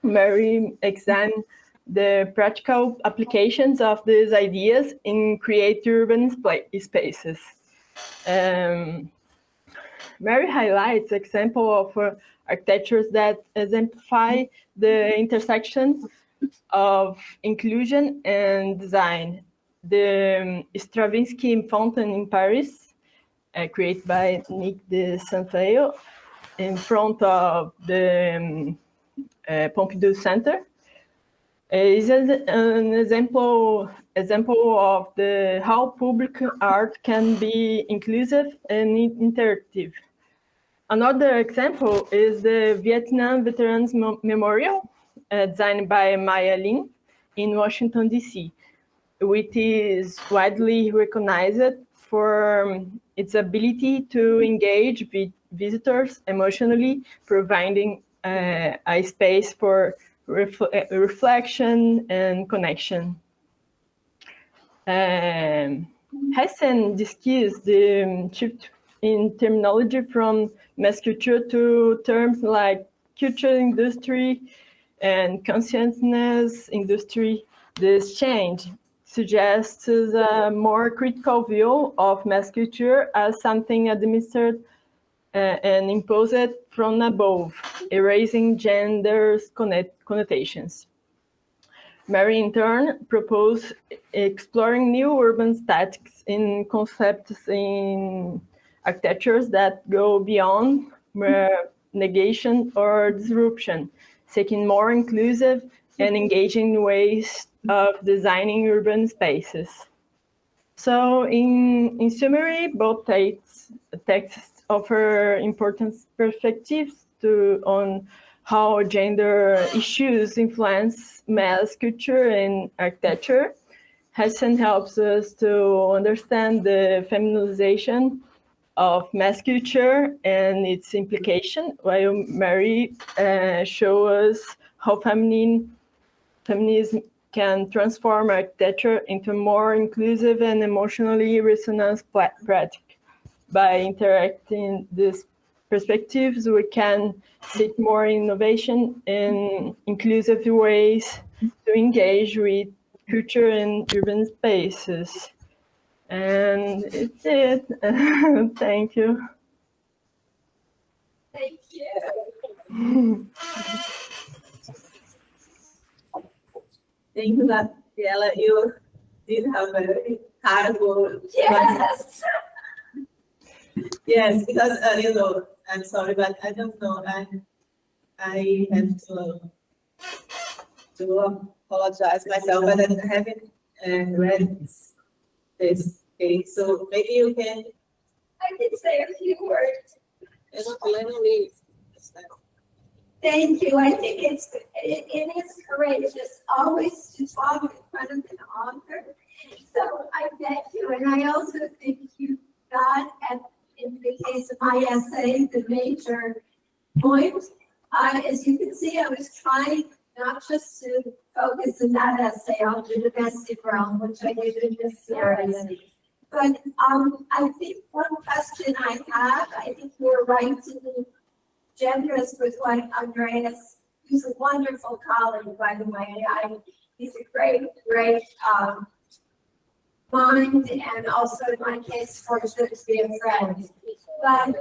Mary examined the practical applications of these ideas in creative urban spaces. Mary highlights examples of architectures that exemplify the intersection of inclusion and design. The Stravinsky Fountain in Paris, created by Nick de Saint-Fayot, in front of the Pompidou Center, is an example of how public art can be inclusive and interactive. Another example is the Vietnam Veterans Memorial, designed by Maya Lin in Washington, D.C., which is widely recognized for its ability to engage with visitors emotionally, providing a space for reflection and connection. Hassan discussed the shift in terminology from mass culture to terms like culture industry and consciousness industry. This change suggests a more critical view of mass culture as something administered and imposed from above, erasing gender's connotations. Mary, in turn, proposed exploring new urban statics in concepts in architectures that go beyond negation or disruption, seeking more inclusive and engaging ways of designing urban spaces. So in summary, both texts offer important perspectives on how gender issues influence mass culture and architecture. Hassan helps us to understand the feminization of mass culture and its implication, while Mary shows us how feminism can transform architecture into a more inclusive and emotionally resonant practice. By interacting these perspectives, we can seek more innovation and inclusive ways to engage with culture and urban spaces. And it's it. Thank you. Thank you. Thank you, Gabriela. You did have a hard work. Yes. Yes, because I'm sorry, but I don't know. I have to apologize myself, but I haven't read this. Okay, so maybe you can. I can say a few words. Literally. Thank you. I think it is courageous always to talk in front of an author. So I thank you. And I also think you got in the case of my essay, the major point. As you can see, I was trying not just to focus in that essay on the domestic realm, which I did in this series. But I think one question I have, I think you're right to be generous with what Andreas, who's a wonderful colleague, by the way. He's a great mind, and also in my case, fortunate to be a friend. But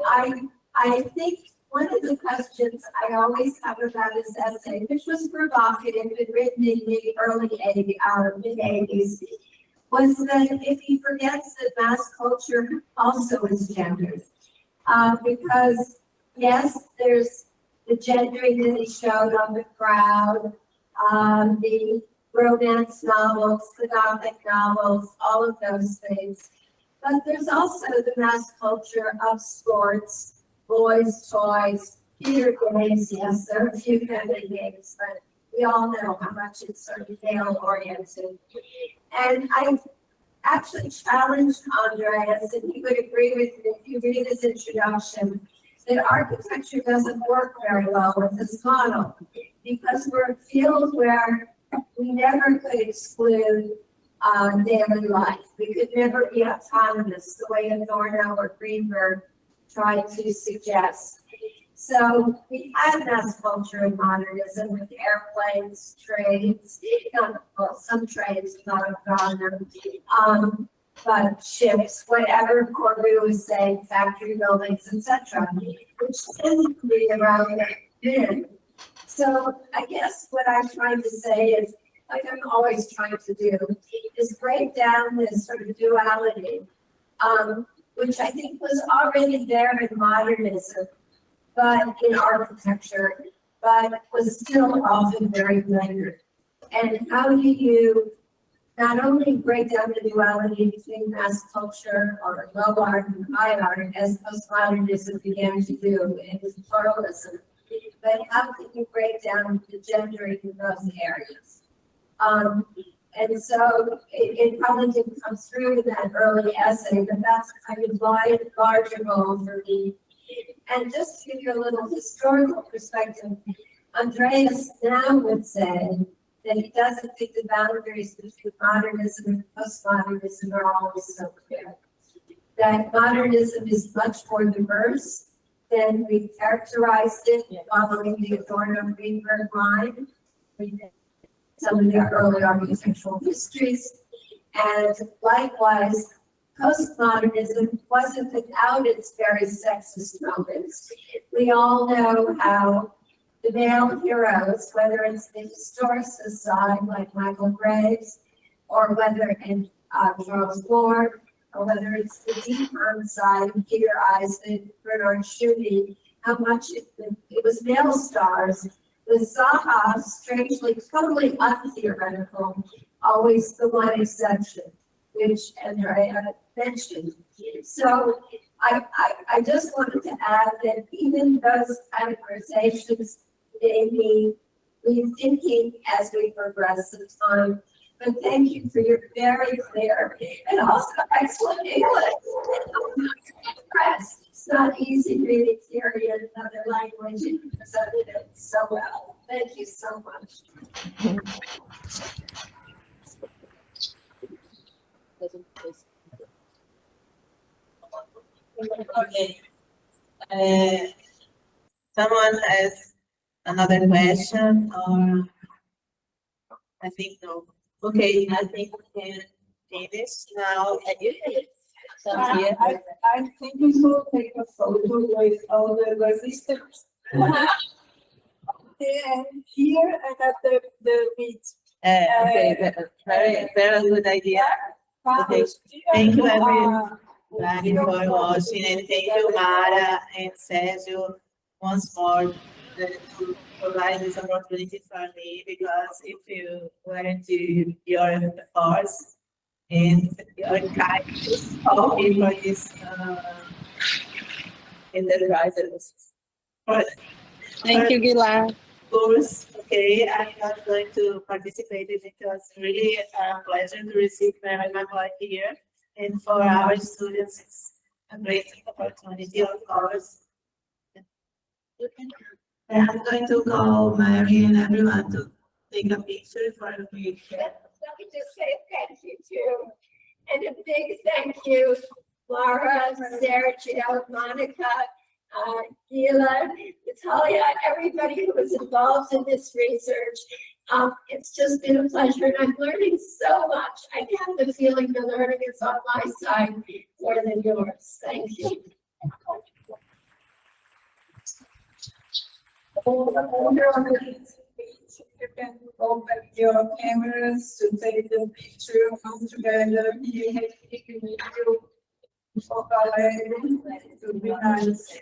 I think one of the questions I always have about this essay, which was provocative and written in the mid-80s, was that if he forgets that mass culture also is gendered. Because yes, there's the gendering that he showed on the crowd, the romance novels, the Gothic novels, all of those things. But there's also the mass culture of sports, boys' toys, Peter games. Yes, there are a few family games, but we all know how much it's sort of male-oriented. And I actually challenged Andreas, and he would agree with me if you read his introduction, that architecture doesn't work very well with this model because we're a field where we never could exclude daily life. We could never be autonomous the way Adorno or Greenberg tried to suggest. So we had mass culture and modernism with airplanes, trains, well, some trains, not but ships, whatever Corbu was saying, factory buildings, etc., which didn't be around then. So I guess what I'm trying to say is, like I'm always trying to do, is break down this sort of duality, which I think was already there in modernism, but in architecture, but was still often very blended. And how do you not only break down the duality between mass culture or low art and high art, as postmodernism began to do in pluralism, but how can you break down the gendering in those areas? And so it probably didn't come through in that early essay, but that's kind of larger goal for me. And just to give you a little historical perspective, Andreas now would say that he doesn't think the boundaries between modernism and postmodernism are always so clear. That modernism is much more diverse than we characterized it following the Adorno-Greenberg line, some of the early architectural histories. And likewise, postmodernism wasn't without its very sexist moments. We all know how the male heroes, whether it's the historicist side like Michael Graves, or whether in Charles Lord, or whether it's the decon side, Peter Eisman, Bernard Schuby, how much it was male stars, with Zaha strangely totally untheoretical, always the one exception, which Andrea mentioned. So I just wanted to add that even those categorizations may be rethinking as we progress in time. But thank you for your very clear and also excellent English. It's not easy reading theory in another language, and you presented it so well. Thank you so much. Okay. Someone has another question, or I think no. Okay, I think we can finish now. I think we will take a photo with all the resistors. And here and at the beach. Okay, very good idea. Okay, thank you everyone for watching, and thank you Mara and Sergio once more to provide this opportunity for me, because if you weren't to your efforts and your time to help me for this enterprises. Thank you, Gila. Course, okay, I'm not going to participate in it. It was really a pleasure to receive my boy here. And for our students, it's a great opportunity, of course. I'm going to call Mary and everyone to take a picture for the picture. Let me just say thank you too. And a big thank you, Laura, Sergio, Monica, Gila, Natalia, everybody who was involved in this research. It's just been a pleasure, and I'm learning so much. I have the feeling the learning is on my side more than yours. Thank you. You can open your cameras to take the picture all together. You can do for it would be nice.